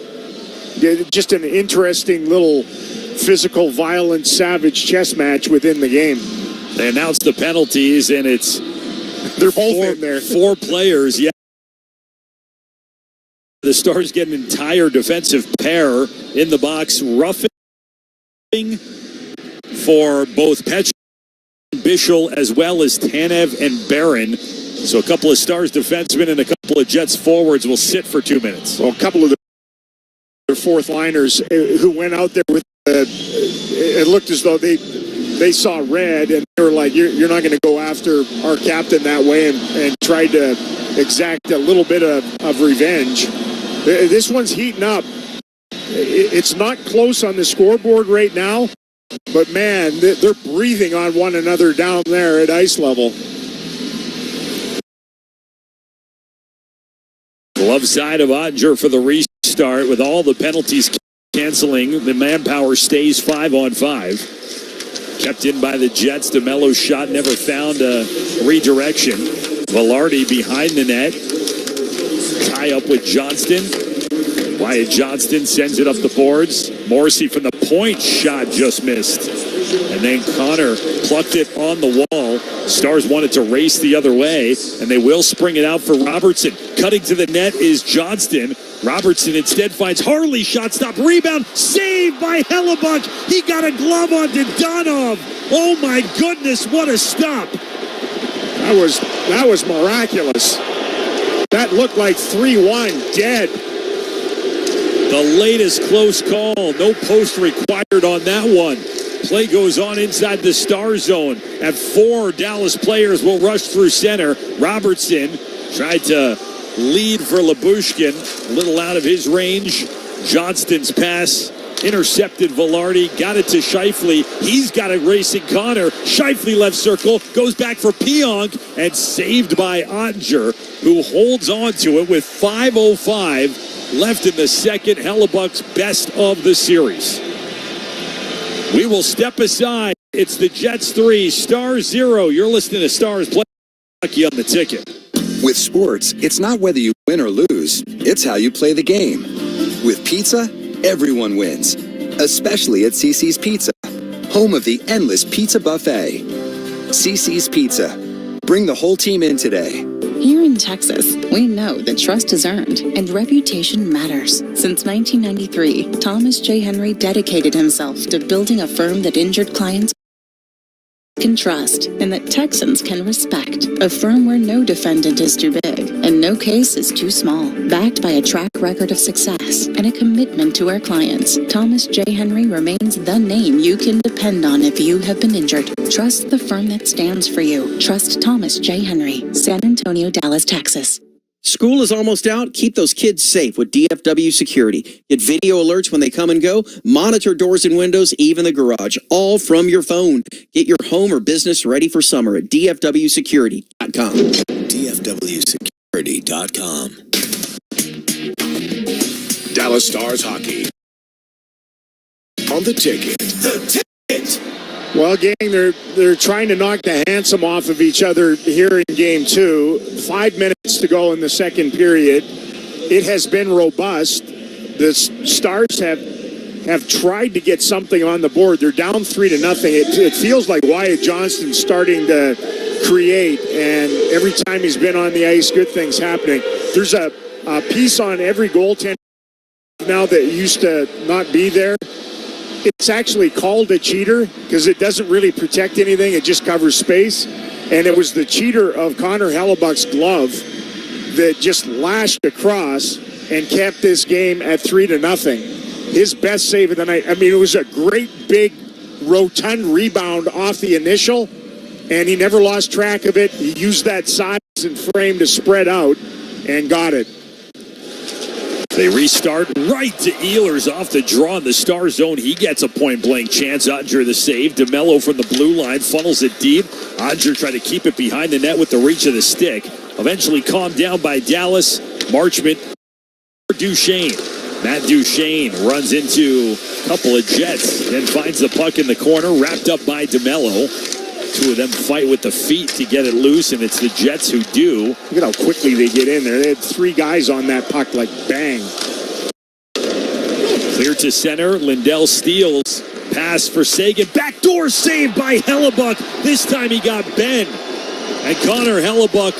Just an interesting little physical, violent, savage chess match within the game.
They announced the penalties, and they're both in there. 4 players, yeah. The Stars get an entire defensive pair in the box. Roughing for both Petrovic and Bischel, as well as Tanev and Barron. So a couple of Stars defensemen and a couple of Jets forwards will sit for 2 minutes.
Well, a couple of their fourth liners who went out there with it looked as though they saw red, and they were like, you're not going to go after our captain that way, and tried to exact a little bit of revenge. This one's heating up. It's not close on the scoreboard right now, But, man, they're breathing on one another down there at ice level.
Glove side of Ottinger for the restart with all the penalties canceling. The manpower stays 5-on-5. Kept in by the Jets. DeMello's shot never found a redirection. Velarde behind the net. Tie up with Johnston. Wyatt Johnston sends it up the boards. Morrissey from the point shot just missed. And then Connor plucked it on the wall. Stars wanted to race the other way, and they will spring it out for Robertson. Cutting to the net is Johnston. Robertson instead finds Harley. Shot stop. Rebound. Saved by Hellebuck. He got a glove onto Donov. Oh, my goodness. What a stop.
That was miraculous. That looked like 3-1 dead.
The latest close call. No post required on that one. Play goes on inside the Star zone. At 4, Dallas players will rush through center. Robertson tried to lead for Lyubushkin. A little out of his range. Johnston's pass intercepted Velarde. Got it to Scheifele. He's got a racing Connor. Scheifele left circle. Goes back for Pionk. And saved by Ottinger, who holds on to it with 5:05 left in the second. Hellebuck's best of the series. We will step aside. It's the Jets 3, Stars 0. You're listening to Stars Play Hockey on the Ticket.
With sports, it's not whether you win or lose. It's how you play the game. With pizza, everyone wins. Especially at CiCi's Pizza, home of the endless pizza buffet. CiCi's Pizza. Bring the whole team in today.
Here in Texas, we know that trust is earned and reputation matters. Since 1993, Thomas J. Henry dedicated himself to building a firm that injured clients can trust and that Texans can respect. A firm where no defendant is too big and no case is too small. Backed by a track record of success and a commitment to our clients, Thomas J. Henry remains the name you can depend on if you have been injured. Trust the firm that stands for you. Trust Thomas J. Henry, San Antonio, Dallas, Texas.
School is almost out. Keep those kids safe with DFW Security. Get video alerts when they come and go. Monitor doors and windows, even the garage, all from your phone. Get your home or business ready for summer at DFWsecurity.com.
DFWsecurity.com. Dallas Stars hockey on the Ticket.
The Ticket.
Well, gang, they're trying to knock the handsome off of each other here in Game 2. 5 minutes to go in the second period. It has been robust. The Stars have tried to get something on the board. They're down 3-0. It feels like Wyatt Johnston's starting to create, and every time he's been on the ice, good things happening. There's a piece on every goaltender now that used to not be there. It's actually called a cheater because it doesn't really protect anything. It just covers space. And it was the cheater of Connor Hellebuck's glove that just lashed across and kept this game at 3-0. His best save of the night. I mean, it was a great big rotund rebound off the initial, and he never lost track of it. He used that size and frame to spread out and got it.
They restart right to Ehlers off the draw in the Star zone. He gets a point-blank chance. Ottinger the save. DeMello from the blue line funnels it deep. Ottinger tried to keep it behind the net with the reach of the stick. Eventually calmed down by Dallas. Marchment. Duchesne. Matt Duchesne runs into a couple of Jets. Then finds the puck in the corner. Wrapped up by DeMello. Two of them fight with the feet to get it loose, and it's the Jets who do.
Look at how quickly they get in there. They had 3 guys on that puck, like bang.
Clear to center. Lindell steals. Pass for Sagan. Backdoor save by Hellebuck. This time he got Ben. And Connor Hellebuck,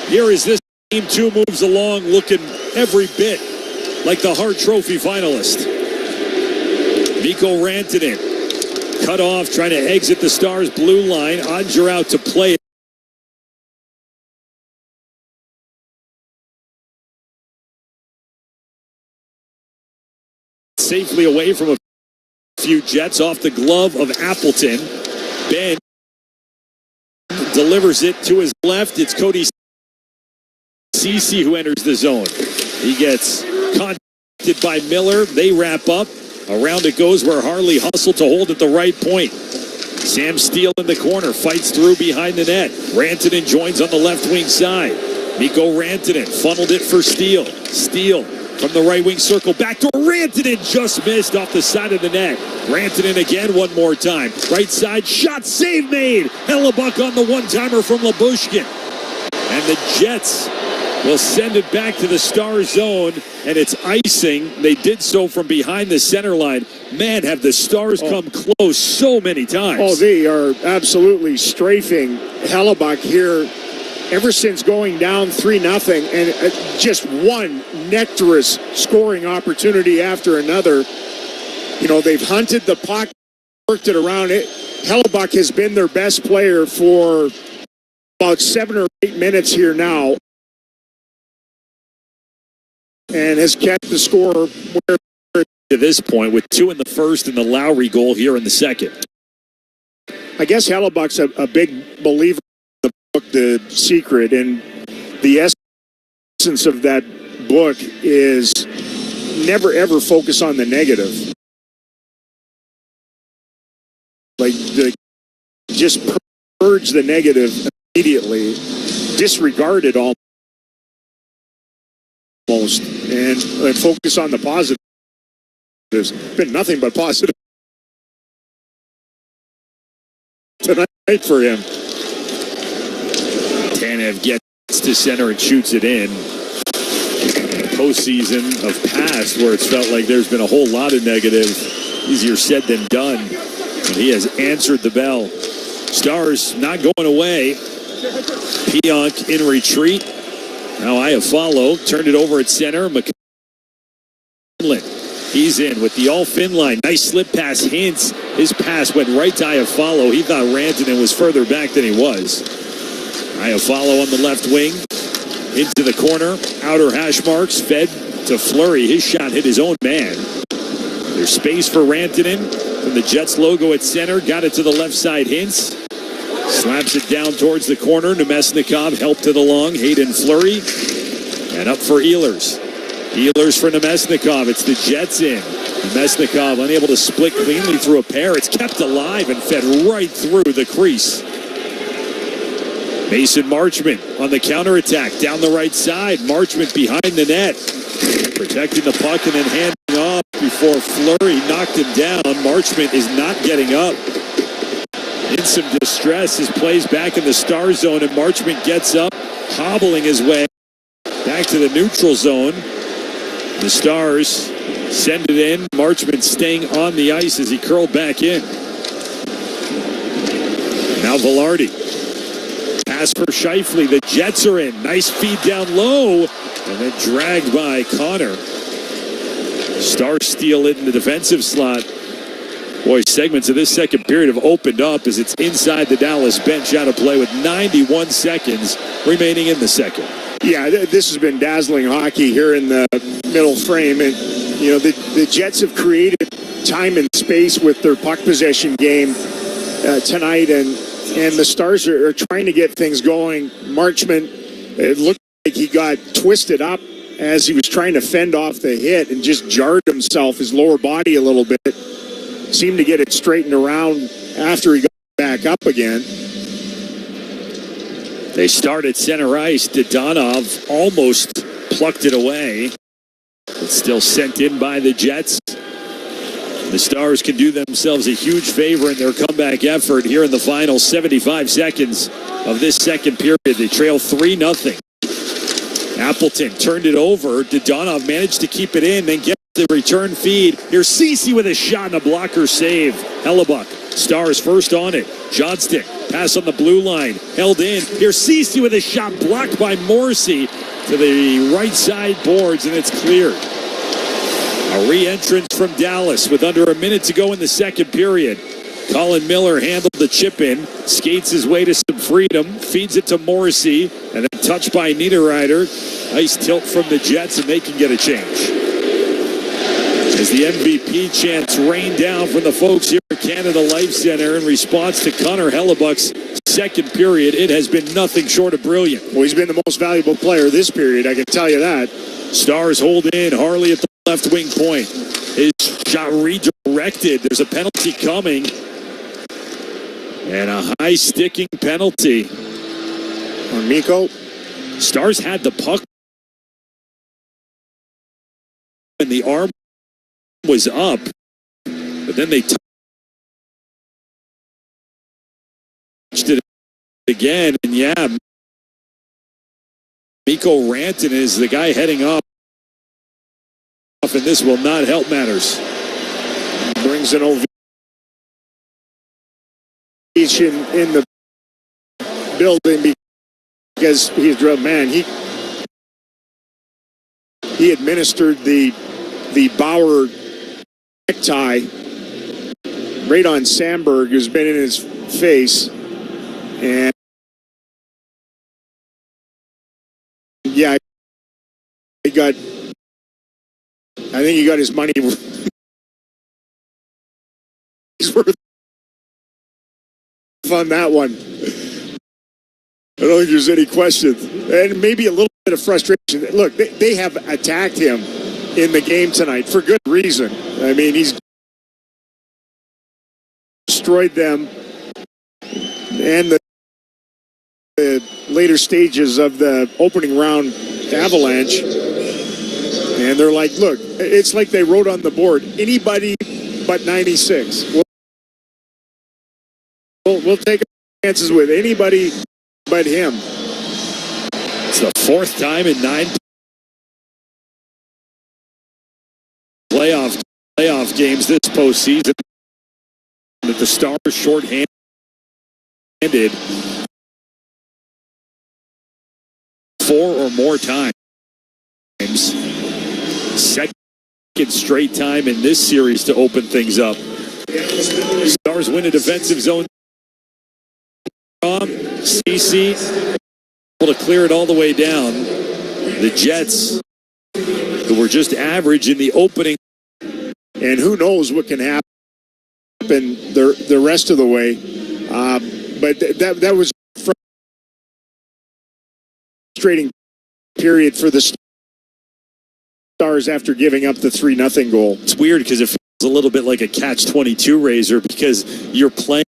here is this Game 2 moves along looking every bit like the Hart Trophy finalist. Mikko Rantanen. Cut off, trying to exit the Stars' blue line. Ottinger out to play it. Safely away from a few Jets off the glove of Appleton. Ben delivers it to his left. It's Cody Ceci who enters the zone. He gets contacted by Miller. They wrap up. Around it goes where Harley hustled to hold at the right point. Sam Steele in the corner, fights through behind the net. Rantanen joins on the left wing side. Mikko Rantanen funneled it for Steele. Steele from the right wing circle, back door. Rantanen just missed off the side of the net. Rantanen again one more time. Right side, shot, save made. Hellebuck on the one-timer from Lyubushkin. And the Jets will send it back to the Star zone, and it's icing. They did so from behind the center line. Man, have the Stars come close so many times.
Oh, they are absolutely strafing Hellebuck here ever since going down 3-0, and just one nectarous scoring opportunity after another. You know, they've hunted the puck, worked it around it. Hellebuck has been their best player for about 7 or 8 minutes here now, and has kept the score where
to this point, with 2 in the first and the Lowry goal here in the second.
I guess Hellebuck's a big believer in the book, The Secret, and the essence of that book is never ever focus on the negative. Like, just purge the negative immediately, disregard it almost, and focus on the positive. There's been nothing but positive tonight for him.
Tanev gets to center and shoots it in. Postseason of past where it's felt like there's been a whole lot of negative. Easier said than done. And he has answered the bell. Stars not going away. Pionk in retreat. Now Iafallo turned it over at center. McClellan. He's in with the all-fin line. Nice slip pass. Hintz. His pass went right to Iafallo. He thought Rantanen was further back than he was. Iafallo on the left wing. Into the corner. Outer hash marks. Fed to Fleury. His shot hit his own man. There's space for Rantanen. From the Jets logo at center. Got it to the left side. Hintz. Slaps it down towards the corner. Nemesnikov helped to the long. Hayden Fleury. And up for Ehlers. Ehlers for Nemesnikov. It's the Jets in. Nemesnikov unable to split cleanly through a pair. It's kept alive and fed right through the crease. Mason Marchment on the counterattack down the right side. Marchment behind the net. Protecting the puck and then handing off before Fleury knocked him down. Marchment is not getting up. In some distress, his plays back in the Star zone, and Marchment gets up, hobbling his way back to the neutral zone. The Stars send it in. Marchment staying on the ice as he curled back in. Now Velarde. Pass for Scheifele. The Jets are in. Nice feed down low. And then dragged by Connor. Stars steal it in the defensive slot. Boy, segments of this second period have opened up as it's inside the Dallas bench out of play with 91 seconds remaining in the second.
Yeah, this has been dazzling hockey here in the middle frame. And, you know, the Jets have created time and space with their puck possession game tonight. And the Stars are trying to get things going. Marchment, it looked like he got twisted up as he was trying to fend off the hit and just jarred himself, his lower body a little bit. Seemed to get it straightened around after he got back up again.
They start at center ice. Dodonov almost plucked it away. It's still sent in by the Jets. The Stars can do themselves a huge favor in their comeback effort here in the final 75 seconds of this second period. They trail 3-0. Appleton turned it over. Dodonov managed to keep it in, then get the return feed. Here's Ceci with a shot and a blocker save. Hellebuck. Stars first on it. Johnston. Pass on the blue line. Held in. Here's Ceci with a shot blocked by Morrissey to the right side boards, and it's cleared. A re-entrance from Dallas with under a minute to go in the second period. Colin Miller handled the chip in, skates his way to some freedom, feeds it to Morrissey, and then touched by Niederreiter. Ice tilt from the Jets, and they can get a change. As the MVP chants rain down from the folks here at Canada Life Center in response to Connor Hellebuck's second period, it has been nothing short of brilliant.
Well, he's been the most valuable player this period, I can tell you that.
Stars hold in. Harley at the left wing point. His shot redirected. There's a penalty coming. And a high sticking penalty.
On Mikko.
Stars had the puck. And the arm was up. But then they touched it again. And yeah, Mikko Rantanen is the guy heading off. And this will not help matters.
Brings an ovation in the building because he's a man. He administered the Bauer necktie right on Sandberg, who's been in his face, and yeah, I think he got his money. He's worth on that one. I don't think there's any question. And maybe a little bit of frustration. Look, they have attacked him in the game tonight for good reason. I mean, he's destroyed them and the later stages of the opening round Avalanche. And they're like, look, it's like they wrote on the board, anybody but 96. We'll take chances with anybody but him.
It's the fourth time in 9 playoff games this postseason that the Stars shorthanded 4 or more times. Second straight time in this series to open things up. Stars win a defensive zone. CC able to clear it all the way down. The Jets, who were just average in the opening.
And who knows what can happen the rest of the way. But that was a frustrating period for the Stars after giving up the 3-0 goal.
It's weird because it feels a little bit like a catch-22 razor because you're playing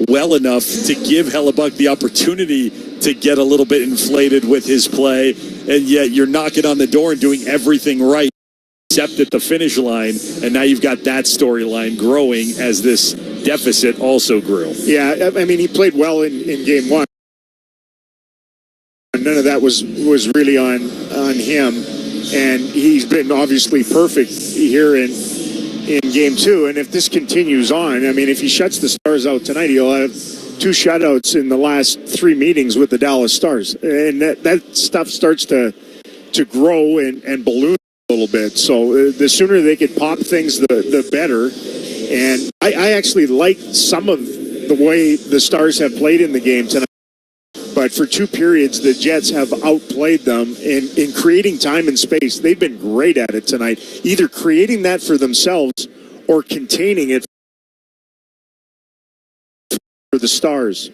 well enough to give Hellebuck the opportunity to get a little bit inflated with his play, and yet you're knocking on the door and doing everything right except at the finish line, and now you've got that storyline growing as this deficit also grew.
Yeah, I mean, he played well in game one. None of that was really on him, and he's been obviously perfect here in game two. And if this continues on, I mean, if he shuts the Stars out tonight, he'll have 2 shutouts in the last 3 meetings with the Dallas Stars, and that stuff starts to grow and balloon a little bit. So the sooner they could pop things, the better. And I actually like some of the way the Stars have played in the game tonight. But for 2 periods, the Jets have outplayed them in creating time and space. They've been great at it tonight, either creating that for themselves or containing it for the Stars.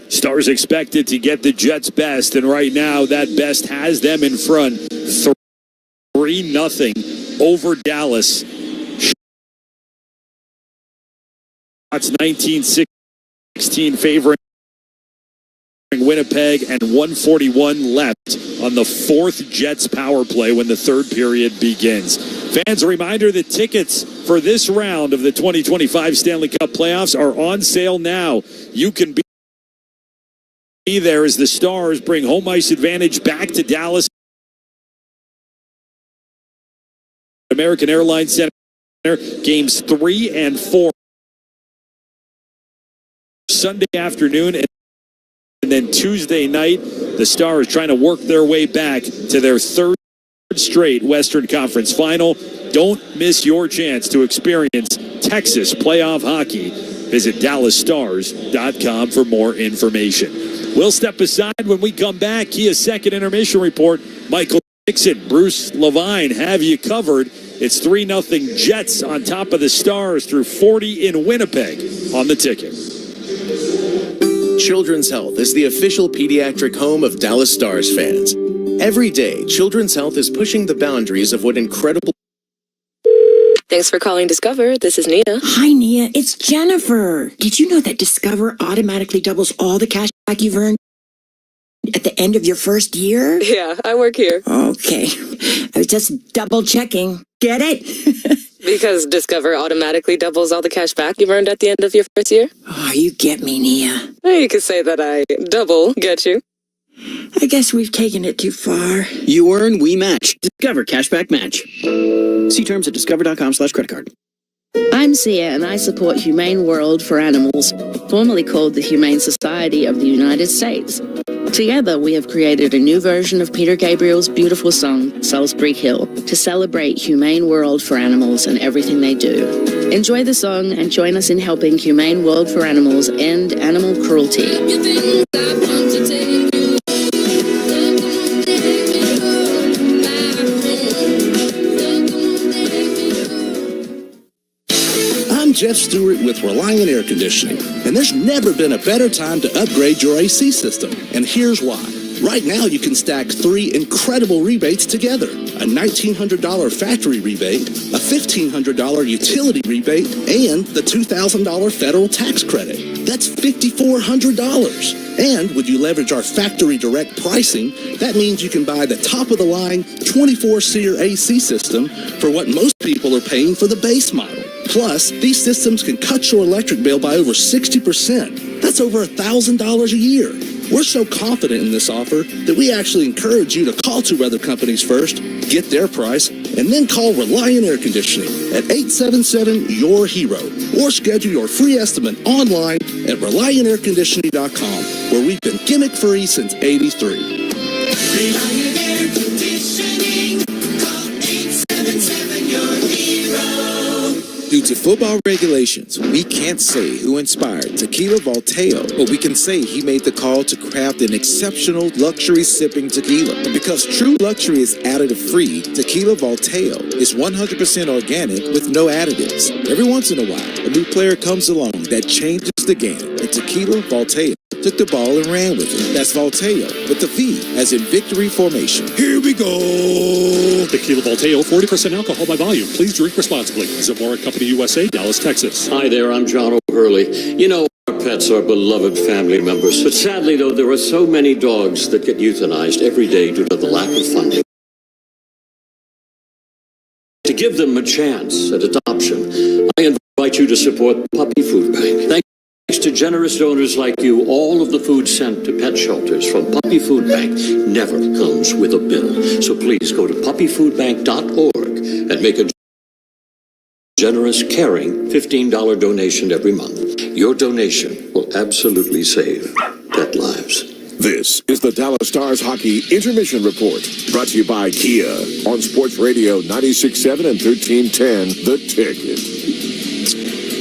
Stars expected to get the Jets' best, and right now that best has them in front 3-0 over Dallas. Shots 19-16 favoring Winnipeg, and 1:41 left on the 4th Jets power play when the 3rd period begins. Fans, a reminder that tickets for this round of the 2025 Stanley Cup Playoffs are on sale now. You can be there as the Stars bring home ice advantage back to Dallas. American Airlines Center, games 3 and 4 Sunday afternoon, and then Tuesday night, the Stars trying to work their way back to their 3rd straight Western Conference final. Don't miss your chance to experience Texas playoff hockey. Visit DallasStars.com for more information. We'll step aside when we come back. Kia's second intermission report. Michael Dixon, Bruce Levine have you covered. It's 3-0 Jets on top of the Stars through 40 in Winnipeg on the ticket.
Children's Health is the official pediatric home of Dallas Stars fans. Every day, Children's Health is pushing the boundaries of what incredible
Thanks for calling Discover. This is Nia.
Hi, Nia. It's Jennifer. Did you know that Discover automatically doubles all the cash back you've earned at the end of your first year?
Yeah, I work here.
Okay. I was just double checking. Get it?
Because Discover automatically doubles all the cash back you've earned at the end of your first year?
Oh, you get me, Nia.
You could say that I double get you.
I guess we've taken it too far.
You earn, we match. Discover Cashback Match. See terms at discover.com/credit card.
I'm Sia, and I support Humane World for Animals, formerly called the Humane Society of the United States. Together, we have created a new version of Peter Gabriel's beautiful song, Salisbury Hill, to celebrate Humane World for Animals and everything they do. Enjoy the song and join us in helping Humane World for Animals end animal cruelty.
I'm Jeff Stewart with Reliant Air Conditioning, and there's never been a better time to upgrade your AC system, and here's why. Right now, you can stack 3 incredible rebates together. A $1,900 factory rebate, a $1,500 utility rebate, and the $2,000 federal tax credit. That's $5,400. And would you leverage our factory direct pricing, that means you can buy the top-of-the-line 24-SEER AC system for what most people are paying for the base model. Plus, these systems can cut your electric bill by over 60%. That's over $1,000 a year. We're so confident in this offer that we actually encourage you to call 2 other companies first, get their price, and then call Reliant Air Conditioning at 877-YOUR-HERO or schedule your free estimate online at ReliantAirConditioning.com, where we've been gimmick-free since '83.
Reliant Air Conditioning. Call 877-YOUR-HERO.
Due to football regulations, we can't say who inspired Tequila Volteo, but we can say he made the call to craft an exceptional luxury sipping tequila. And because true luxury is additive-free, Tequila Volteo is 100% organic with no additives. Every once in a while, a new player comes along that changes the game, and Tequila Volteo took the ball and ran with it. That's Volteo with the V, as in victory formation.
Here we go. Tequila Volteo, 40% alcohol by volume. Please drink responsibly. Zamora Company USA, Dallas, Texas.
Hi there, I'm John O'Hurley. You know, our pets are beloved family members. But sadly, though, there are so many dogs that get euthanized every day due to the lack of funding. To give them a chance at adoption, I invite you to support Puppy Food Bank. Thanks to generous donors like you, all of the food sent to pet shelters from Puppy Food Bank never comes with a bill. So please go to puppyfoodbank.org and make a generous, caring $15 donation every month. Your donation will absolutely save pet lives.
This is the Dallas Stars Hockey Intermission Report, brought to you by Kia on Sports Radio 96.7 and 1310, The Ticket.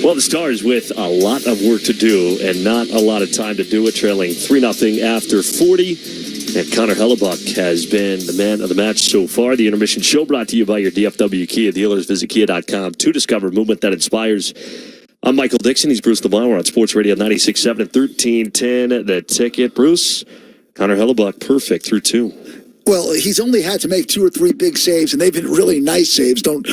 Well, the Stars with a lot of work to do and not a lot of time to do it, trailing 3-0 after 40. And Connor Hellebuck has been the man of the match so far. The intermission show brought to you by your DFW Kia dealers. Visit kia.com to discover movement that inspires. I'm Michael Dixon. He's Bruce Lamar on Sports Radio 96.7 and 1310. The Ticket. Bruce, Connor Hellebuck, perfect through 2.
Well, he's only had to make 2 or 3 big saves, and they've been really nice saves. Don't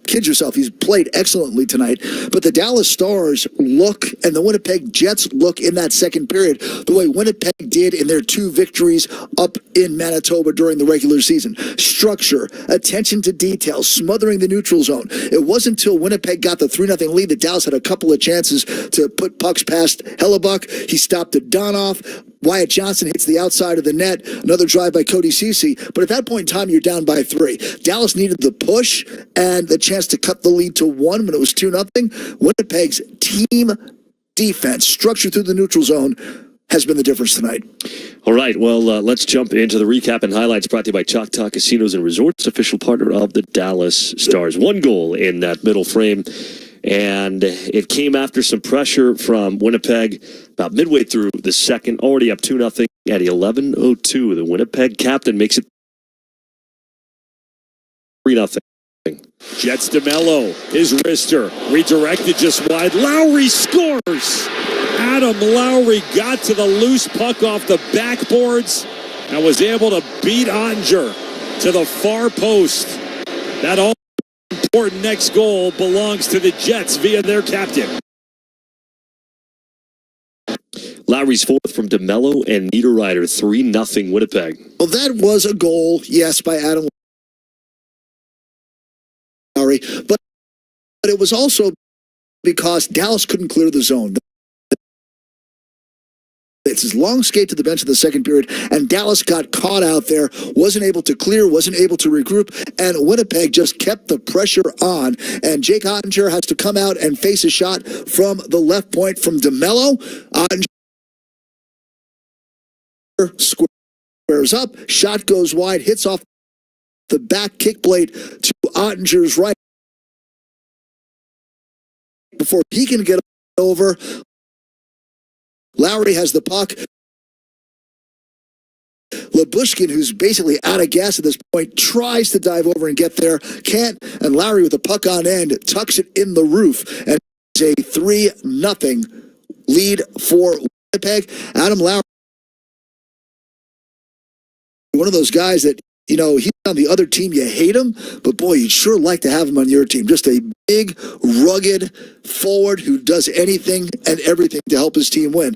kid yourself. He's played excellently tonight. But the Dallas Stars look and the Winnipeg Jets look in that second period the way Winnipeg did in their 2 victories up in Manitoba during the regular season. Structure, attention to detail, smothering the neutral zone. It wasn't until Winnipeg got the 3-0 lead that Dallas had a couple of chances to put pucks past Hellebuck. He stopped at Donoff. Wyatt Johnson hits the outside of the net. Another drive by Cody Ceci. But at that point in time, you're down by 3. Dallas needed the push and the chance to cut the lead to 1 when it was 2-0. Winnipeg's team defense, structure through the neutral zone, has been the difference tonight.
All right, well, let's jump into the recap and highlights brought to you by Choctaw Casinos and Resorts, official partner of the Dallas Stars. 1 goal in that middle frame, and it came after some pressure from Winnipeg about midway through the second, already up 2-0 at 11:02. The Winnipeg captain makes it 3-0.
Jets DeMello, his wrister, redirected just wide. Lowry scores! Adam Lowry got to the loose puck off the backboards and was able to beat Onger to the far post. That all next goal belongs to the Jets via their captain.
Lowry's fourth from DeMello and Niederreiter, 3-0 Winnipeg.
Well, that was a goal, yes, by Adam Lowry, but it was also because Dallas couldn't clear the zone. It's his long skate to the bench in the second period, and Dallas got caught out there, wasn't able to clear, wasn't able to regroup, and Winnipeg just kept the pressure on. And Jake Ottinger has to come out and face a shot from the left point from DeMello. Ottinger squares up, shot goes wide, hits off the back kick blade to Ottinger's right before he can get over. Lowry has the puck. Labushkin, who's basically out of gas at this point, tries to dive over and get there, can't, and Lowry with the puck on end tucks it in the roof, and it's a 3-0 lead for Winnipeg. Adam Lowry, one of those guys that, you know, he's on the other team, you hate him, but boy, you'd sure like to have him on your team. Just a big, rugged forward who does anything and everything to help his team win.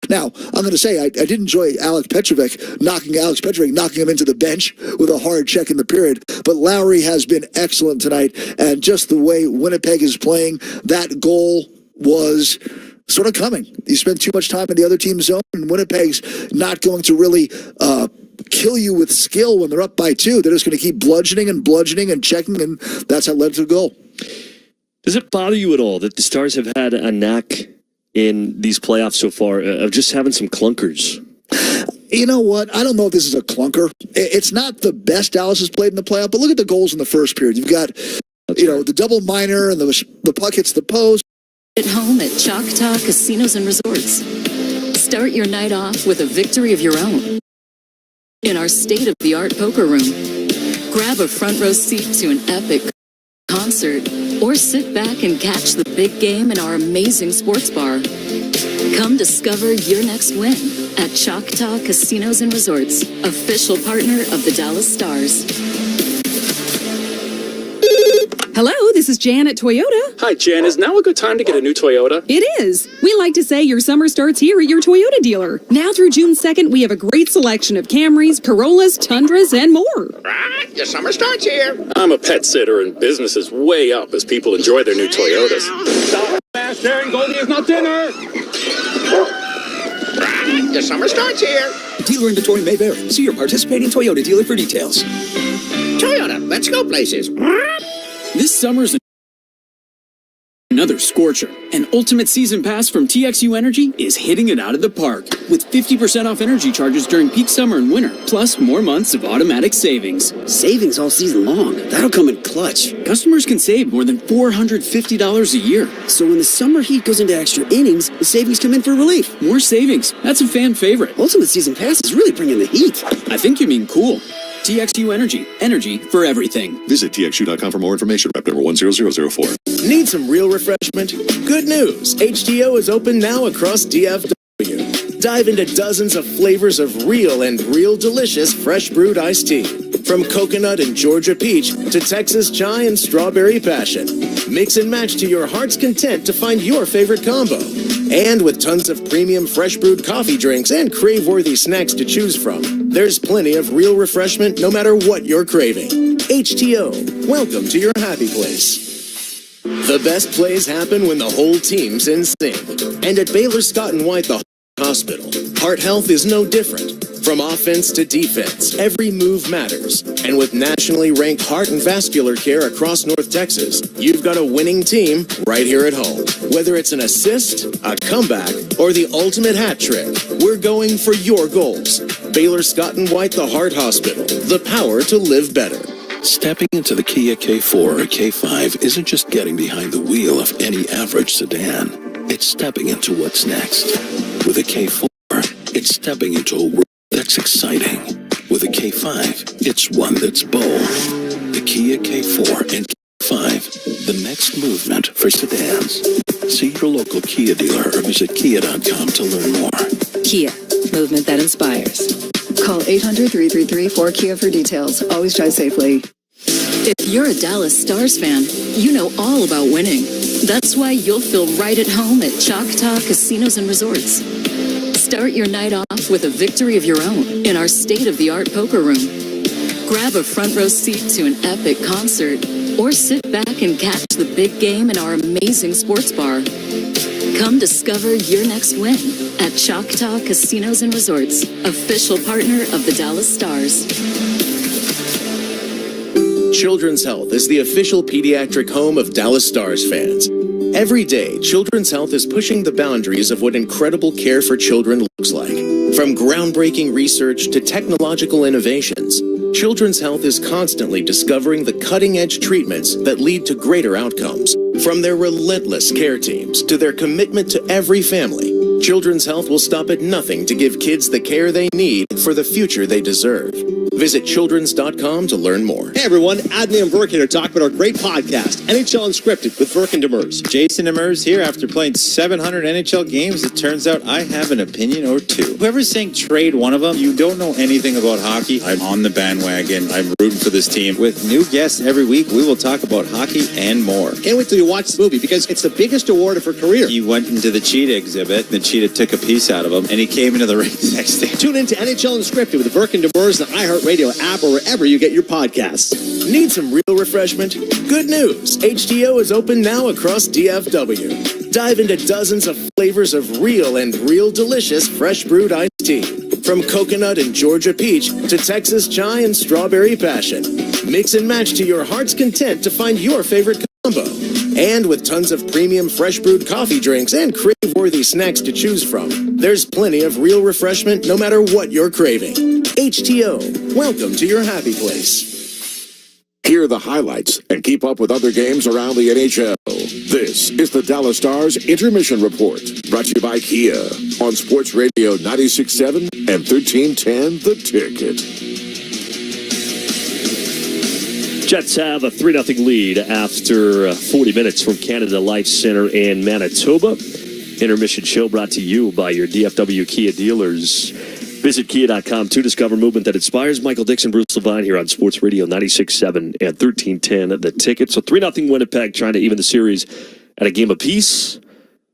Now, I'm going to say I did enjoy Alex Petrovic knocking him into the bench with a hard check in the period, but Lowry has been excellent tonight, and just the way Winnipeg is playing, that goal was sort of coming. You spend too much time in the other team's zone, and Winnipeg's not going to really kill you with skill when they're up by 2. They're just going to keep bludgeoning and checking, and that's how it led to the goal.
Does it bother you at all that the Stars have had a knack in these playoffs so far of just having some clunkers?
You know what? I don't know if this is a clunker. It's not the best Dallas has played in the playoff, but look at the goals in the first period. You've got, the double minor, and the puck hits the post.
At home at Choctaw Casinos and Resorts. Start your night off with a victory of your own in our state-of-the-art poker room. Grab a front row seat to an epic concert, or sit back and catch the big game in our amazing sports bar. Come discover your next win at Choctaw Casinos and Resorts, official partner of the Dallas Stars.
Hello, this is Jan at Toyota.
Hi, Jan. Is now a good time to get a new Toyota?
It is. We like to say your summer starts here at your Toyota dealer. Now through June 2nd, we have a great selection of Camrys, Corollas, Tundras, and more.
Right, your summer starts here. I'm a pet sitter, and business is way up as people enjoy their new Toyotas. Master and Goldie is not dinner. Right, your summer starts here.
Dealer inventory may vary. See your participating Toyota dealer for details.
Toyota, let's go places.
This summer's another scorcher. An ultimate season pass from TXU Energy is hitting it out of the park with 50% off energy charges during peak summer and winter, plus more months of automatic savings.
Savings all season long. That'll come in clutch.
Customers can save more than $450 a year.
So when the summer heat goes into extra innings, the savings come in for relief.
More savings. That's a fan favorite.
Ultimate season pass is really bringing the heat.
I think you mean cool. TXU Energy. Energy for everything.
Visit TXU.com for more information. Rep number 10004.
Need some real refreshment? Good news! HTO is open now across DFW. Dive into dozens of flavors of real delicious fresh brewed iced tea. From coconut and Georgia peach to Texas chai and strawberry passion. Mix and match to your heart's content to find your favorite combo. And with tons of premium fresh brewed coffee drinks and crave-worthy snacks to choose from, there's plenty of real refreshment no matter what you're craving. HTO, welcome to your happy place. The best plays happen when the whole team's in sync. And at Baylor Scott & White, the hospital, heart health is no different. From offense to defense, every move matters. And with nationally ranked heart and vascular care across North Texas, you've got a winning team right here at home. Whether it's an assist, a comeback, or the ultimate hat trick, we're going for your goals. Baylor Scott & White, the Heart Hospital, the power to live better.
Stepping into the Kia K4 or K5 isn't just getting behind the wheel of any average sedan. It's stepping into what's next. With a K4, it's stepping into a world that's exciting. With a K5, it's one that's bold. The Kia K4 and K5, the next movement for sedans. See your local Kia dealer or visit kia.com to learn more.
Kia, movement that inspires. Call 800-333-4KIA for details. Always drive safely.
If you're a Dallas Stars fan, you know all about winning. That's why you'll feel right at home at Choctaw Casinos and Resorts. Start your night off with a victory of your own in our state-of-the-art poker room. Grab a front row seat to an epic concert or sit back and catch the big game in our amazing sports bar. Come discover your next win at Choctaw Casinos and Resorts, official partner of the Dallas Stars.
Children's Health is the official pediatric home of Dallas Stars fans. Every day, Children's Health is pushing the boundaries of what incredible care for children looks like. From groundbreaking research to technological innovations, Children's Health is constantly discovering the cutting-edge treatments that lead to greater outcomes. From their relentless care teams to their commitment to every family, Children's Health will stop at nothing to give kids the care they need for the future they deserve. Visit childrens.com to learn more.
Hey everyone, Adney and Burke here to talk about our great podcast, NHL Unscripted with Burke and Demers.
Jason Demers here. After playing 700 NHL games, it turns out I have an opinion or two. Whoever's saying trade one of them, you don't know anything about hockey. I'm on the bandwagon. I'm rooting for this team. With new guests every week, we will talk about hockey and more.
Can't wait till you watch the movie because it's the biggest award of her career.
He went into the cheetah exhibit. The cheetah took a piece out of him, and he came into the ring the next day.
Tune in to NHL Unscripted with Burke and Demers, the iHeartRadio app, or wherever you get your podcasts.
Need some real refreshment? Good news! H2O is open now across DFW. Dive into dozens of flavors of real delicious fresh brewed iced tea. From coconut and Georgia peach to Texas chai and strawberry passion. Mix and match to your heart's content to find your favorite combo. And with tons of premium fresh brewed coffee drinks and crave-worthy snacks to choose from, there's plenty of real refreshment no matter what you're craving. H2O, welcome to your happy place.
Hear the highlights and keep up with other games around the NHL. This is the Dallas Stars Intermission Report, brought to you by Kia on Sports Radio 96.7 and 1310 The Ticket.
Jets have a 3-0 lead after 40 minutes from Canada Life Center in Manitoba. Intermission show brought to you by your DFW Kia dealers. Visit Kia.com to discover movement that inspires. Michael Dixon, Bruce Levine here on Sports Radio 96.7 and 1310 The Ticket. So 3-0 Winnipeg trying to even the series at a game apiece.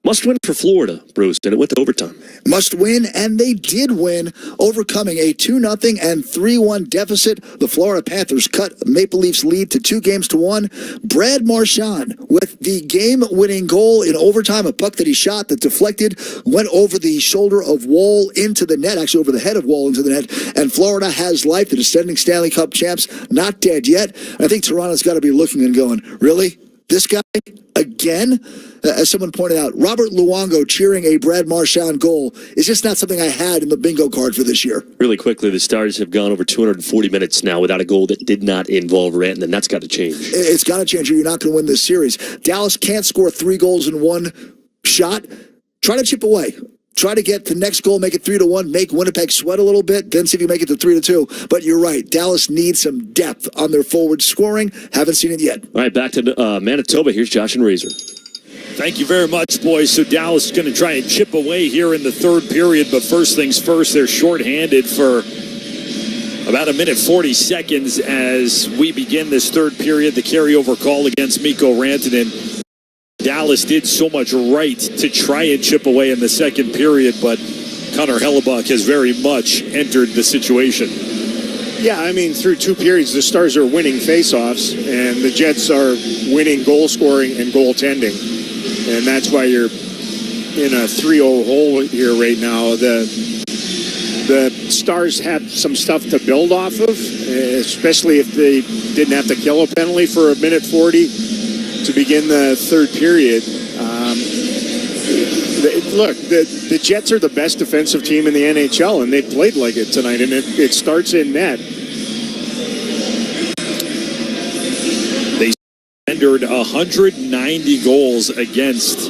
Must win for Florida, Bruce, and it went to overtime.
Must win, and they did win, overcoming a 2-0 and 3-1 deficit. The Florida Panthers cut Maple Leafs' lead to 2-1. Brad Marchand with the game-winning goal in overtime, a puck that he shot that deflected, went over the shoulder of Wall into the net, actually over the head of Wall into the net, and Florida has life. The descending Stanley Cup champs, not dead yet. I think Toronto's got to be looking and going, really? This guy again? As someone pointed out, Robert Luongo cheering a Brad Marchand goal is just not something I had in the bingo card for this year.
Really quickly, the Stars have gone over 240 minutes now without a goal that did not involve Rantanen, and that's got to change.
It's got to change or you're not going to win this series. Dallas can't score 3 goals in one shot. Try to chip away. Try to get the next goal, make it 3-1, make Winnipeg sweat a little bit, then see if you make it to 3-2. But you're right, Dallas needs some depth on their forward scoring. Haven't seen it yet.
All right, back to Manitoba. Here's Josh and Razor.
Thank you very much, boys. So Dallas is going to try and chip away here in the third period, but first things first, they're shorthanded for about 1:40 seconds as we begin this third period. The carryover call against Mikko Rantanen. Dallas did so much right to try and chip away in the second period, but Connor Hellebuck has very much entered the situation.
Yeah, I mean, through 2 periods, the Stars are winning faceoffs, and the Jets are winning goal scoring and goaltending. And that's why you're in a 3-0 hole here right now. The Stars had some stuff to build off of, especially if they didn't have to kill a penalty for 1:40 to begin the third period. Look, the Jets are the best defensive team in the NHL, and they played like it tonight, and it starts in net.
They surrendered 190 goals against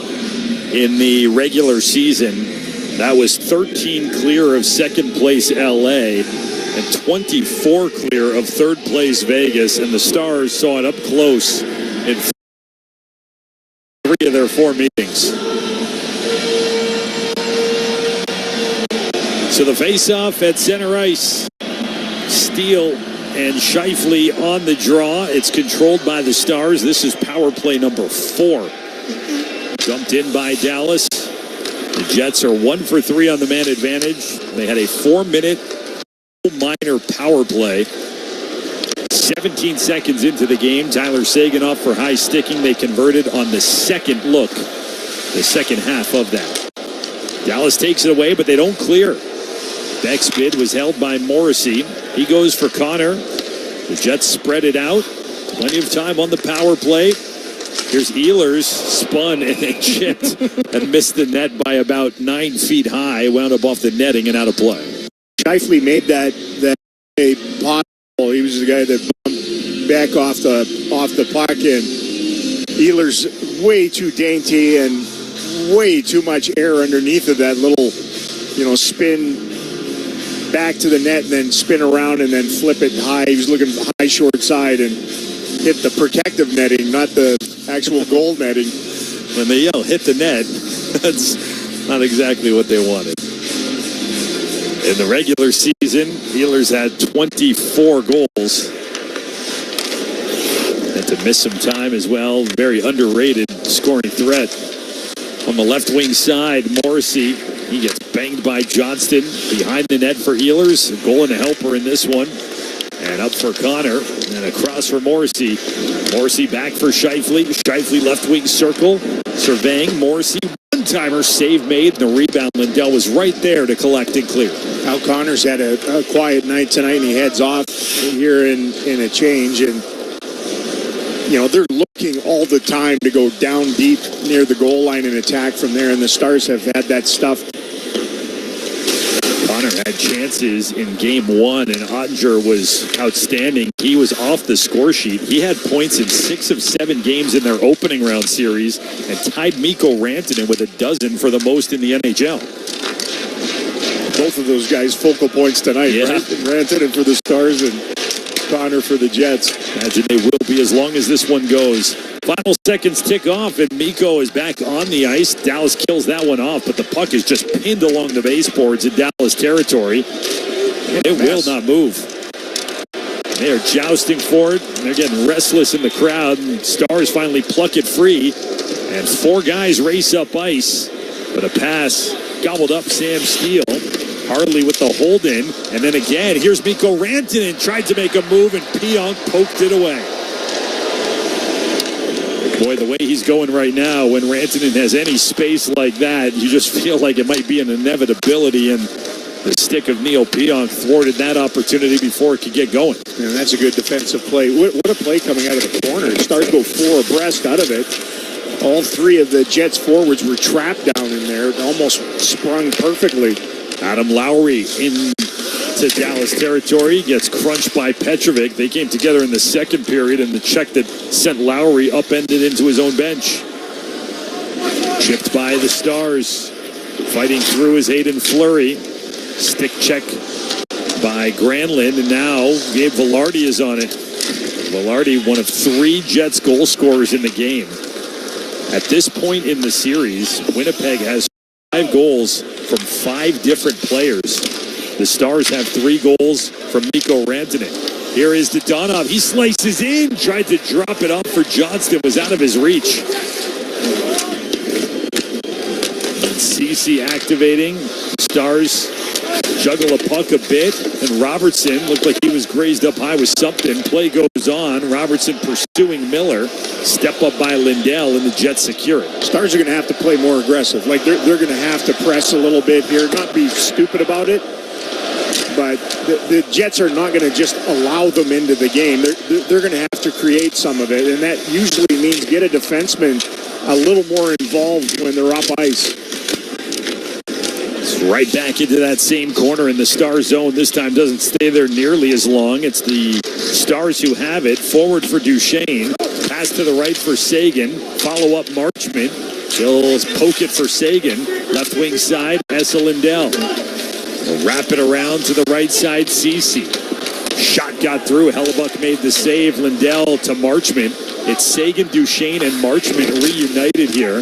in the regular season. That was 13 clear of second place LA and 24 clear of third place Vegas, and the Stars saw it up close in 3 of their 4 meetings. So the face-off at center ice. Steele and Scheifele on the draw. It's controlled by the Stars. This is power play number 4. Dumped in by Dallas. The Jets are 1 for 3 on the man advantage. They had a 4-minute minor power play. 17 seconds into the game, Tyler Seguin off for high sticking. They converted on the second look, the second half of that. Dallas takes it away, but they don't clear. Beck's bid was held by Morrissey. He goes for Connor. The Jets spread it out. Plenty of time on the power play. Here's Ehlers, spun and then chipped and missed the net by about 9 feet high. Wound up off the netting and out of play.
Scheifele made that a possible. He was the guy that bumped back off the puck, and Ehlers way too dainty and way too much air underneath of that little, spin back to the net and then spin around and then flip it high. He was looking high short side and hit the protective netting, not the actual goal netting.
When they yell, hit the net, that's not exactly what they wanted. In the regular season, Ehlers had 24 goals. And to miss some time as well, very underrated scoring threat. On the left wing side, Morrissey, he gets banged by Johnston. Behind the net for Ehlers, a goal and a helper in this one. And up for Connor, and across for Morrissey. Morrissey back for Scheifele. Scheifele left wing circle, surveying Morrissey. One-timer save made, and the rebound. Lindell was right there to collect and clear.
Al Connor's had a quiet night tonight, and he heads off here in a change. And, they're looking all the time to go down deep near the goal line and attack from there, and the Stars have had that stuff.
Connor had chances in game 1, and Ottinger was outstanding. He was off the score sheet. He had points in 6 of 7 games in their opening round series and tied Mikko Rantanen with a dozen for the most in the NHL.
Both of those guys focal points tonight, right? Rantanen for the Stars and Connor for the Jets.
Imagine they will be as long as this one goes. Final seconds tick off, and Mikko is back on the ice. Dallas kills that one off, but the puck is just pinned along the baseboards in Dallas territory, and it will not move. They are jousting for it, and they're getting restless in the crowd, and Stars finally pluck it free, and 4 guys race up ice, but a pass gobbled up Sam Steele. Harley with the hold in, and then again, here's Mikko Rantanen, tried to make a move, and Pionk poked it away. Boy, the way he's going right now, when Rantanen has any space like that, you just feel like it might be an inevitability, and the stick of Neil Pionk thwarted that opportunity before it could get going.
And that's a good defensive play. What a play coming out of the corner. Stars go 4 abreast out of it. All 3 of the Jets forwards were trapped down in there. It almost sprung perfectly.
Adam Lowry into Dallas territory, gets crunched by Petrovic. They came together in the second period, and the check that sent Lowry upended into his own bench. Chipped by the Stars. Fighting through is Aiden Fleury. Stick check by Granlund, and now Gabe Velarde is on it. Velarde, one of 3 Jets goal scorers in the game. At this point in the series, Winnipeg has 5 goals from 5 different players. The Stars have 3 goals from Mikko Rantanen. Here is Dodonov. He slices in, tried to drop it up for Johnston, was out of his reach. And Ceci activating. Stars juggle a puck a bit, and Robertson looked like he was grazed up high with something. Play goes on. Robertson pursuing Miller. Step up by Lindell, and the Jets secure it.
Stars are going to have to play more aggressive. Like they're going to have to press a little bit here, not be stupid about it. But the Jets are not going to just allow them into the game. They're going to have to create some of it, and that usually means get a defenseman a little more involved when they're up ice.
Right back into that same corner in the Star zone. This time doesn't stay there nearly as long. It's the Stars who have it. Forward for Duchesne. Pass to the right for Seguin. Follow up Marchment. He'll poke it for Seguin. Left wing side, Esa Lindell. We'll wrap it around to the right side, Ceci. Shot got through. Hellebuck made the save. Lindell to Marchment. It's Seguin, Duchesne, and Marchment reunited here.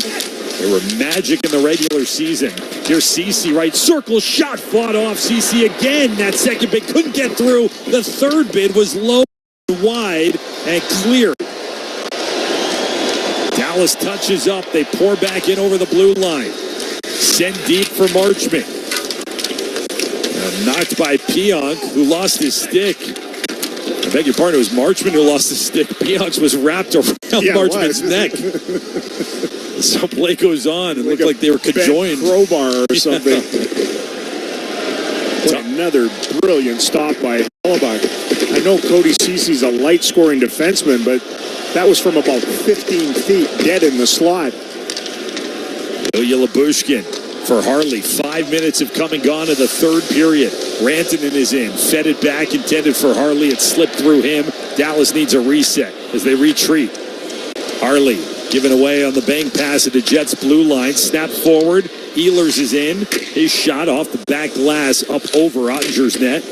They were magic in the regular season. Here's Ceci, right circle, shot fought off. Ceci again. That second bid couldn't get through. The third bid was low, wide, and clear. Dallas touches up. They pour back in over the blue line. Send deep for Marchment. Knocked by Pionk, who lost his stick. I beg your pardon, it was Marchment who lost his stick. Pionk's was wrapped around Marchment's neck. So play goes on. It looked like they were conjoined.
Crowbar or something. Another brilliant stop by Hellebuck. I know Cody Ceci's a light-scoring defenseman, but that was from about 15 feet dead in the slot.
Ilya Lyubushkin for Harley. 5 minutes have come and gone in the third period. Rantanen is in. Fed it back, intended for Harley. It slipped through him. Dallas needs a reset as they retreat. Harley given away on the bang pass at the Jets' blue line. Snap forward. Ehlers is in. His shot off the back glass up over Ottinger's net.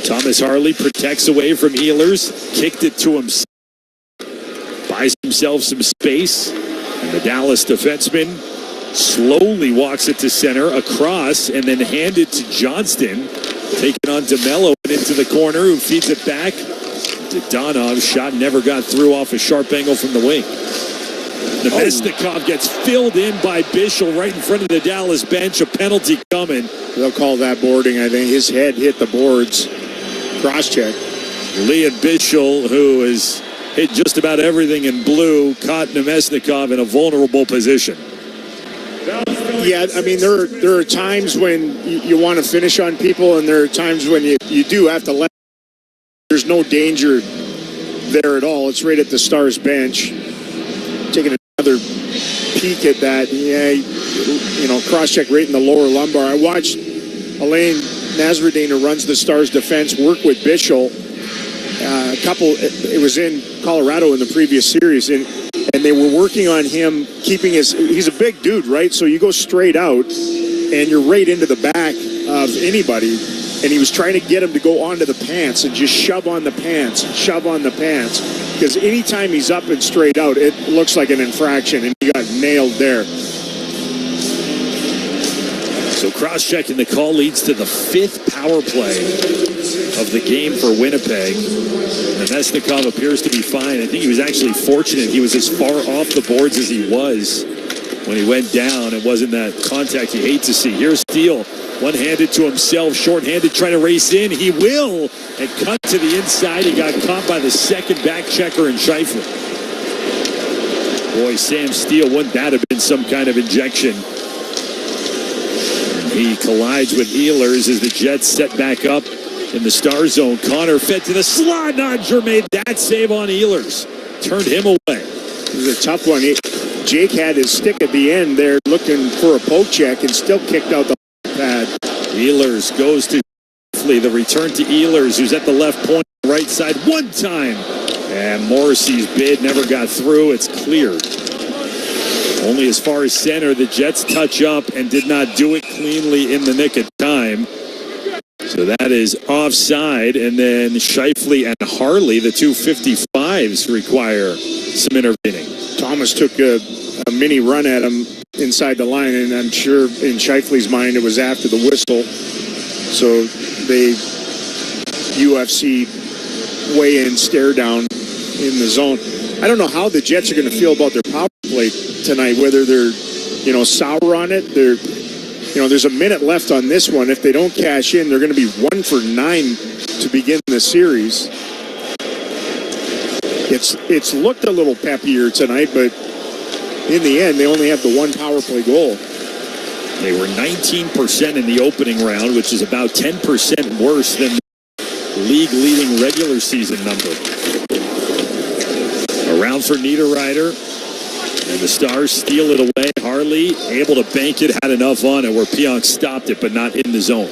Thomas Harley protects away from Ehlers. Kicked it to himself. Buys himself some space. And the Dallas defenseman slowly walks it to center, across, and then handed to Johnston. Taken on DeMello and into the corner, who feeds it back to Donov. Shot never got through off a sharp angle from the wing. Nemesnikov gets filled in by Bischel right in front of the Dallas bench. A penalty coming.
They'll call that boarding, I think. His head hit the boards. Cross-check.
Leon Bischel, who has hit just about everything in blue, caught Nemesnikov in a vulnerable position.
Yeah, I mean, there are times when you want to finish on people, and there are times when you do have to let. There's no danger there at all. It's right at the Stars bench. Taking another peek at that. Yeah, cross-check right in the lower lumbar. I watched Alain Nasruddin, who runs the Stars defense, work with Bischel. It was in Colorado in the previous series, and they were working on him keeping he's a big dude, right? So you go straight out and you're right into the back of anybody, and he was trying to get him to go onto the pants and just shove on the pants, because anytime he's up and straight out, it looks like an infraction, and he got nailed there.
So cross-checking the call leads to the 5th power play of the game for Winnipeg. Nemesnikov appears to be fine. I think he was actually fortunate. He was as far off the boards as he was when he went down. It wasn't that contact you hate to see. Here's Steele, one-handed to himself, short-handed, trying to race in. He will, and cut to the inside. He got caught by the second back checker in Scheifele. Boy, Sam Steele, wouldn't that have been some kind of injection? He collides with Ehlers as the Jets set back up in the star zone. Connor fed to the slot. Ottinger made that save on Ehlers. Turned him away.
It was a tough one. Jake had his stick at the end there looking for a poke check and still kicked out the pad.
Ehlers goes to the return to Ehlers, who's at the left point, right side one time. And Morrissey's bid never got through. It's cleared. Only as far as center, the Jets touch up and did not do it cleanly in the nick of time. So that is offside. And then Scheifele and Harley, the 255s, require some intervening.
Thomas took a mini run at him inside the line, and I'm sure in Scheifele's mind it was after the whistle. So they UFC weigh-in stare down in the zone. I don't know how the Jets are going to feel about their power play tonight, whether they're, sour on it. There's a minute left on this one. If they don't cash in, they're going to be 1 for 9 to begin the series. It's looked a little peppier tonight, but in the end, they only have the one power play goal.
They were 19% in the opening round, which is about 10% worse than the league-leading regular season number. Around for Niederreiter, and the Stars steal it away. Harley able to bank it, had enough on it where Pionk stopped it, but not in the zone.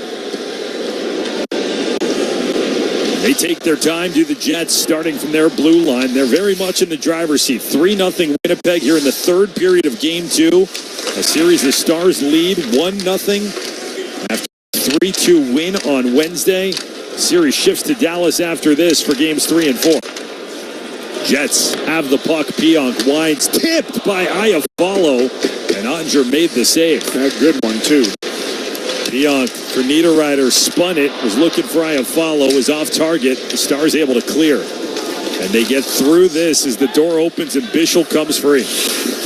They take their time, do the Jets, starting from their blue line. They're very much in the driver's seat. 3-0 Winnipeg here in the third period of Game 2. A series the Stars lead 1-0 after a 3-2 win on Wednesday. Series shifts to Dallas after this for Games 3 and 4. Jets have the puck. Pionk winds, tipped by Iafallo, and Ottinger made the save.
A good one, too.
Pionk for Niederreiter spun it, was looking for Iafallo, was off target. The Stars able to clear. And they get through this as the door opens and Bischel comes free.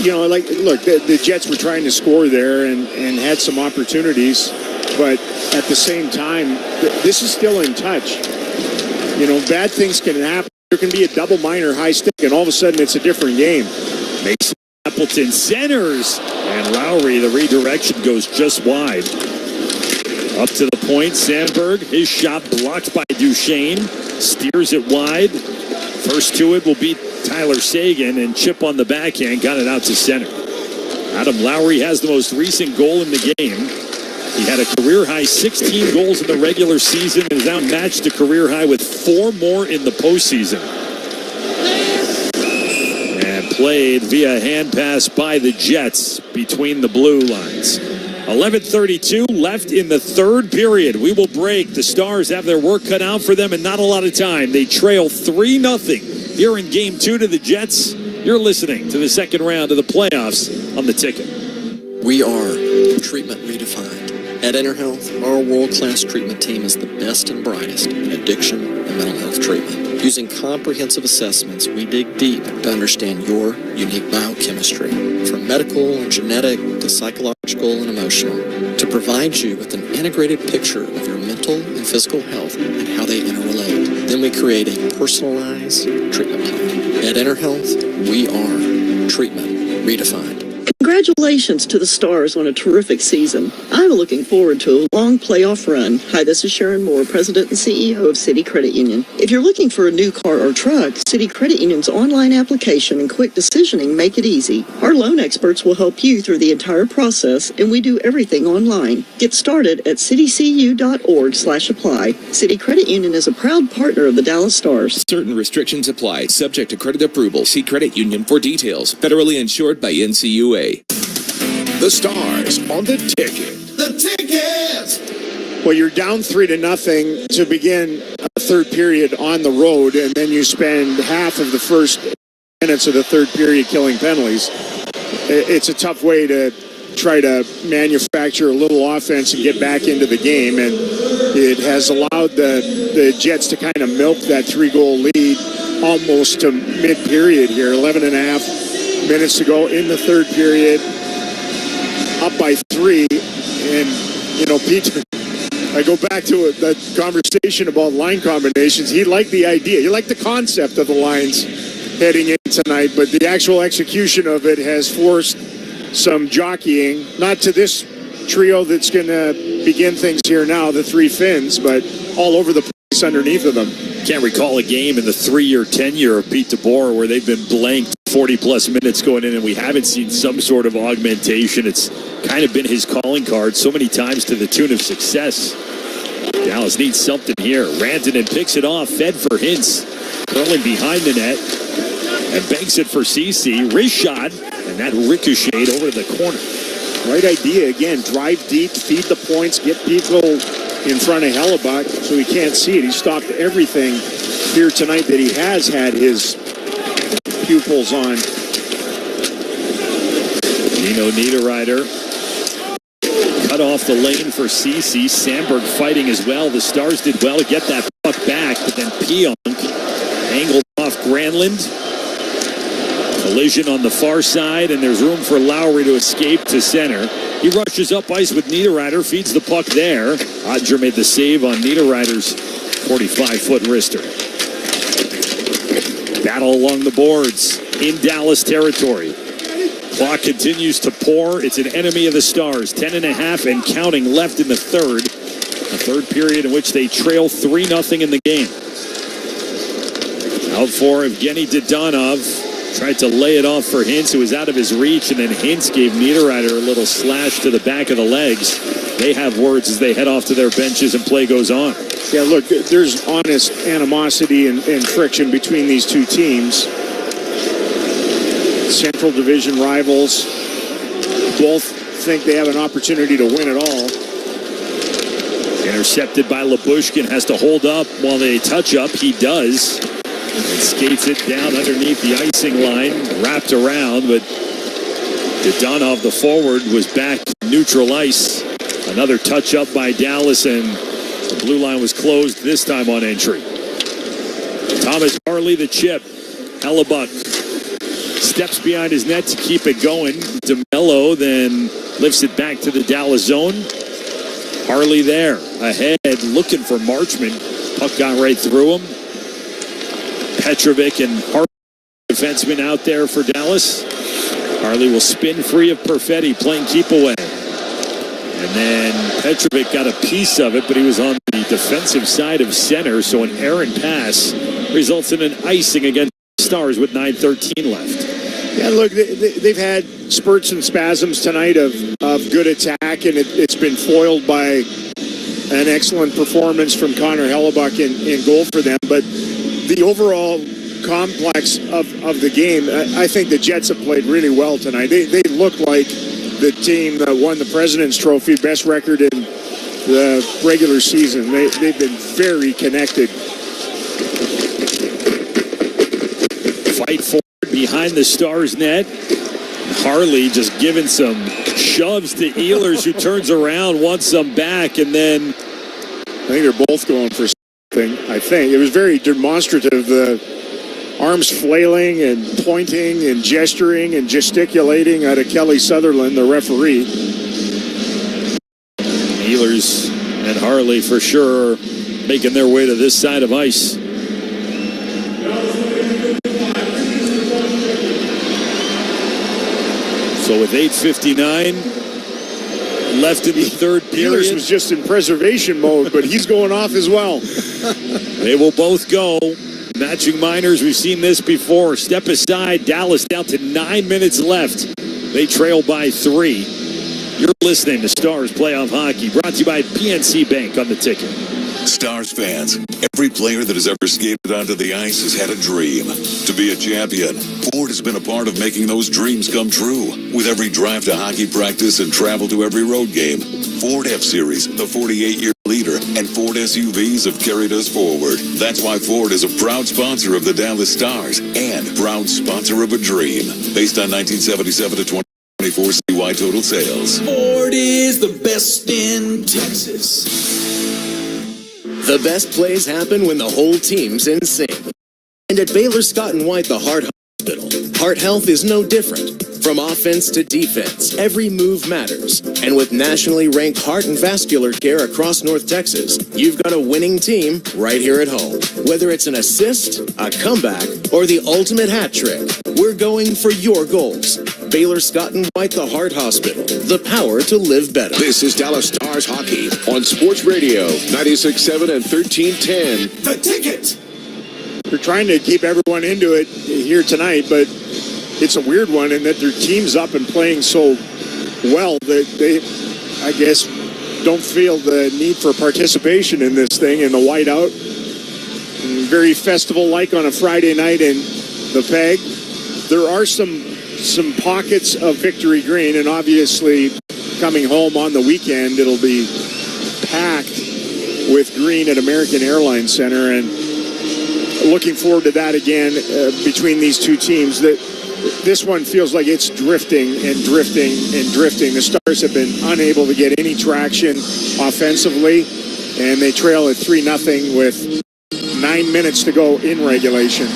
You know, like, look, the Jets were trying to score there and had some opportunities, but at the same time, this is still in touch. You know, bad things can happen. There can be a double minor high stick, and all of a sudden it's a different game.
Mason Appleton centers, and Lowry, the redirection goes just wide. Up to the point, Sandberg, his shot blocked by Duchesne, steers it wide. First to it will be Tyler Seguin, and chip on the backhand, got it out to center. Adam Lowry has the most recent goal in the game. He had a career-high 16 goals in the regular season and has now matched a career-high with 4 more in the postseason. And played via hand pass by the Jets between the blue lines. 11:32 left in the third period. We will break. The Stars have their work cut out for them and not a lot of time. They trail 3-0 here in Game 2 to the Jets. You're listening to the second round of the playoffs on The Ticket.
We are Treatment Redefined. At InnerHealth, our world-class treatment team is the best and brightest in addiction and mental health treatment. Using comprehensive assessments, we dig deep to understand your unique biochemistry, from medical and genetic to psychological and emotional, to provide you with an integrated picture of your mental and physical health and how they interrelate. Then we create a personalized treatment plan. At InnerHealth, we are Treatment Redefined.
Congratulations to the Stars on a terrific season. I'm looking forward to a long playoff run. Hi, this is Sharon Moore, President and CEO of City Credit Union. If you're looking for a new car or truck, City Credit Union's online application and quick decisioning make it easy. Our loan experts will help you through the entire process, and we do everything online. Get started at citycu.org/apply. City Credit Union is a proud partner of the Dallas Stars.
Certain restrictions apply, subject to credit approval. See Credit Union for details. Federally insured by NCUA.
The Stars on the ticket.
The ticket!
Well, you're down 3-0 to begin a third period on the road, and then you spend half of the first minutes of the third period killing penalties. It's a tough way to try to manufacture a little offense and get back into the game, and it has allowed the Jets to kind of milk that 3-goal lead almost to mid-period here. 11 and a half minutes to go in the third period, up by 3, and, you know, Pete, I go back to that conversation about line combinations. He liked the idea. He liked the concept of the lines heading in tonight, but the actual execution of it has forced some jockeying, not to this trio that's going to begin things here now, the 3 Finns, but all over the place underneath of them.
Can't recall a game in the 3-year tenure of Pete DeBoer where they've been blanked 40-plus minutes going in and we haven't seen some sort of augmentation. It's kind of been his calling card so many times to the tune of success. Dallas needs something here. Rantanen picks it off, fed for Hintz. Curling behind the net and banks it for Ceci. Wrist shot, and that ricocheted over to the corner.
Right idea again. Drive deep, feed the points, get people in front of Hellebuck so he can't see it. He stopped everything here tonight that he has had his pupils on.
Nino Niederreiter cut off the lane for Ceci. Sandberg fighting as well. The Stars did well to get that puck back, but then Pionk angled off Granlund. Collision on the far side, and there's room for Lowry to escape to center. He rushes up ice with Niederreiter, feeds the puck there. Ottinger made the save on Niederreiter's 45-foot wrister. Battle along the boards in Dallas territory. Clock continues to pour. It's an enemy of the Stars. 10.5 and counting left in the third. A third period in which they trail 3-0 in the game. Out for Evgeny Dadonov. Tried to lay it off for Hintz, who was out of his reach, and then Hintz gave Niederreiter a little slash to the back of the legs. They have words as they head off to their benches and play goes on.
Yeah, look, there's honest animosity and friction between these two teams. Central Division rivals. Both think they have an opportunity to win it all.
Intercepted by Labushkin, has to hold up while they touch up. He does. And skates it down underneath the icing line, wrapped around, but Dadonov, the forward, was back neutral ice. Another touch up by Dallas, and the blue line was closed this time on entry. Thomas Harley, the chip. Hellebuck steps behind his net to keep it going. DeMello then lifts it back to the Dallas zone. Harley there, ahead, looking for Marchment. Puck got right through him. Petrovic and Harley, defenseman out there for Dallas. Harley will spin free of Perfetti, playing keep away. And then Petrovic got a piece of it, but he was on the defensive side of center, so an errant pass results in an icing against the Stars with 9:13 left.
Yeah, look, they've had spurts and spasms tonight of good attack, and it's been foiled by an excellent performance from Connor Hellebuck in goal for them. But the overall complex of the game, I think the Jets have played really well tonight. They look like the team that won the President's Trophy, best record in the regular season. They've been very connected.
Fight forward behind the Stars net. Harley just giving some shoves to Ehlers, who turns around, wants some back, and then
I think they're both going for something. I think it was very demonstrative. The arms flailing and pointing and gesturing and gesticulating out of Kelly Sutherland, the referee.
Ehlers and Harley for sure making their way to this side of ice. So with 8:59 left in the third period.
Ehlers was just in preservation mode, but he's going off as well.
They will both go. Matching minors, we've seen this before. Step aside, Dallas down to 9 minutes left. They trail by 3. You're listening to Stars Playoff Hockey, brought to you by PNC Bank on the ticket.
Stars fans, every player that has ever skated onto the ice has had a dream to be a champion. Ford has been a part of making those dreams come true. With every drive to hockey practice and travel to every road game, Ford F-Series, the 48-year leader, and Ford SUVs have carried us forward. That's why Ford is a proud sponsor of the Dallas Stars and proud sponsor of a dream. Based on 1977 to 2024 CY total sales.
Ford is the best in Texas.
The best plays happen when the whole team's in sync. And at Baylor Scott & White, the Heart Hospital, heart health is no different. From offense to defense, every move matters. And with nationally ranked heart and vascular care across North Texas, you've got a winning team right here at home. Whether it's an assist, a comeback, or the ultimate hat trick, we're going for your goals. Baylor Scott & White, the Heart Hospital, the power to live better.
This is Dallas Stars Hockey on Sports Radio 96.7 and 1310.
The Ticket.
They're trying to keep everyone into it here tonight, but it's a weird one in that their team's up and playing so well that they, I guess, don't feel the need for participation in this thing in the whiteout. Very festival-like on a Friday night in the Peg. There are some pockets of victory green, and obviously coming home on the weekend, it'll be packed with green at American Airlines Center, and looking forward to that again between these two teams. This one feels like it's drifting and drifting and drifting. The Stars have been unable to get any traction offensively, and they trail at 3-0 with 9 minutes to go in regulation.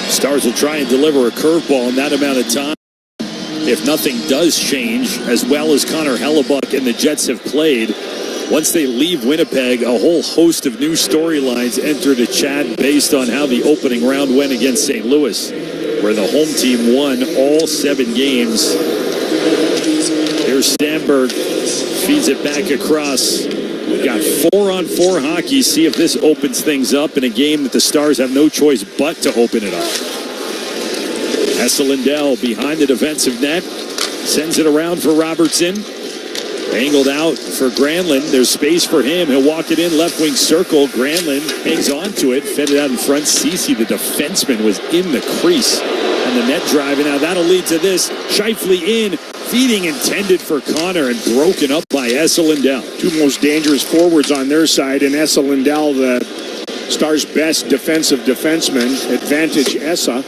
Stars will try and deliver a curveball in that amount of time. If nothing does change, as well as Connor Hellebuck and the Jets have played, once they leave Winnipeg, a whole host of new storylines enter the chat based on how the opening round went against St. Louis, where the home team won all 7 games. Here's Stamberg, feeds it back across. We've got 4-on-4 hockey. See if this opens things up in a game that the Stars have no choice but to open it up. Esselindell behind the defensive net, sends it around for Robertson. Angled out for Granlund. There's space for him. He'll walk it in, left wing circle. Granlund hangs on to it, fed it out in front. Ceci, the defenseman, was in the crease on the net drive. And now that'll lead to this. Scheifele in, feeding intended for Connor and broken up by Esselindell.
Two most dangerous forwards on their side, and Esselindell, the Stars' best defensive defenseman, Advantage Essa.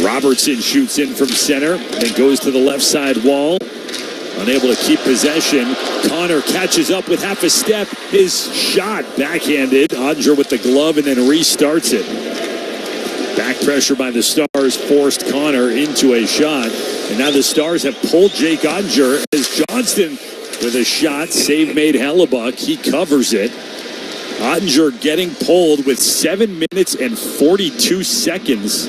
Robertson shoots in from center, then goes to the left side wall. Unable to keep possession. Connor catches up with half a step. His shot backhanded. Ottinger with the glove and then restarts it. Back pressure by the Stars forced Connor into a shot. And now the Stars have pulled Jake Ottinger as Johnston with a shot. Save made Hellebuck. He covers it. Ottinger getting pulled with 7 minutes and 42 seconds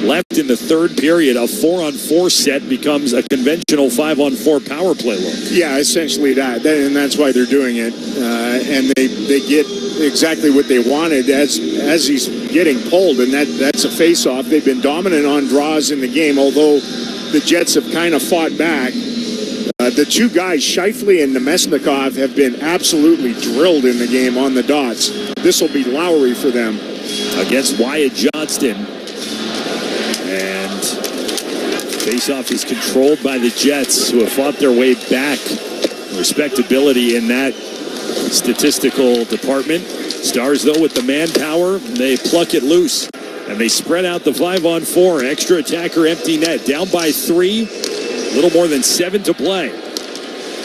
left in the third period. A 4-on-4 set becomes a conventional 5-on-4 power play look.
Yeah, essentially that. And that's why they're doing it. And they get exactly what they wanted as he's getting pulled. And that's a face-off. They've been dominant on draws in the game, although the Jets have kind of fought back. The two guys, Scheifele and Nemesnikov, have been absolutely drilled in the game on the dots. This will be Lowry for them.
Against Wyatt Johnston. And face-off is controlled by the Jets, who have fought their way back. Respectability in that statistical department. Stars, though, with the manpower, they pluck it loose. And they spread out the 5-on-4. Extra attacker, empty net. Down by 3. A little more than 7 to play.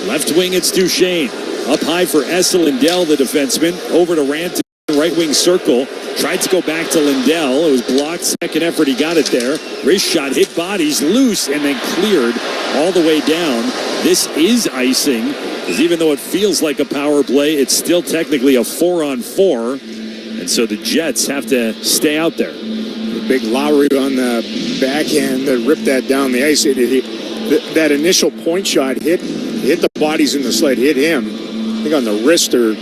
Left wing, it's Duchesne. Up high for Essa Lindell, the defenseman. Over to Rantanen, right wing circle. Tried to go back to Lindell. It was blocked. Second effort, he got it there. Wrist shot, hit bodies, loose, and then cleared all the way down. This is icing, because even though it feels like a power play, it's still technically a 4-on-4. And so the Jets have to stay out there.
The big Lowry on the backhand that ripped that down the ice. That initial point shot hit the bodies in the sled, hit him. I think on the wrist or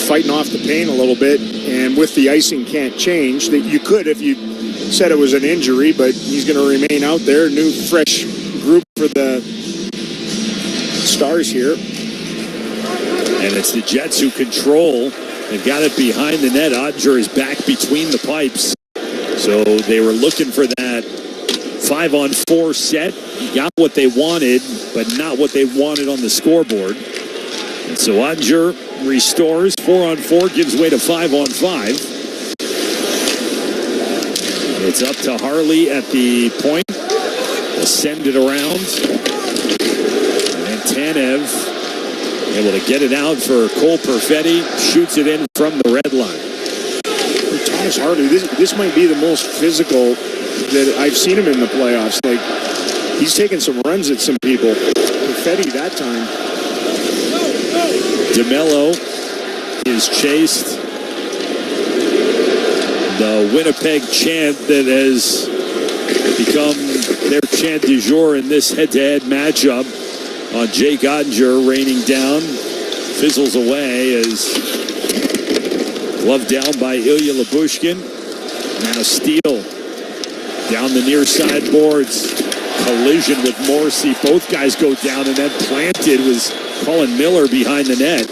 fighting off the pain a little bit. And with the icing can't change. That you could if you said it was an injury, but he's going to remain out there. New fresh group for the Stars here.
And it's the Jets who control. They've got it behind the net. Ottinger is back between the pipes. So they were looking for that 5-on-4 set. He got what they wanted, but not what they wanted on the scoreboard. And so Ottinger restores. 4-on-4 gives way to 5-on-5. It's up to Harley at the point. They'll send it around. And Tanev able to get it out for Cole Perfetti. Shoots it in from the red line.
Thomas Harley, this might be the most physical that I've seen him in the playoffs. Like, he's taking some runs at some people. Perfetti that time.
DeMello is chased. The Winnipeg chant that has become their chant du jour in this head-to-head matchup on Jake Ottinger raining down. Fizzles away as gloved down by Ilya Lyubushkin. Now Steele down the near side boards. Collision with Morrissey. Both guys go down, and then planted was Colin Miller behind the net.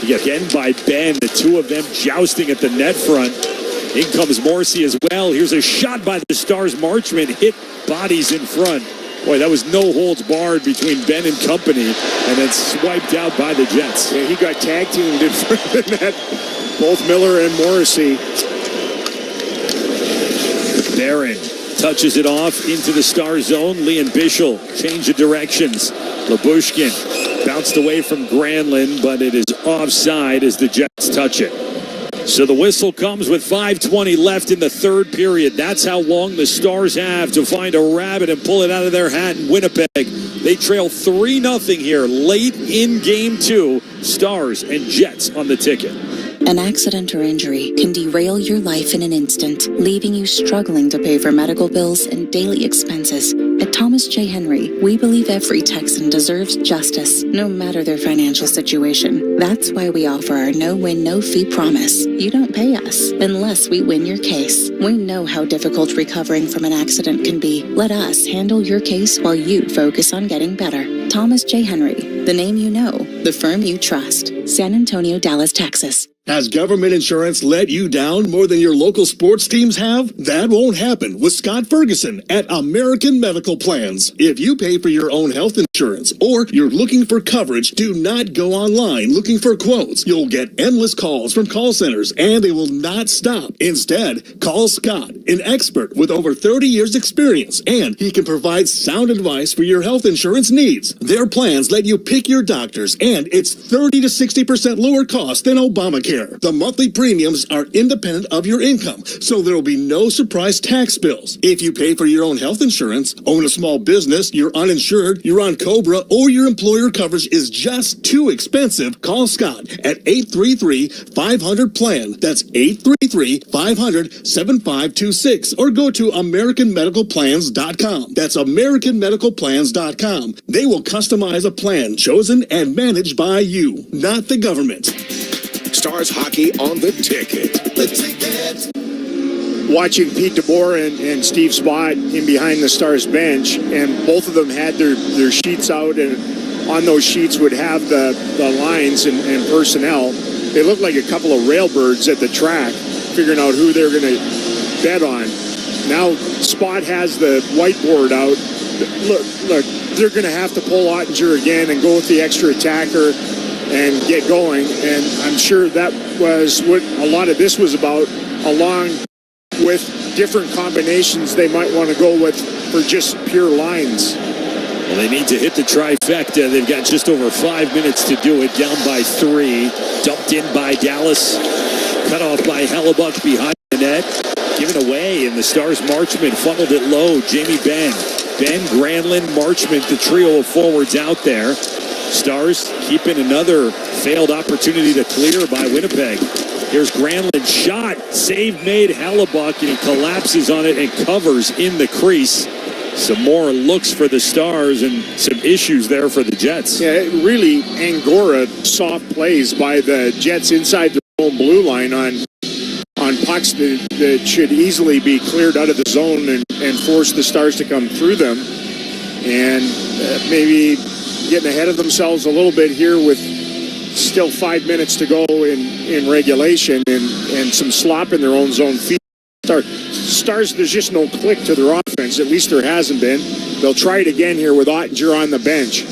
Again by Ben, the two of them jousting at the net front. In comes Morrissey as well. Here's a shot by the Stars marchman. Hit bodies in front. Boy, that was no holds barred between Ben and company, and then swiped out by the Jets.
Yeah, he got tag teamed in front of the net. Both Miller and Morrissey.
Barron touches it off into the Star zone. Leon Bischel change of directions. Lyubushkin bounced away from Granlund, but it is offside as the Jets touch it. So the whistle comes with 5:20 left in the third period. That's how long the Stars have to find a rabbit and pull it out of their hat in Winnipeg. They trail 3-0 here late in Game 2. Stars and Jets on the ticket.
An accident or injury can derail your life in an instant, leaving you struggling to pay for medical bills and daily expenses. At Thomas J. Henry, we believe every Texan deserves justice, no matter their financial situation. That's why we offer our no-win, no-fee promise. You don't pay us unless we win your case. We know how difficult recovering from an accident can be. Let us handle your case while you focus on getting better. Thomas J. Henry, the name you know, the firm you trust. San Antonio, Dallas, Texas.
Has government insurance let you down more than your local sports teams have? That won't happen with Scott Ferguson at American Medical Plans. If you pay for your own health insurance, insurance, or you're looking for coverage, do not go online looking for quotes. You'll get endless calls from call centers, and they will not stop. Instead, call Scott, an expert with over 30 years experience, and he can provide sound advice for your health insurance needs. Their plans let you pick your doctors, and it's 30 to 60% lower cost than Obamacare. The monthly premiums are independent of your income, so there will be no surprise tax bills. If you pay for your own health insurance, own a small business, you're uninsured, you're on COBRA, or your employer coverage is just too expensive, call Scott at 833-500-PLAN. That's 833-500-7526, or go to AmericanMedicalPlans.com. That's AmericanMedicalPlans.com. They will customize a plan chosen and managed by you, not the government.
Stars hockey on the ticket.
The ticket.
Watching Pete DeBoer and Steve Spott in behind the Stars bench, and both of them had their sheets out, and on those sheets would have the lines and personnel. They looked like a couple of railbirds at the track, figuring out who they're going to bet on. Now Spott has the whiteboard out. Look, they're going to have to pull Ottinger again and go with the extra attacker and get going. And I'm sure that was what a lot of this was about, along with different combinations they might want to go with for just pure lines.
Well, they need to hit the trifecta. They've got just over 5 minutes to do it, down by 3. Dumped in by Dallas. Cut off by Hellebuck behind the net. Given away, and the Stars marchman funneled it low. Jamie Benn, Granlund, Marchment, the trio of forwards out there. Stars keeping another failed opportunity to clear by Winnipeg. Here's Granlund, shot, save made, Hellebuck, and he collapses on it and covers in the crease. Some more looks for the Stars and some issues there for the Jets.
Yeah, really Angora soft plays by the Jets inside their own blue line on pucks that should easily be cleared out of the zone and force the Stars to come through them. And maybe getting ahead of themselves a little bit here with still 5 minutes to go in regulation and some slop in their own zone. Stars, there's just no click to their offense. At least there hasn't been. They'll try it again here with Ottinger on the bench.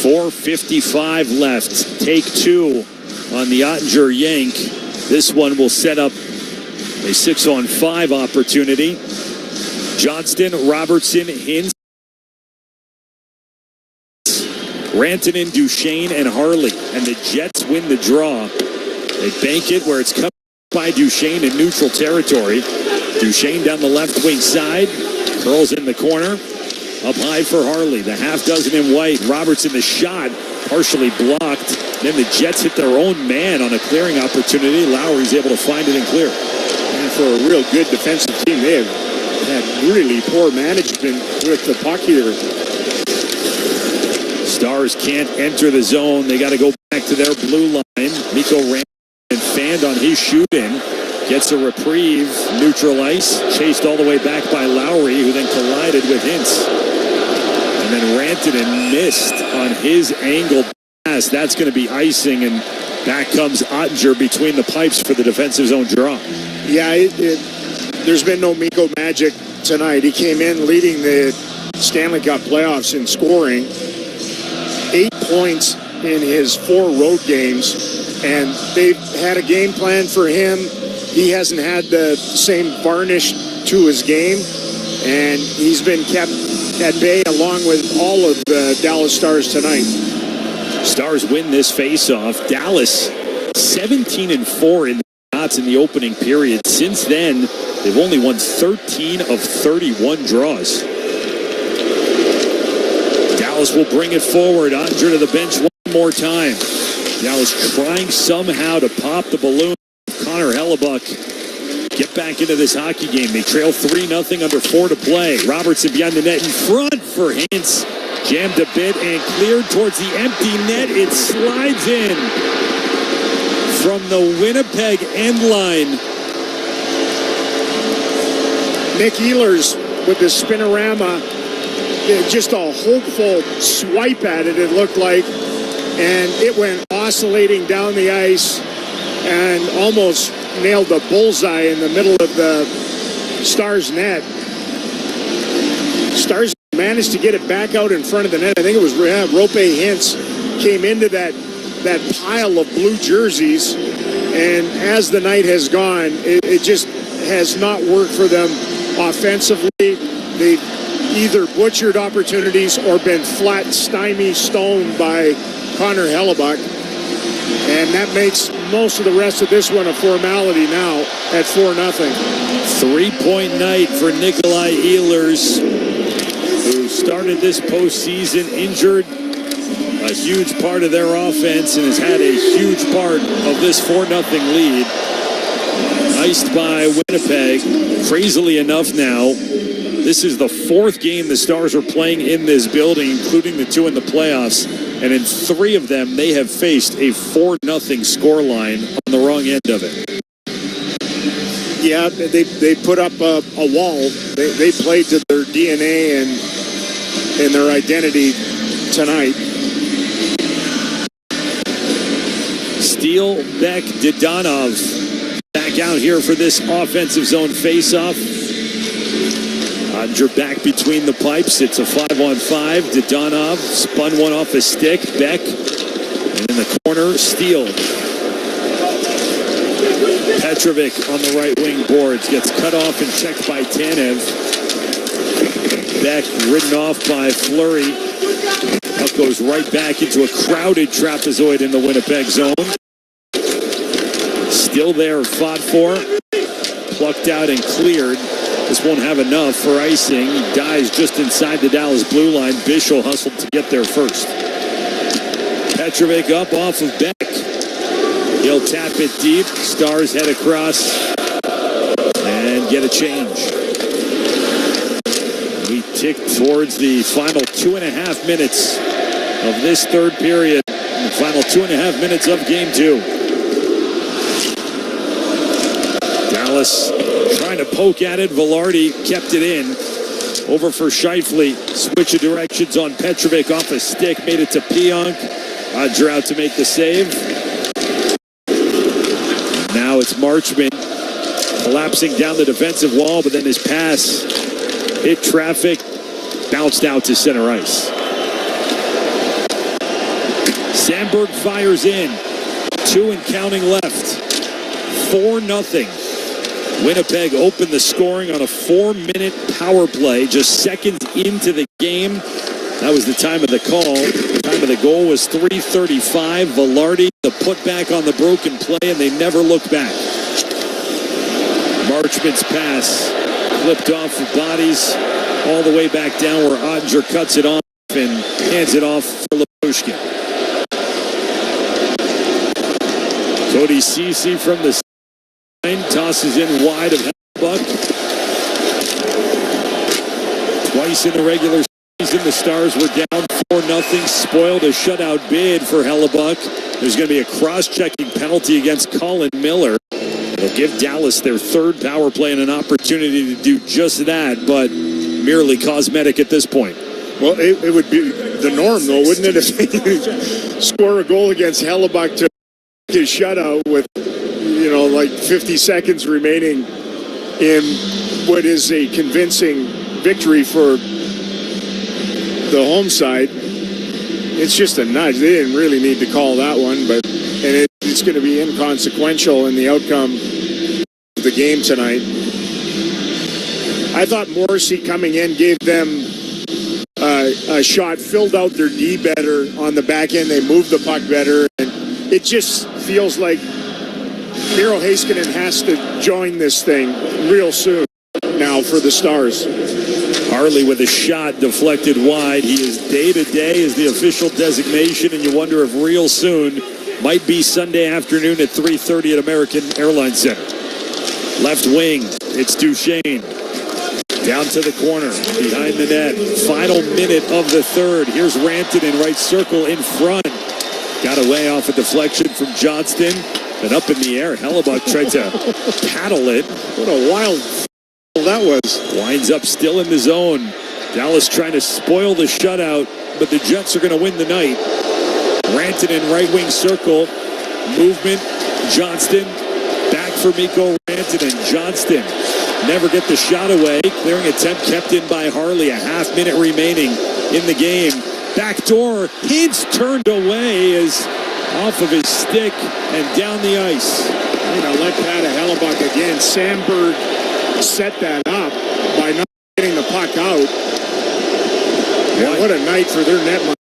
4:55 left. Take 2 on the Ottinger yank. This one will set up a 6-on-5 opportunity. Johnston, Robertson, Hintz, Rantanen, Duchesne, and Harley. And the Jets win the draw. They bank it where it's coming by Duchesne in neutral territory. Duchesne down the left wing side. Curls in the corner. Up high for Harley. The half dozen in white. Robertson, the shot, partially blocked. Then the Jets hit their own man on a clearing opportunity. Lowry's able to find it and clear.
And for a real good defensive team, they have had really poor management with the puck here.
Stars can't enter the zone. They got to go back to their blue line. Mikko ran and fanned on his shoot-in. Gets a reprieve. Neutral ice. Chased all the way back by Lowry, who then collided with Hintz. And then Rantanen missed on his angled pass. That's going to be icing, and back comes Ottinger between the pipes for the defensive zone draw.
Yeah, there's been no Mikko magic tonight. He came in leading the Stanley Cup playoffs in scoring. 8 points in his 4 road games, and they've had a game plan for him. He hasn't had the same varnish to his game, and he's been kept at bay along with all of the Dallas Stars tonight.
Stars win this faceoff. Dallas 17-4 in the shots in the opening period. Since then, they've only won 13 of 31 draws. Dallas will bring it forward. Ottinger to the bench one more time. Dallas trying somehow to pop the balloon. Connor Hellebuck get back into this hockey game. They trail 3-0 under 4 to play. Robertson behind the net in front for Hintz. Jammed a bit and cleared towards the empty net. It slides in from the Winnipeg end line.
Nick Ehlers with the spinorama. Just a hopeful swipe at it looked like. And it went oscillating down the ice and almost nailed the bullseye in the middle of the Stars net. Stars managed to get it back out in front of the net. I think it was Rope Hintz came into that pile of blue jerseys, and as the night has gone, it just has not worked for them offensively. They've either butchered opportunities or been flat stoned by Connor Hellebuck, and that makes most of the rest of this one a formality now at 4-0.
3-point night for Nikolai Ehlers, who started this postseason injured, a huge part of their offense, and has had a huge part of this 4-0 lead. Iced by Winnipeg. Crazily enough now, this is the fourth game the Stars are playing in this building, including the two in the playoffs. And in 3 of them, they have faced a 4-0 scoreline on the wrong end of it.
Yeah, they put up a wall. They played to their DNA and their identity tonight.
Steele, Beck, Dodonov back out here for this offensive zone faceoff. Odger back between the pipes. It's a 5-on-5. Dodonov spun one off a stick. Beck, and in the corner, Steele. Petrovic on the right wing boards. Gets cut off and checked by Tanev. Beck ridden off by Fleury. Puck goes right back into a crowded trapezoid in the Winnipeg zone. Still there, fought for. Plucked out and cleared. This won't have enough for icing. Dies just inside the Dallas blue line. Bischel hustled to get there first. Petrovic up off of Beck. He'll tap it deep. Stars head across and get a change. We tick towards the final 2.5 minutes of this third period. The final 2.5 minutes of game 2. Dallas trying to poke at it. Velarde kept it in. Over for Scheifele. Switch of directions on Petrovic off a stick. Made it to Pionk. Odger out to make the save. Now it's Marchman collapsing down the defensive wall, but then his pass hit traffic, bounced out to center ice. Sandberg fires in. 2 and counting left. 4-0. Winnipeg opened the scoring on a 4-minute power play, just seconds into the game. That was the time of the call. The time of the goal was 3:35. Velarde, the putback on the broken play, and they never looked back. Marchman's pass flipped off of bodies all the way back down where Odger cuts it off and hands it off for Lepushkin. Cody Ceci from the line tosses in wide of Hellebuck. Twice in the regular season, the Stars were down 4-0, spoiled a shutout bid for Hellebuck. There's going to be a cross-checking penalty against Colin Miller. It'll give Dallas their third power play and an opportunity to do just that, but merely cosmetic at this point.
Well, it would be the norm, though, wouldn't it, if you score a goal against Hellebuck to his shutout with, like 50 seconds remaining in what is a convincing victory for the home side. It's just a nudge. They didn't really need to call that one, and it's going to be inconsequential in the outcome of the game tonight. I thought Morrissey coming in gave them a shot, filled out their D better on the back end. They moved the puck better, and it just feels like Miro Heiskanen has to join this thing real soon now for the Stars.
Harley with a shot deflected wide. He is day-to-day is the official designation, and you wonder if real soon might be Sunday afternoon at 3:30 at American Airlines Center. Left wing, it's Duchesne. Down to the corner, behind the net. Final minute of the third. Here's Rantanen, right circle in front. Got away off a deflection from Johnston. And up in the air, Hellebuck tried to paddle it.
What a wild that was.
Winds up still in the zone. Dallas trying to spoil the shutout, but the Jets are going to win the night. Rantanen, right wing circle. Movement. Johnston. Back for Mikko Rantanen. Johnston never get the shot away. Clearing attempt kept in by Harley. A half-minute remaining in the game. Backdoor, Hintz turned away as off of his stick and down the ice.
Let Pat Hellebuck again. Sandberg set that up by not getting the puck out. Yeah, what a night for their netminder.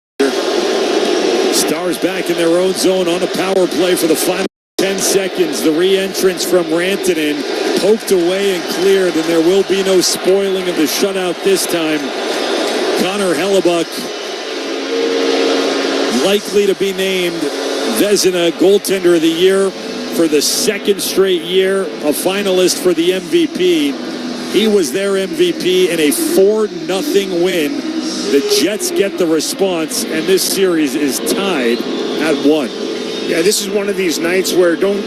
Stars back in their own zone on a power play for the final 10 seconds. The re-entrance from Rantanen poked away and cleared, and there will be no spoiling of the shutout this time. Connor Hellebuck likely to be named Vezina Goaltender of the Year for the second straight year, a finalist for the MVP. He was their MVP in a 4-0 win. The Jets get the response, and this series is tied at 1.
Yeah, this is one of these nights where don't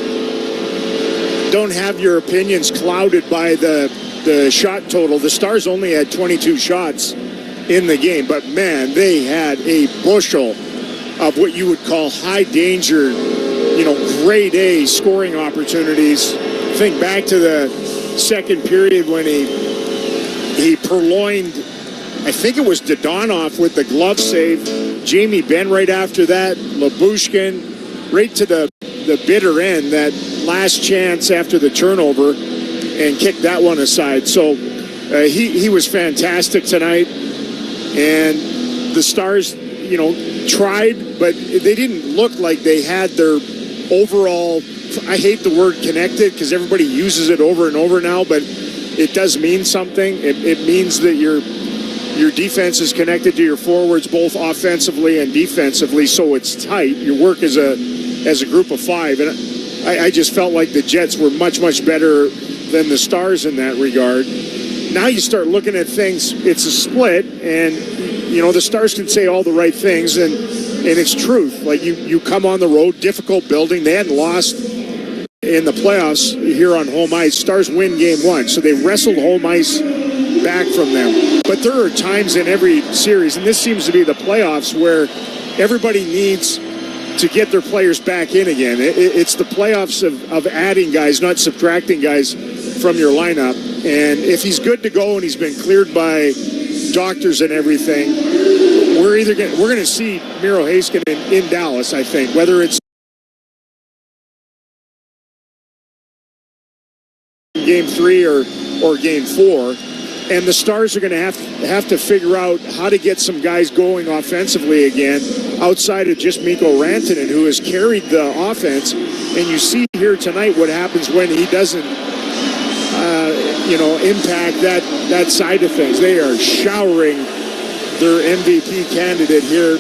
have your opinions clouded by the shot total. The Stars only had 22 shots in the game, but man, they had a bushel of what you would call high danger, grade A scoring opportunities. Think back to the second period when he purloined, I think it was Dodonov with the glove save, Jamie Benn right after that, Labushkin right to the bitter end, that last chance after the turnover, and kicked that one aside. So he was fantastic tonight, and the Stars, tried, but they didn't look like they had their overall, I hate the word connected because everybody uses it over and over now, but it does mean something. It means that your defense is connected to your forwards, both offensively and defensively, so it's tight. Your work as a group of five. And I just felt like the Jets were much, much better than the Stars in that regard. Now you start looking at things, it's a split, and the Stars can say all the right things, and it's truth. Like you come on the road, difficult building. They hadn't lost in the playoffs here on home ice. Stars win game 1, so they wrestled home ice back from them. But there are times in every series, and this seems to be the playoffs, where everybody needs to get their players back in again. It's the playoffs of adding guys, not subtracting guys from your lineup. And if he's good to go and he's been cleared by doctors and everything, we're going to see Miro Heiskanen in Dallas, I think, whether it's game 3 or game 4. And the Stars are going to have to figure out how to get some guys going offensively again outside of just Mikko Rantanen, who has carried the offense. And you see here tonight what happens when he doesn't, impact that side of things. They are showering their MVP candidate here